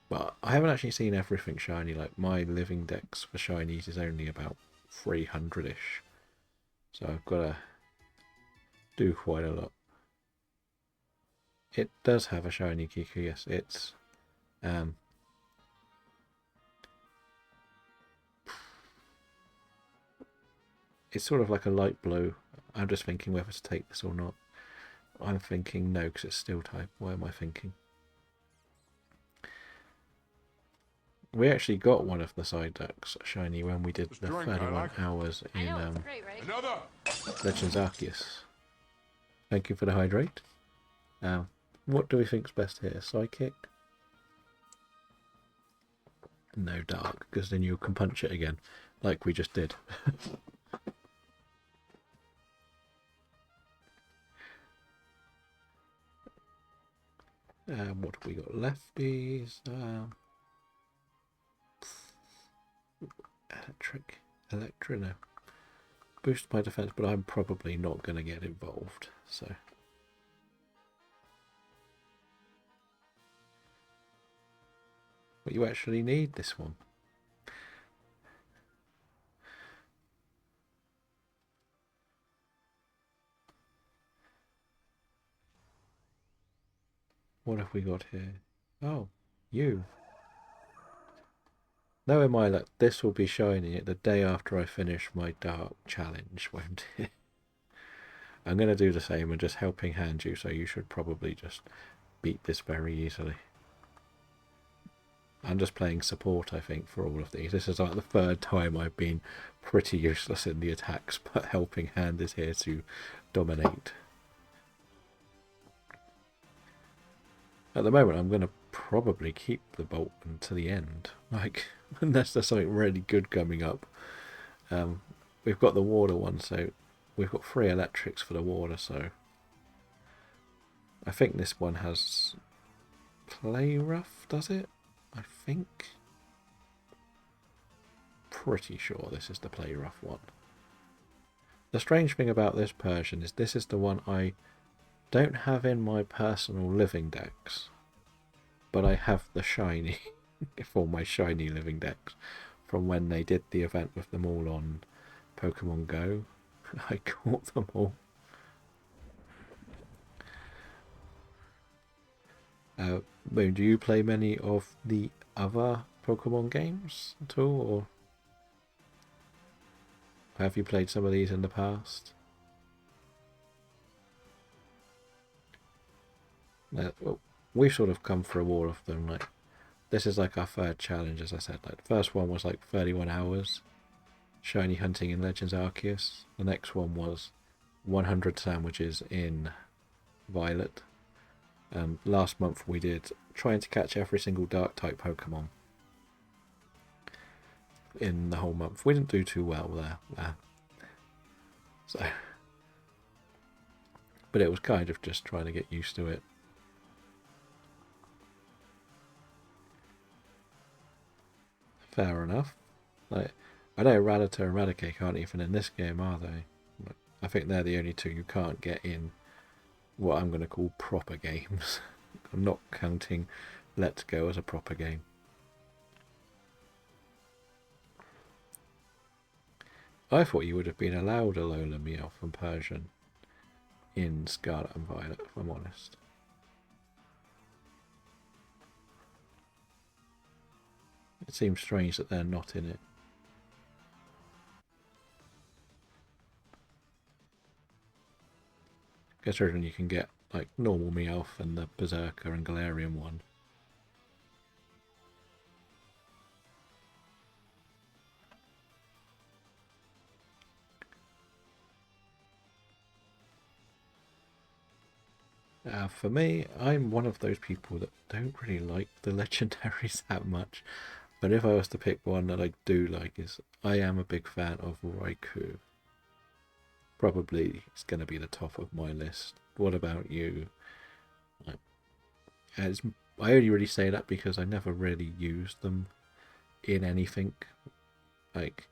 But I haven't actually seen everything shiny. Like, my living dex for shinies is only about 300-ish. So I've got to do quite a lot. It does have a shiny Kiku, yes. It's sort of like a light blue. I'm just thinking whether to take this or not. I'm thinking no, because it's steel type. Why am I thinking? We actually got one of the Psyducks shiny when we did the 31 hours in Legends Arceus. Thank you for the hydrate. What do we think's best here? Psychic? No, dark, because then you can punch it again, like we just did. What have we got? Lefties. Electric, no. Boost my defense, but I'm probably not going to get involved, so. But you actually need this one. What have we got here? Oh, you. Knowing my luck, this will be shining it the day after I finish my dark challenge, won't it? I'm going to do the same and just helping hand you, so you should probably just beat this very easily. I'm just playing support, I think, for all of these. This is like the third time I've been pretty useless in the attacks, but helping hand is here to dominate. At the moment, I'm going to probably keep the bolt until the end, like, unless there's something really good coming up. We've got the water one, so we've got 3 electrics for the water, so I think this one has play rough, does it? I think. Pretty sure this is the play rough one. The strange thing about this Persian is this is the one I don't have in my personal living decks, but I have the shiny for my shiny living decks from when they did the event with them all on Pokemon Go. I caught them all. Moon, do you play many of the other Pokemon games at all, or have you played some of these in the past? Well, we've sort of come through all of them. Like, this is like our third challenge, as I said. Like, the first one was like 31 hours, shiny hunting in Legends Arceus. The next one was 100 sandwiches in Violet. Last month we did trying to catch every single dark type Pokemon in the whole month. We didn't do too well there. So, but it was kind of just trying to get used to it. Fair enough. Like, I know Rattata and Raticate aren't even in this game, are they? I think they're the only two you can't get in what I'm going to call proper games. I'm not counting Let's Go as a proper game. I thought you would have been allowed a Alola Meowth and Persian in Scarlet and Violet, if I'm honest. It seems strange that they're not in it. Considering you can get like normal Meowth and the Berserker and Galarian one. For me, I'm one of those people that don't really like the legendaries that much. But if I was to pick one that I do like, is I am a big fan of Raikou. Probably it's going to be the top of my list. What about you? I only really say that because I never really used them in anything. Like,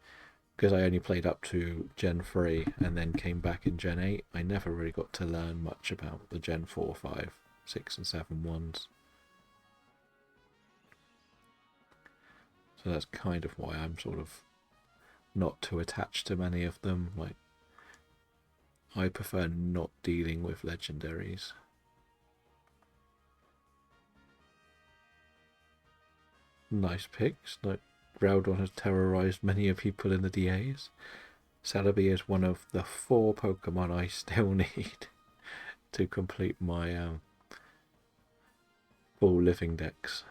because I only played up to Gen 3 and then came back in Gen 8, I never really got to learn much about the Gen 4, 5, 6 and 7 ones. So that's kind of why I'm sort of not too attached to many of them. Like, I prefer not dealing with legendaries. Nice picks. Like, Groudon has terrorized many of people in the DAs. Celebi is one of the 4 Pokemon I still need to complete my full living decks.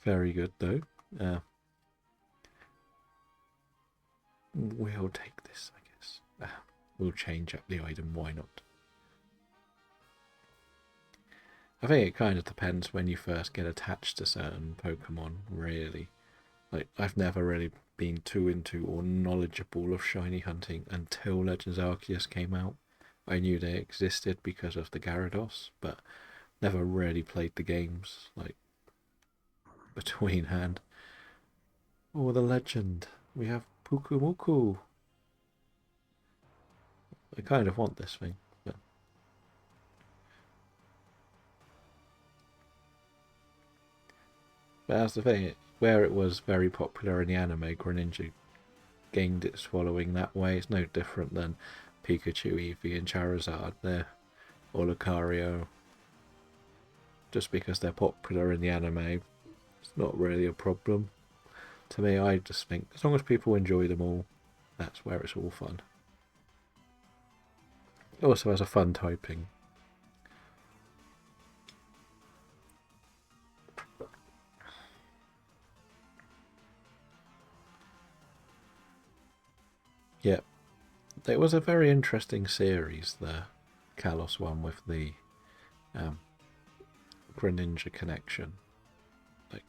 Very good though. We'll take this, I guess. We'll change up the item, why not? I think it kind of depends when you first get attached to certain Pokemon, really. Like, I've never really been too into or knowledgeable of shiny hunting until Legends Arceus came out. I knew they existed because of the Gyarados, but never really played the games like between hand. Oh, the legend. We have Pukumuku. I kind of want this thing, but that's the thing. Where it was very popular in the anime, Greninja gained its following that way. It's no different than Pikachu, Eevee, and Charizard. They're or Lucario. Just because they're popular in the anime, it's not really a problem. To me, I just think as long as people enjoy them all, that's where it's all fun. It also has a fun typing. Yeah, it was a very interesting series, the Kalos one with the Greninja connection. Like,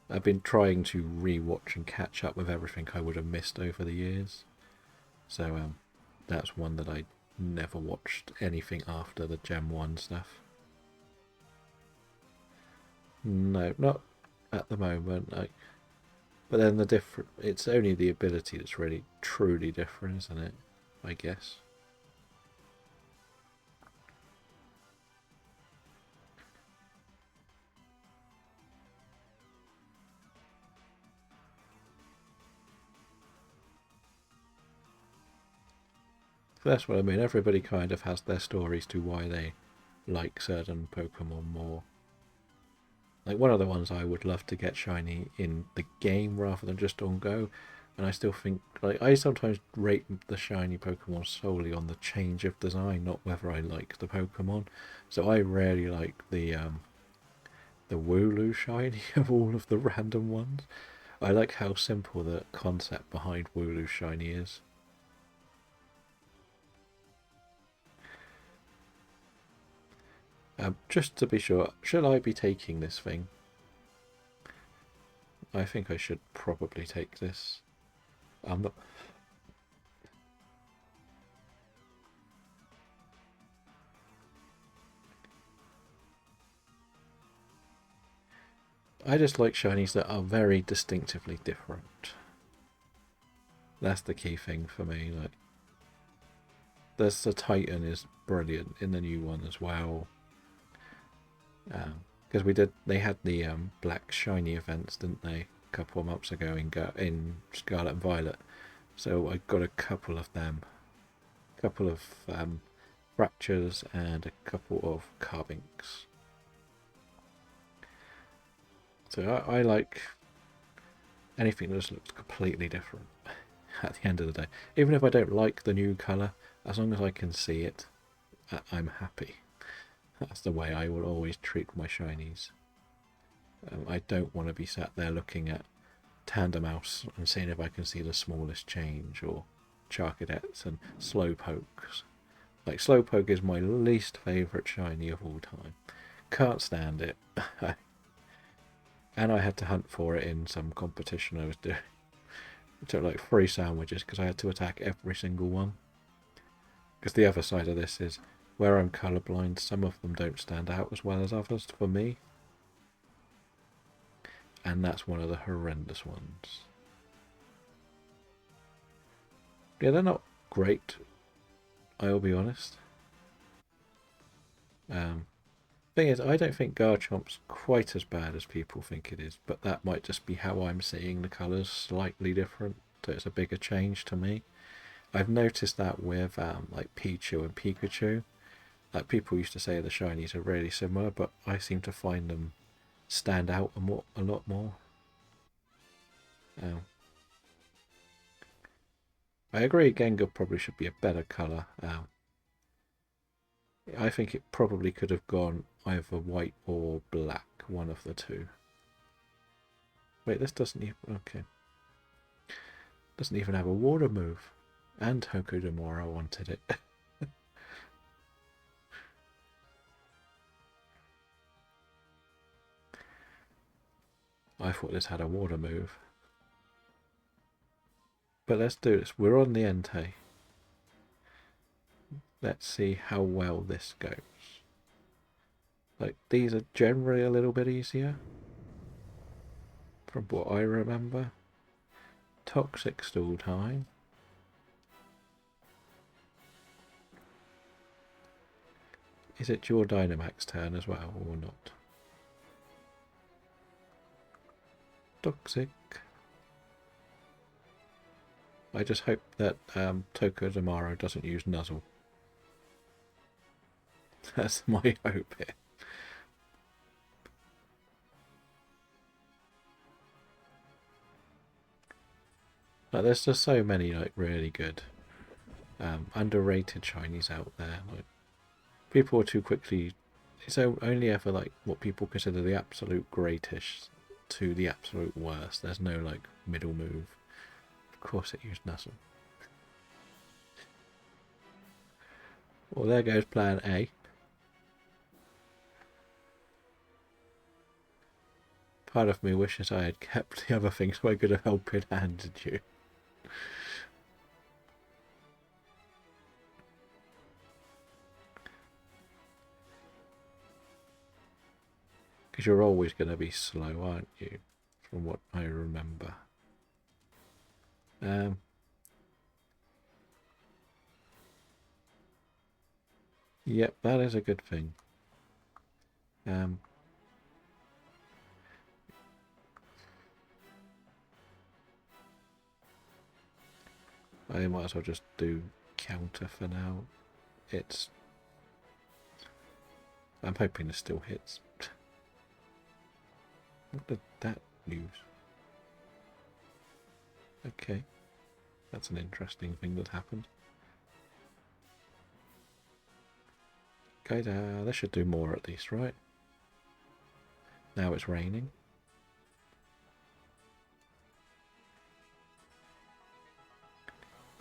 I've been trying to re-watch and catch up with everything I would have missed over the years. So that's one that I never watched anything after the Gem 1 stuff. No, not at the moment. But then it's only the ability that's really truly different, isn't it? I guess. So that's what I mean. Everybody kind of has their stories to why they like certain Pokemon more. Like one of the ones I would love to get shiny in the game rather than just on Go. And I still think, like, I sometimes rate the shiny Pokemon solely on the change of design, not whether I like the Pokemon. So I really like the Wooloo shiny of all of the random ones. I like how simple the concept behind Wooloo shiny is. Just to be sure, should I be taking this thing? I think I should probably take this. I'm not. I just like shinies that are very distinctively different. That's the key thing for me. Like, there's the Titan is brilliant in the new one as well. Because they had the black shiny events, didn't they? A couple of months ago in Scarlet and Violet. So I got a couple of them, a couple of fractures and a couple of carvings. So I like anything that just looks completely different at the end of the day. Even if I don't like the new colour, as long as I can see it, I'm happy. That's the way I will always treat my shinies. I don't want to be sat there looking at Tandemaus and seeing if I can see the smallest change, or Charcadets and Slowpokes. Like, Slowpoke is my least favourite shiny of all time. Can't stand it. And I had to hunt for it in some competition I was doing. It took like 3 sandwiches because I had to attack every single one. Because the other side of this is, where I'm colourblind, some of them don't stand out as well as others for me. And that's one of the horrendous ones. Yeah, they're not great, I'll be honest. Thing is, I don't think Garchomp's quite as bad as people think it is, but that might just be how I'm seeing the colours slightly different, so it's a bigger change to me. I've noticed that with like Pichu and Pikachu. Like, people used to say the shinies are really similar, but I seem to find them stand out a lot more. Um, I agree Gengar probably should be a better colour. I think it probably could have gone either white or black, one of the two. Wait, this doesn't even... okay. Doesn't even have a water move. And Hokodamora wanted it. I thought this had a water move. But let's do this. We're on the Entei. Let's see how well this goes. Like, these are generally a little bit easier. From what I remember. Toxic stall time. Is it your Dynamax turn as well, or not? Toxic. I just hope that Tokodamaro doesn't use Nuzzle. That's my hope here. Like, there's just so many like really good, underrated shinies out there. Like, people are too quickly. It's only ever like what people consider the absolute greatest to the absolute worst. There's no like middle move. Of course, it used Nuzzle. Well, there goes Plan A. Part of me wishes I had kept the other things so I could have helping handed you. Because you're always going to be slow, aren't you? From what I remember. Yep, that is a good thing. I might as well just do counter for now. I'm hoping it still hits. What did that use? Okay. That's an interesting thing that happened. Okay, that should do more at least, right? Now it's raining.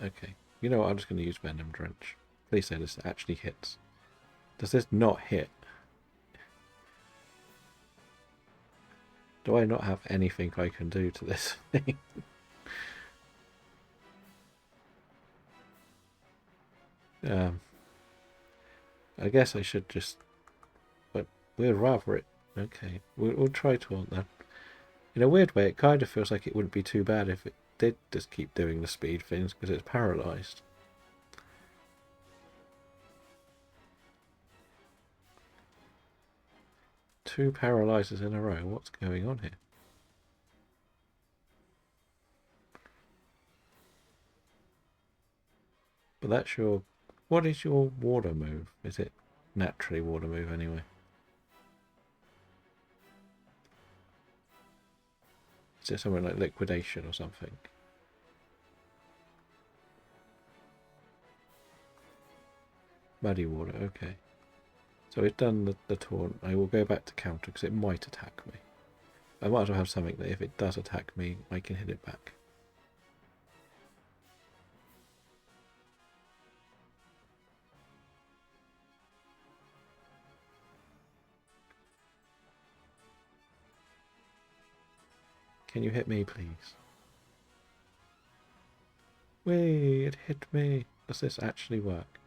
Okay. You know what? I'm just going to use Venom Drench. Please say this actually hits. Does this not hit? Do I not have anything I can do to this thing? I guess I should just... But we'd rather it... Okay, we'll try Taunt then. In a weird way, it kind of feels like it wouldn't be too bad if it did just keep doing the speed things, because it's paralysed. Two paralyzers in a row. What's going on here? But that's your... What is your water move? Is it naturally water move anyway? Is it something like liquidation or something? Muddy water, okay. So we've done the taunt. I will go back to counter because it might attack me. I might as well have something that if it does attack me, I can hit it back. Can you hit me, please? Wait, it hit me. Does this actually work?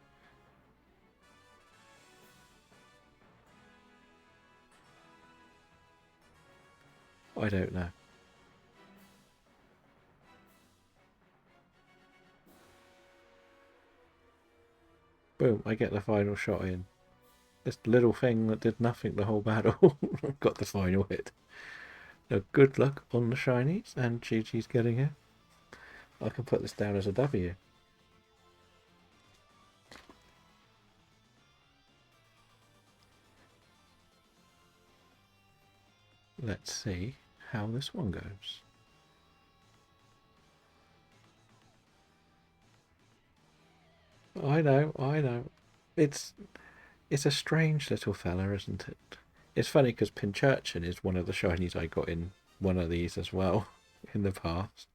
I don't know. Boom, I get the final shot in. This little thing that did nothing the whole battle got the final hit. Now, good luck on the shinies, and GG's getting here. I can put this down as a W. Let's see how this one goes. I know. It's a strange little fella, isn't it? It's funny because Pinchurchin is one of the shinies I got in one of these as well in the past.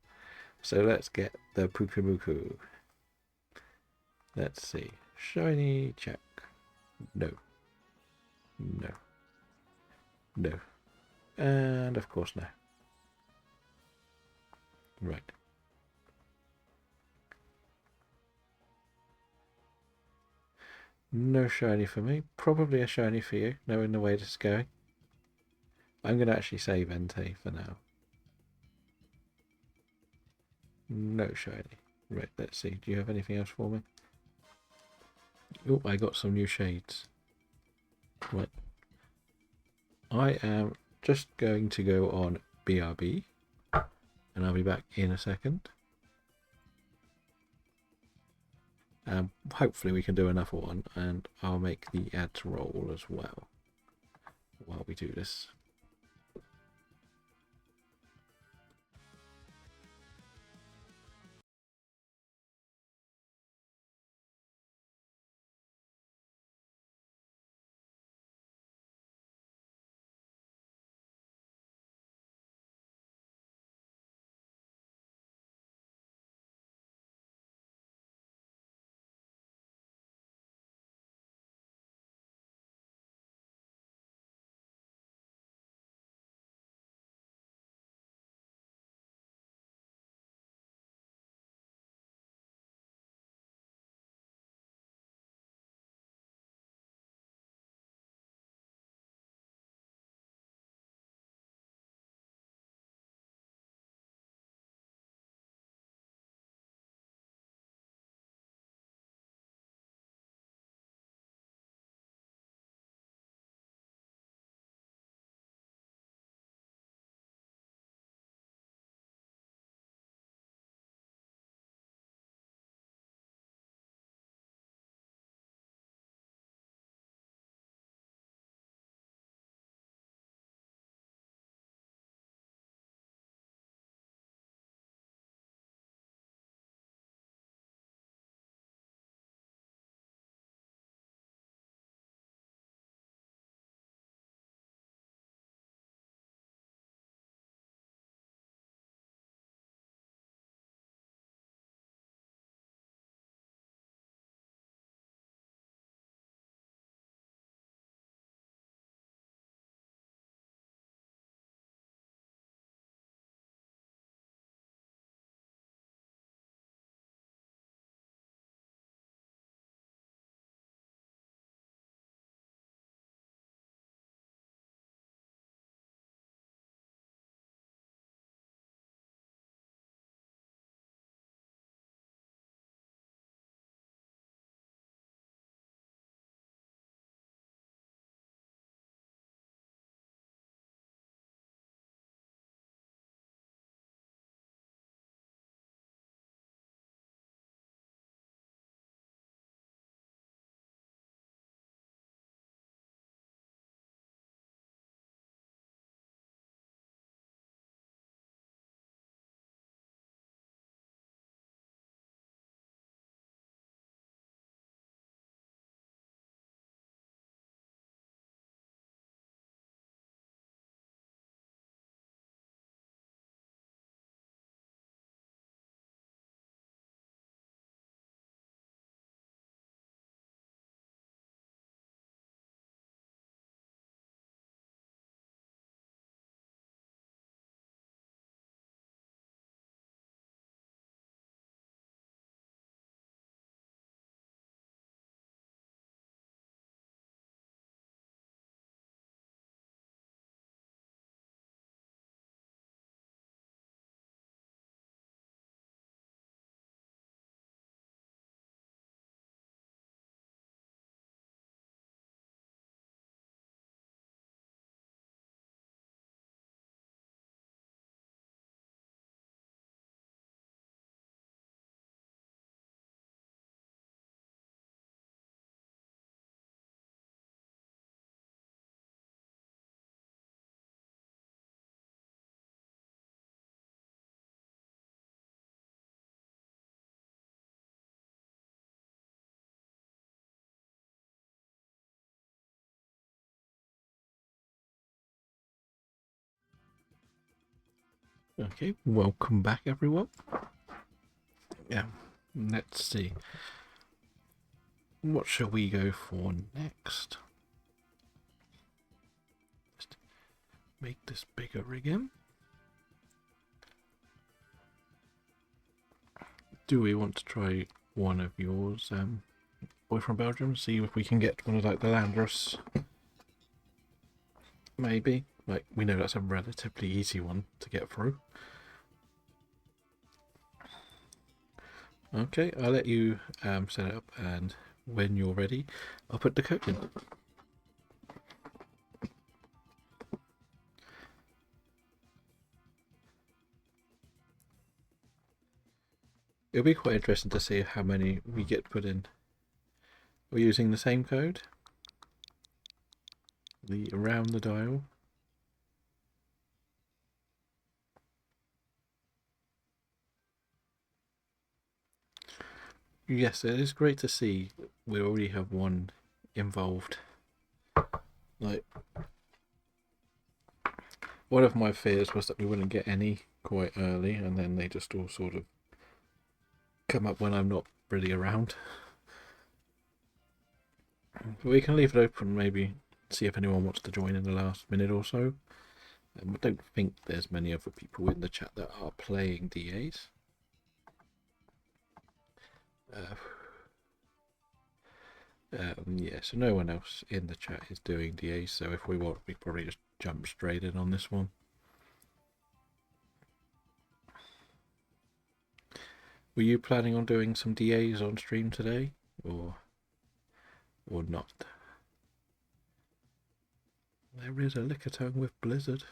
So let's get the Pukumuku. Let's see. Shiny check. No. No. No. And of course no. Right. No shiny for me. Probably a shiny for you, knowing the way this is going. I'm going to actually save Entei for now. No shiny. Right, let's see. Do you have anything else for me? Oh, I got some new shades. Right. I am just going to go on BRB, and I'll be back in a second. Hopefully we can do another one, and I'll make the ads roll as well while we do this. Okay, welcome back everyone. Yeah, let's see. What shall we go for next? Just make this bigger again. Do we want to try one of yours, boy from Belgium, see if we can get one of like the Landers. Maybe. Like, we know that's a relatively easy one to get through. Okay, I'll let you set it up, and when you're ready, I'll put the code in. It'll be quite interesting to see how many we get put in. We're using the same code, the around the dial. Yes, it is great to see we already have one involved. Like, one of my fears was that we wouldn't get any quite early, and then they just all sort of come up when I'm not really around. But we can leave it open, maybe see if anyone wants to join in the last minute or so. I don't think there's many other people in the chat that are playing DAs. Yeah, so no one else in the chat is doing DAs, so if we want, we probably just jump straight in on this one. Were you planning on doing some DAs on stream today, or not? There is a Lickitung with Blizzard.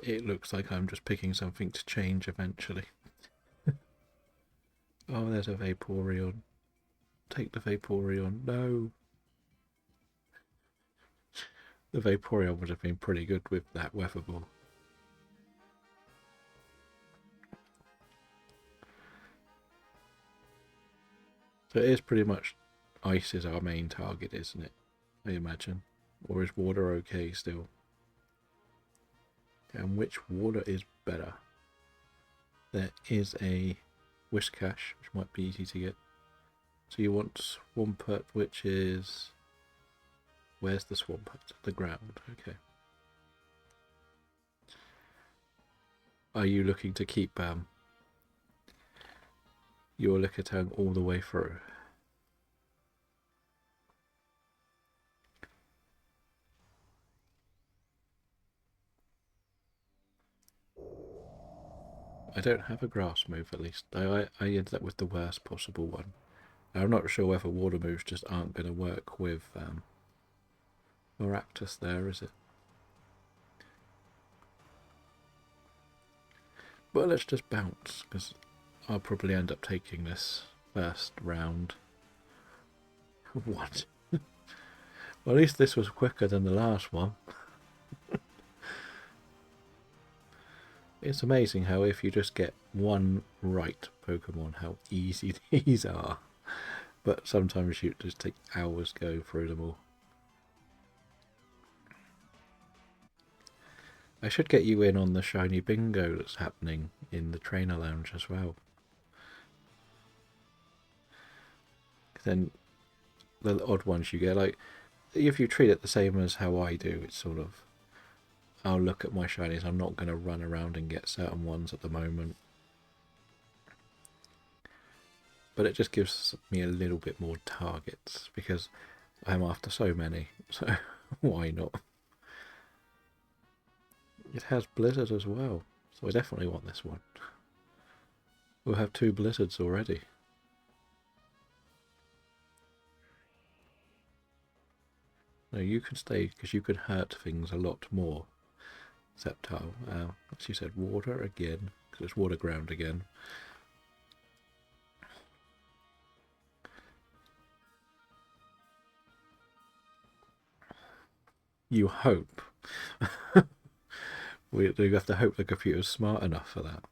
It looks like I'm just picking something to change eventually. Oh, there's a Vaporeon. Take the Vaporeon. No. The Vaporeon would have been pretty good with that Weather Ball. So it is pretty much ice is our main target, isn't it? I imagine. Or is water okay still? And which water is better? There is a Whiscash, which might be easy to get. So you want Swampert, which is... Where's the Swampert? The ground, okay. Are you looking to keep your Lickitung all the way through? I don't have a grass move, at least. I ended up with the worst possible one. I'm not sure whether water moves just aren't going to work with Maractus there, is it? But let's just bounce, because I'll probably end up taking this first round. What? Well, at least this was quicker than the last one. It's amazing how if you just get one right Pokemon, how easy these are. But sometimes you just take hours going through them all. I should get you in on the shiny bingo that's happening in the trainer lounge as well. Then the odd ones you get, like, if you treat it the same as how I do, it's sort of, I'll look at my shinies, I'm not going to run around and get certain ones at the moment. But it just gives me a little bit more targets, because I'm after so many, so why not? It has Blizzard as well, so I definitely want this one. We'll have 2 Blizzards already. No, you can stay, because you can hurt things a lot more. Sceptile. As you said, water again, because it's water ground again. You hope. We have to hope the computer's smart enough for that.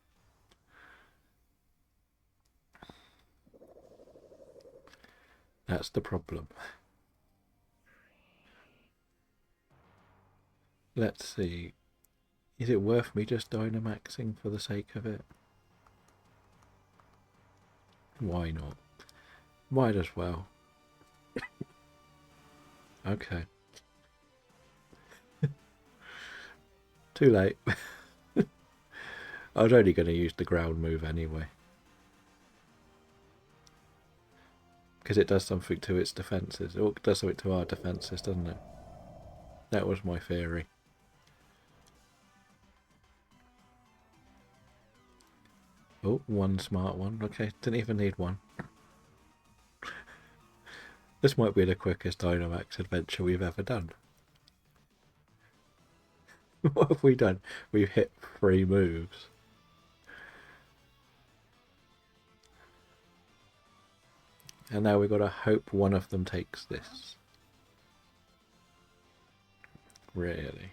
That's the problem. Let's see. Is it worth me just Dynamaxing for the sake of it? Why not? Might as well. Okay. Too late. I was only going to use the ground move anyway. Because it does something to its defences. It does something to our defences, doesn't it? That was my theory. Oh, one smart one. Okay, didn't even need one. This might be the quickest Dynamax adventure we've ever done. What have we done? We've hit 3 moves. And now we've got to hope one of them takes this. Really?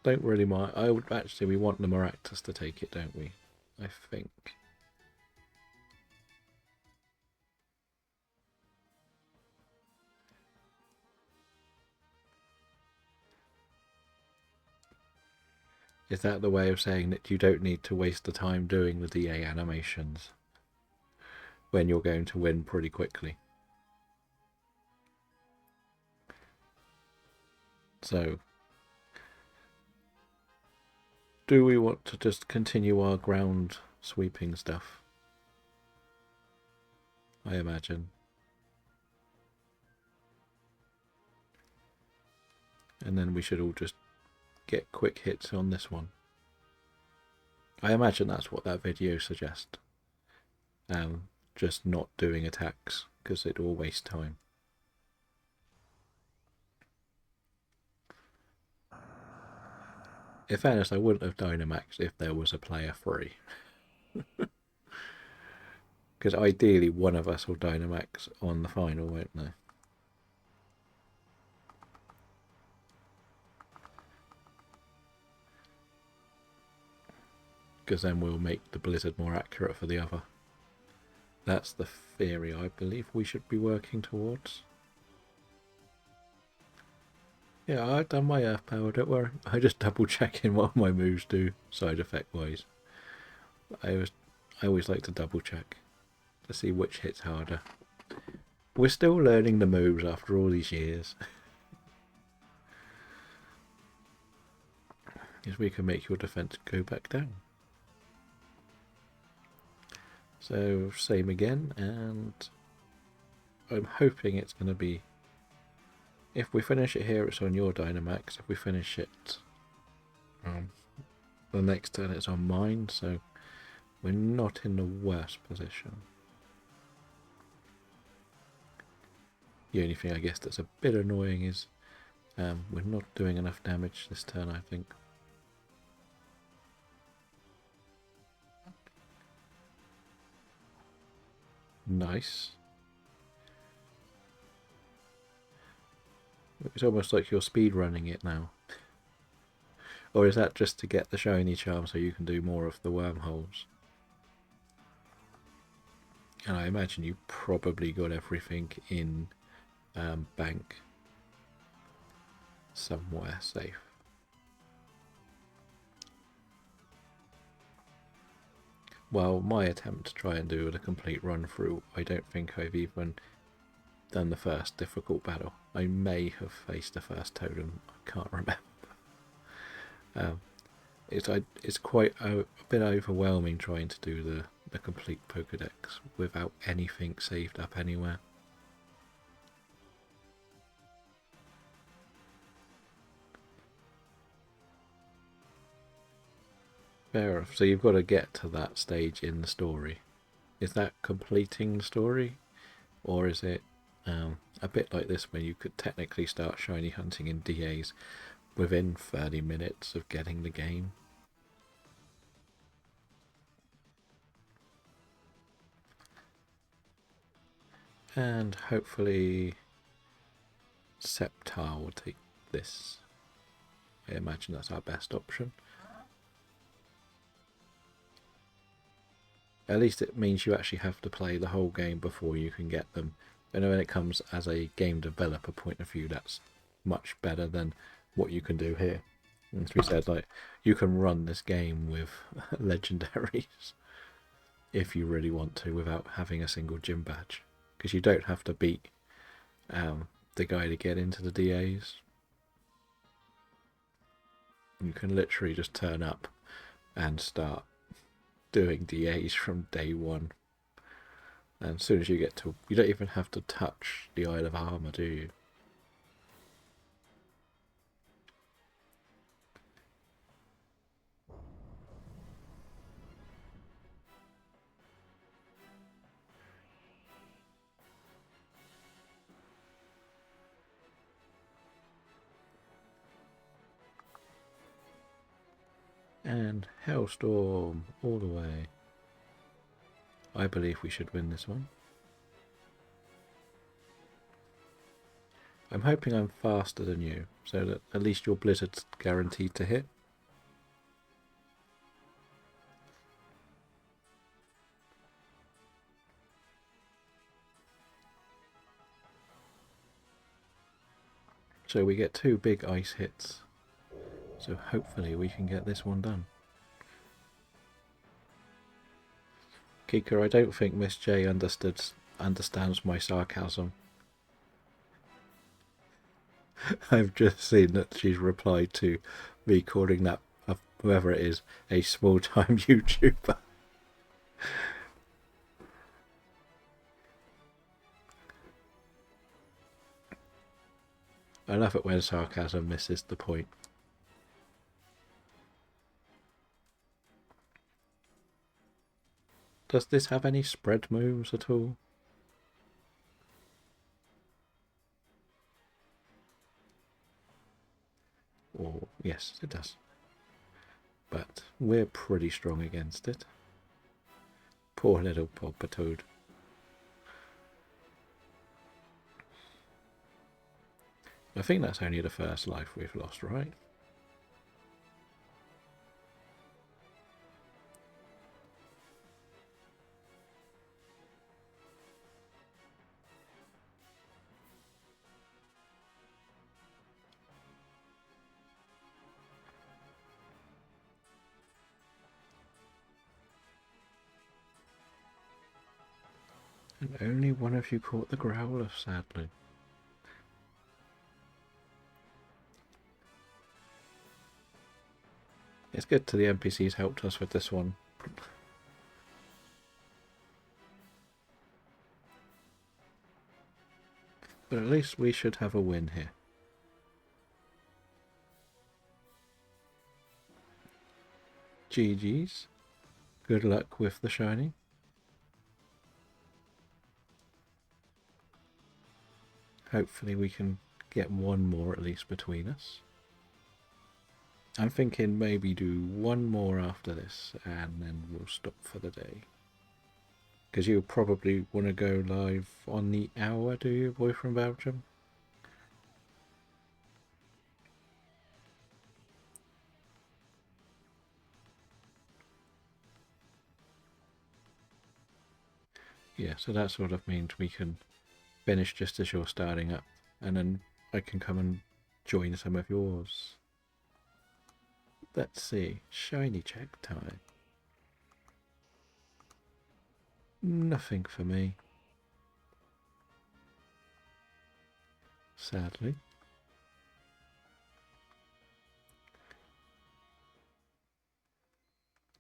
Don't really mind. I would actually, we want the Maractus to take it, don't we? I think. Is that the way of saying that you don't need to waste the time doing the DA animations when you're going to win pretty quickly? So, do we want to just continue our ground sweeping stuff? I imagine. And then we should all just get quick hits on this one. I imagine that's what that video suggests. Just not doing attacks because it will waste time. In fairness, I wouldn't have Dynamaxed if there was a player free. Because ideally one of us will Dynamax on the final, won't they? Because then we'll make the blizzard more accurate for the other. That's the theory I believe we should be working towards. Yeah, I've done my earth power, don't worry. I just double checking what my moves do side effect wise. I always like to double check to see which hits harder. We're still learning the moves after all these years. Because we can make your defense go back down. So same again, and I'm hoping it's going to be, if we finish it here it's on your Dynamax, if we finish it the next turn it's on mine, so we're not in the worst position. The only thing I guess that's a bit annoying is we're not doing enough damage this turn, I think. Nice. It's almost like you're speed running it now. Or is that just to get the shiny charm so you can do more of the wormholes? And I imagine you probably got everything in bank somewhere safe. Well, my attempt to try and do the complete run through, I don't think I've even done the first difficult battle. I may have faced the first totem, I can't remember. It's quite a bit overwhelming trying to do the complete Pokedex without anything saved up anywhere. Fair enough. So you've got to get to that stage in the story. Is that completing the story? Or is it a bit like this when you could technically start shiny hunting in DAs within 30 minutes of getting the game? And hopefully Sceptile will take this. I imagine that's our best option. At least it means you actually have to play the whole game before you can get them. And when it comes as a game developer point of view, that's much better than what you can do here. As we said, like, you can run this game with legendaries if you really want to without having a single gym badge. Because you don't have to beat the guy to get into the DAs. You can literally just turn up and start doing DAs from day one. And as soon as you get to... You don't even have to touch the Isle of Armor, do you? And Hailstorm all the way. I believe we should win this one. I'm hoping I'm faster than you, so that at least your Blizzard's guaranteed to hit. So we get 2 big ice hits. So hopefully we can get this one done. Kika, I don't think Miss J understands my sarcasm. I've just seen that she's replied to me calling that, whoever it is, a small-time YouTuber. I love it when sarcasm misses the point. Does this have any spread moves at all? Or yes, it does. But we're pretty strong against it. Poor little Pulpatoad. I think that's only the first life we've lost, right? And only one of you caught the Growler, sadly. It's good to the NPCs helped us with this one. But at least we should have a win here. GG's. Good luck with the shiny. Hopefully we can get one more at least between us. I'm thinking maybe do one more after this and then we'll stop for the day. Because you probably want to go live on the hour, do you, boy from Belgium? Yeah, so that sort of means we can finish just as you're starting up, and then I can come and join some of yours. Let's see, shiny check time. Nothing for me, sadly.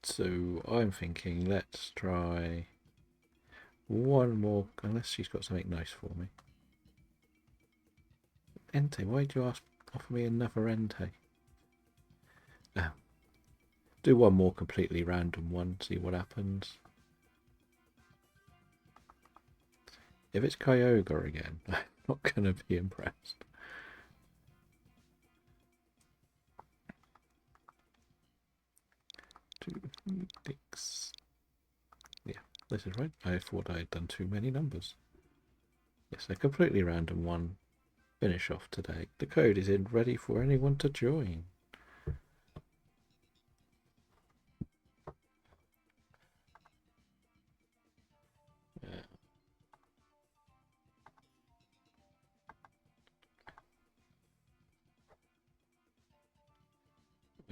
So I'm thinking let's try one more, unless she's got something nice for me. Entei, why did you offer me another Entei? Oh. Do one more completely random one, see what happens. If it's Kyogre again, I'm not going to be impressed. Two, six. Yeah, this is right. I thought I had done too many numbers. Yes, a completely random one. Finish off today. The code is in, ready for anyone to join.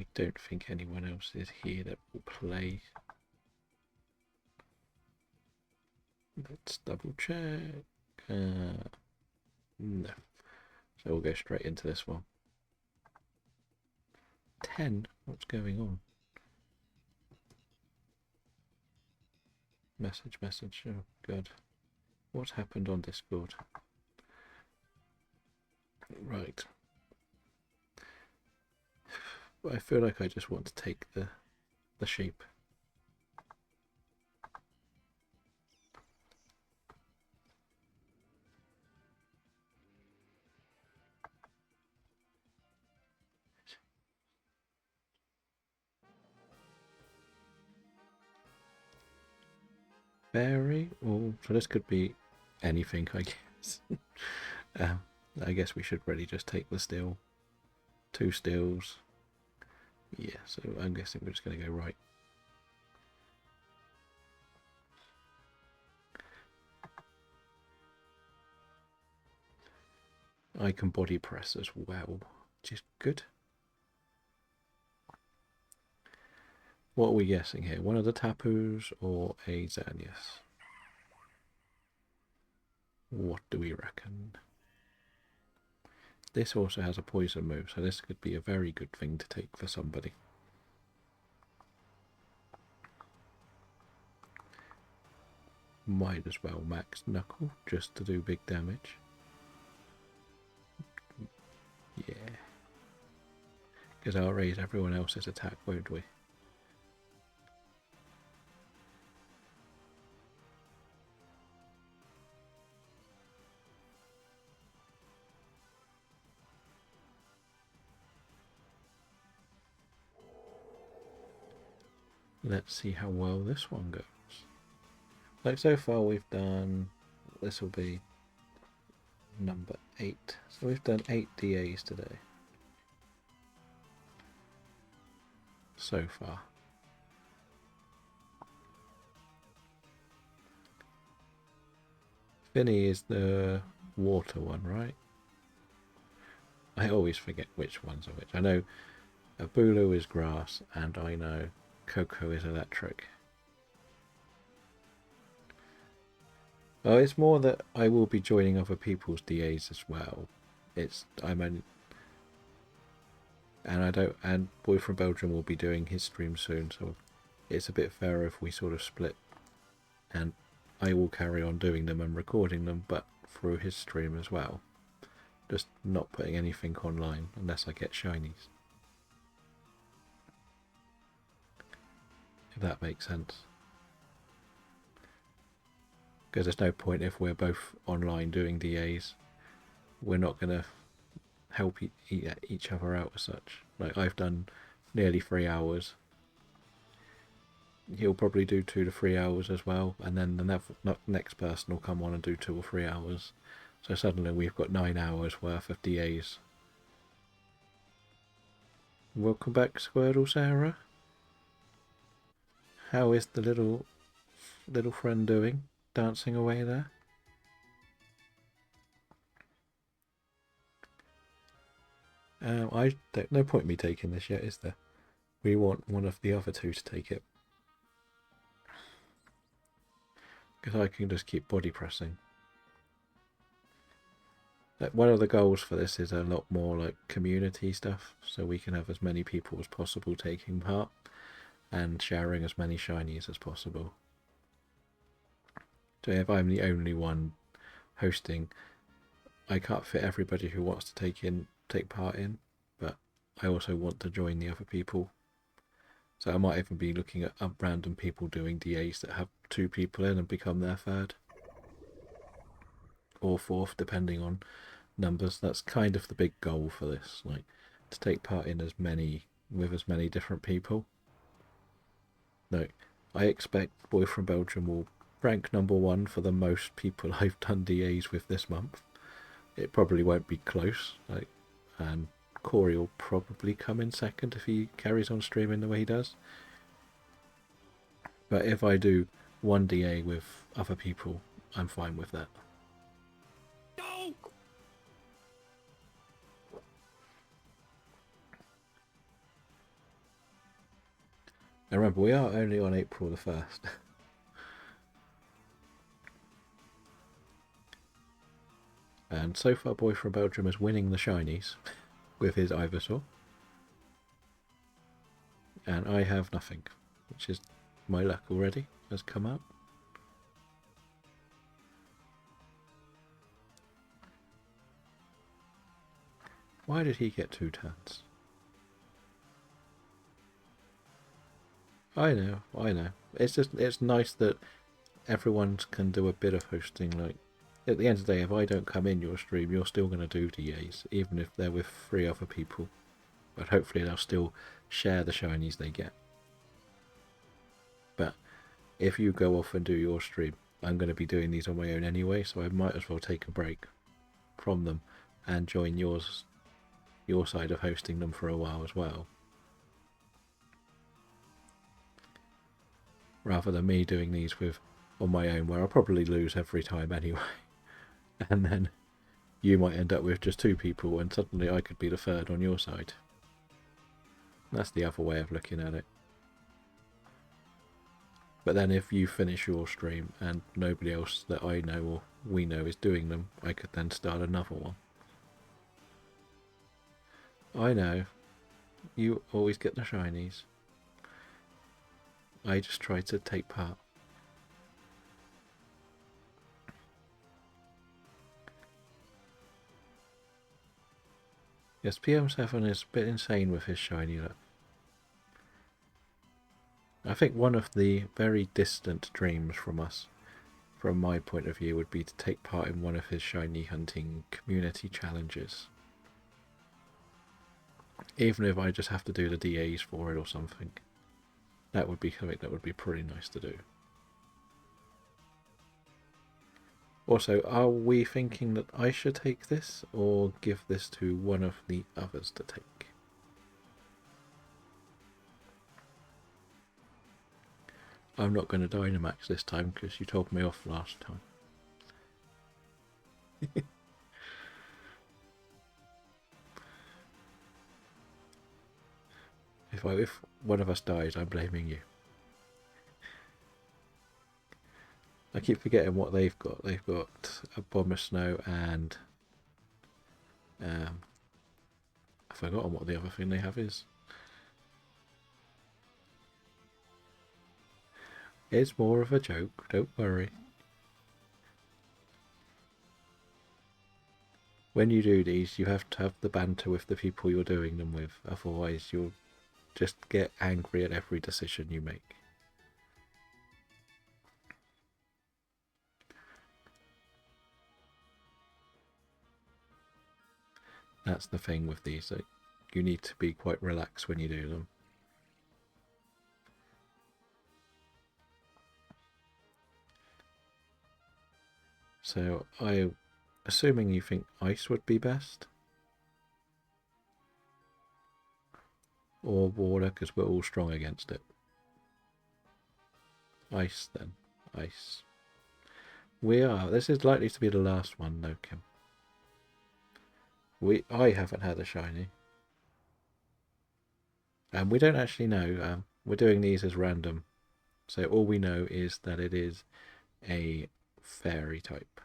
I don't think anyone else is here that will play. Let's double check. No. So we'll go straight into this one. 10? What's going on? Message. Oh, God. What's happened on Discord? Right. I feel like I just want to take the sheep. Berry? Oh, so this could be anything, I guess. um, I guess we should really just take the steel. 2 steels. Yeah, so I'm guessing we're just going to go right. I can body press as well, which is good. What are we guessing here? One of the Tapus or a Xerneas? What do we reckon? This also has a poison move, so this could be a very good thing to take for somebody. Might as well max Knuckle just to do big damage. Yeah. Because I'll raise everyone else's attack, won't we? Let's see how well this one goes. Like so far we've done, this will be number 8. So we've done 8 DAs today. So far. Finny is the water one, right? I always forget which ones are which. I know Bulu is grass, and I know Coco is electric. Oh, it's more that I will be joining other people's DAs as well. And Boy from Belgium will be doing his stream soon, so it's a bit fairer if we sort of split. And I will carry on doing them and recording them, but through his stream as well. Just not putting anything online unless I get shinies. If that makes sense. Because there's no point if we're both online doing DAs. We're not going to help each other out as such. Like, I've done nearly 3 hours. He'll probably do 2 to 3 hours as well, and then the next person will come on and do 2 or 3 hours. So suddenly we've got 9 hours worth of DAs. Welcome back, Squirtle Sarah. How is the little friend doing? Dancing away there? No point in me taking this yet, is there? We want one of the other 2 to take it. Because I can just keep body pressing. One of the goals for this is a lot more like community stuff, so we can have as many people as possible taking part and sharing as many shinies as possible. So if I'm the only one hosting, I can't fit everybody who wants to take part in, but I also want to join the other people. So I might even be looking at random people doing DAs that have 2 people in and become their 3rd. Or 4th, depending on numbers. That's kind of the big goal for this, like to take part in with as many different people. No, I expect Boy from Belgium will rank number 1 for the most people I've done DAs with this month. It probably won't be close, and Corey will probably come in 2nd if he carries on streaming the way he does. But if I do 1 DA with other people, I'm fine with that. No! And remember, we are only on April the 1st. And so far, Boy from Belgium is winning the shinies with his Ivysaur. And I have nothing, which is my luck already has come out. Why did he get 2 turns? I know. It's just, it's nice that everyone can do a bit of hosting. Like, at the end of the day, if I don't come in your stream, you're still going to do DAs, even if they're with 3 other people. But hopefully they'll still share the shinies they get. But if you go off and do your stream, I'm going to be doing these on my own anyway, so I might as well take a break from them and join your side of hosting them for a while as well. Rather than me doing these on my own, where I'll probably lose every time anyway. And then you might end up with just 2 people and suddenly I could be the 3rd on your side. That's the other way of looking at it. But then if you finish your stream and nobody else that I know or we know is doing them, I could then start another one. I know. You always get the shinies. I just try to take part. Yes, PM7 is a bit insane with his shiny luck. I think one of the very distant dreams from us, from my point of view, would be to take part in one of his shiny hunting community challenges. Even if I just have to do the DAs for it or something. That would be something that would be pretty nice to do. Also, are we thinking that I should take this or give this to one of the others to take? I'm not going to Dynamax this time because you told me off last time. If one of us dies, I'm blaming you. I keep forgetting what they've got. They've got a Bomb of Snow and I've forgotten what the other thing they have is. It's more of a joke, don't worry. When you do these, you have to have the banter with the people you're doing them with, otherwise you'll just get angry at every decision you make. That's the thing with these, like, you need to be quite relaxed when you do them. So I'm assuming you think ice would be best? Or water, because we're all strong against it. Ice then. Ice. We are. This is likely to be the last one though, Kim. I haven't had a shiny. And we don't actually know. We're doing these as random. So all we know is that it is a fairy type.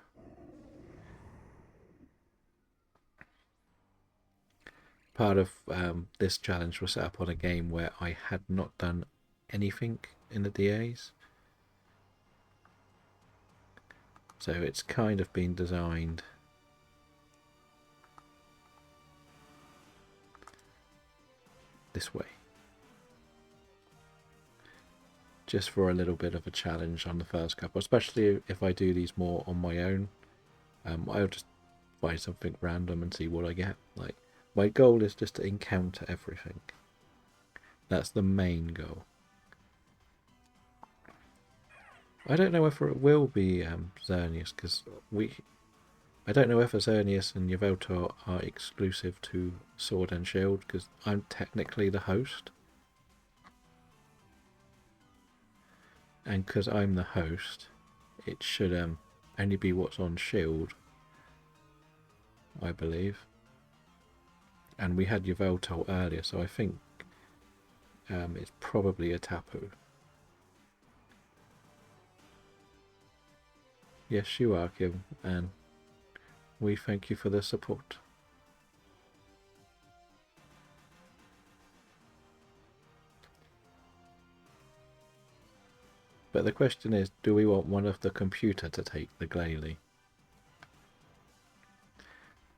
Part of this challenge was set up on a game where I had not done anything in the DAs. So it's kind of been designed this way. Just for a little bit of a challenge on the first couple, especially if I do these more on my own. I'll just find something random and see what I get. Like, my goal is just to encounter everything. That's the main goal. I don't know whether it will be Xerneas, because I don't know whether Xerneas and Yveltal are exclusive to Sword and Shield, because I'm technically the host. And because I'm the host, it should only be what's on Shield, I believe. And we had Yveltal earlier, so I think it's probably a Tapu. Yes, you are, Kim, and we thank you for the support. But the question is, do we want one of the computer to take the Glalie?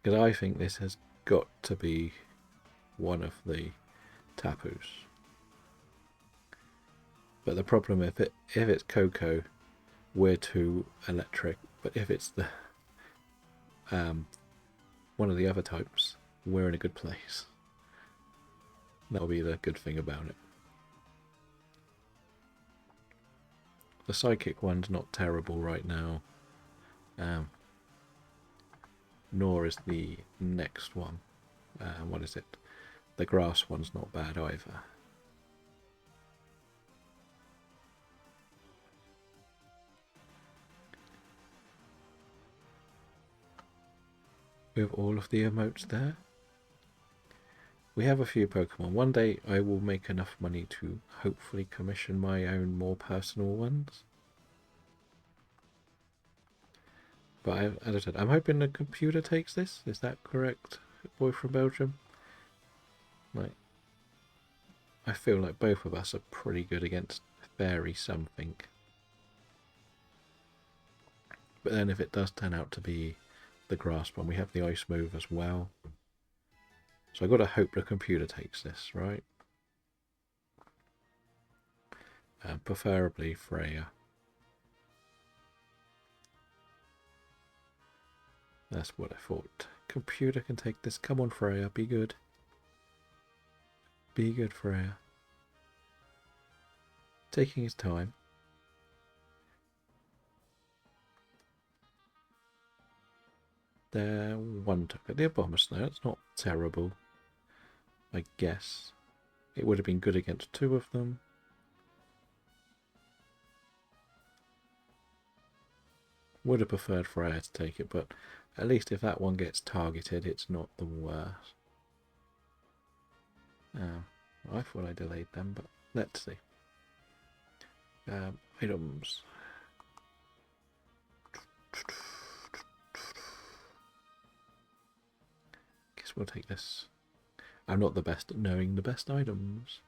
Because I think this has got to be one of the Tapus. But the problem if it's Coco, we're too electric. But if it's the one of the other types, we're in a good place. That'll be the good thing about it. The psychic one's not terrible right now. Nor is the next one. What is it? The grass one's not bad either. With all of the emotes there. We have a few Pokemon. One day I will make enough money to hopefully commission my own more personal ones. But as I said, I'm hoping the computer takes this. Is that correct, boy from Belgium? Like, I feel like both of us are pretty good against Fairy something. But then if it does turn out to be the grass one, we have the ice move as well. So I've got to hope the computer takes this, right? Preferably Freya. That's what I thought. Computer can take this. Come on, Freya, be good. Be good, Freya. Taking his time. There, one took it. The Abomasnow, that's not terrible. I guess. It would have been good against two of them. Would have preferred Freya to take it, but at least if that one gets targeted, it's not the worst. I thought I delayed them, but let's see. Items. Guess we'll take this. I'm not the best at knowing the best items.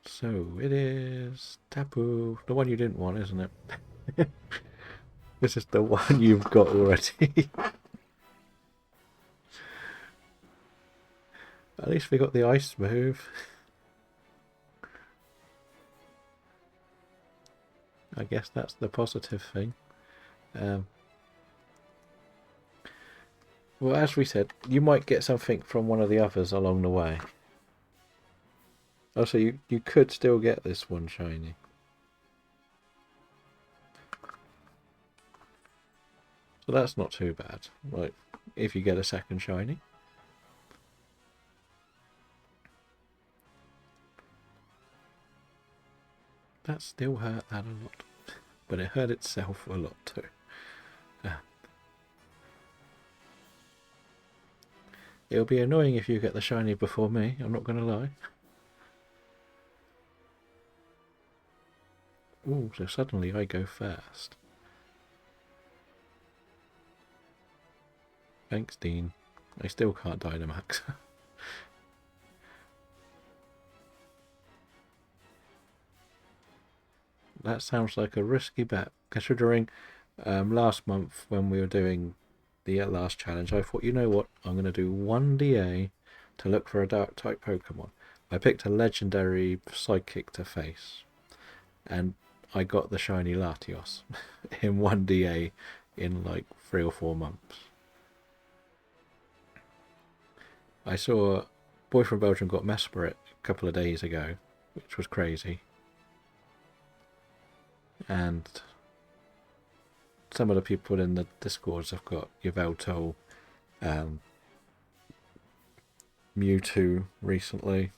So it is Tapu, the one you didn't want, isn't it? This is the one you've got already. At least we got the ice move. I guess that's the positive thing. Well, as we said, you might get something from one of the others along the way. Also, you could still get this one shiny. So that's not too bad. Like, if you get a second shiny. That still hurt that a lot. But it hurt itself a lot too. It'll be annoying if you get the shiny before me, I'm not going to lie. Ooh, so suddenly I go first. Thanks, Dean. I still can't Dynamax. That sounds like a risky bet, considering last month when we were doing the last challenge, I thought, you know what, I'm going to do one DA to look for a dark type Pokemon. I picked a legendary psychic to face, and I got the shiny Latios in one DA in like 3 or 4 months. I saw Boy from Belgium got Mesperit a couple of days ago, which was crazy. And some of the people in the Discords have got Yveltal, Mewtwo recently.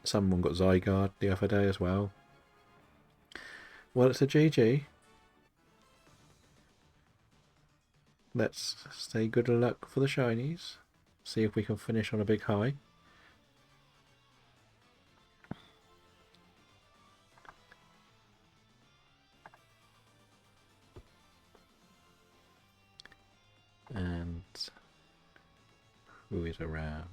Someone got Zygarde the other day as well. Well, it's a GG. Let's say good luck for the shinies. See if we can finish on a big high. move it around.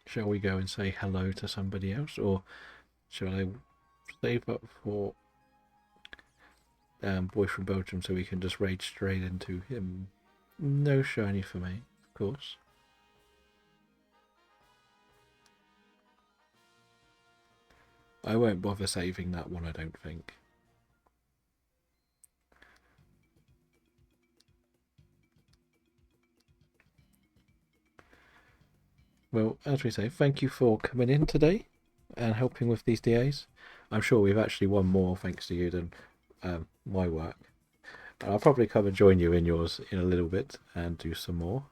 Shall we go and say hello to somebody else, or shall I save up for Boy from Belgium so we can just raid straight into him? No shiny for me, of course. I won't bother saving that one, I don't think. Well, as we say, thank you for coming in today and helping with these DAs. I'm sure we've actually won more thanks to you than my work. And I'll probably come and join you in yours in a little bit and do some more.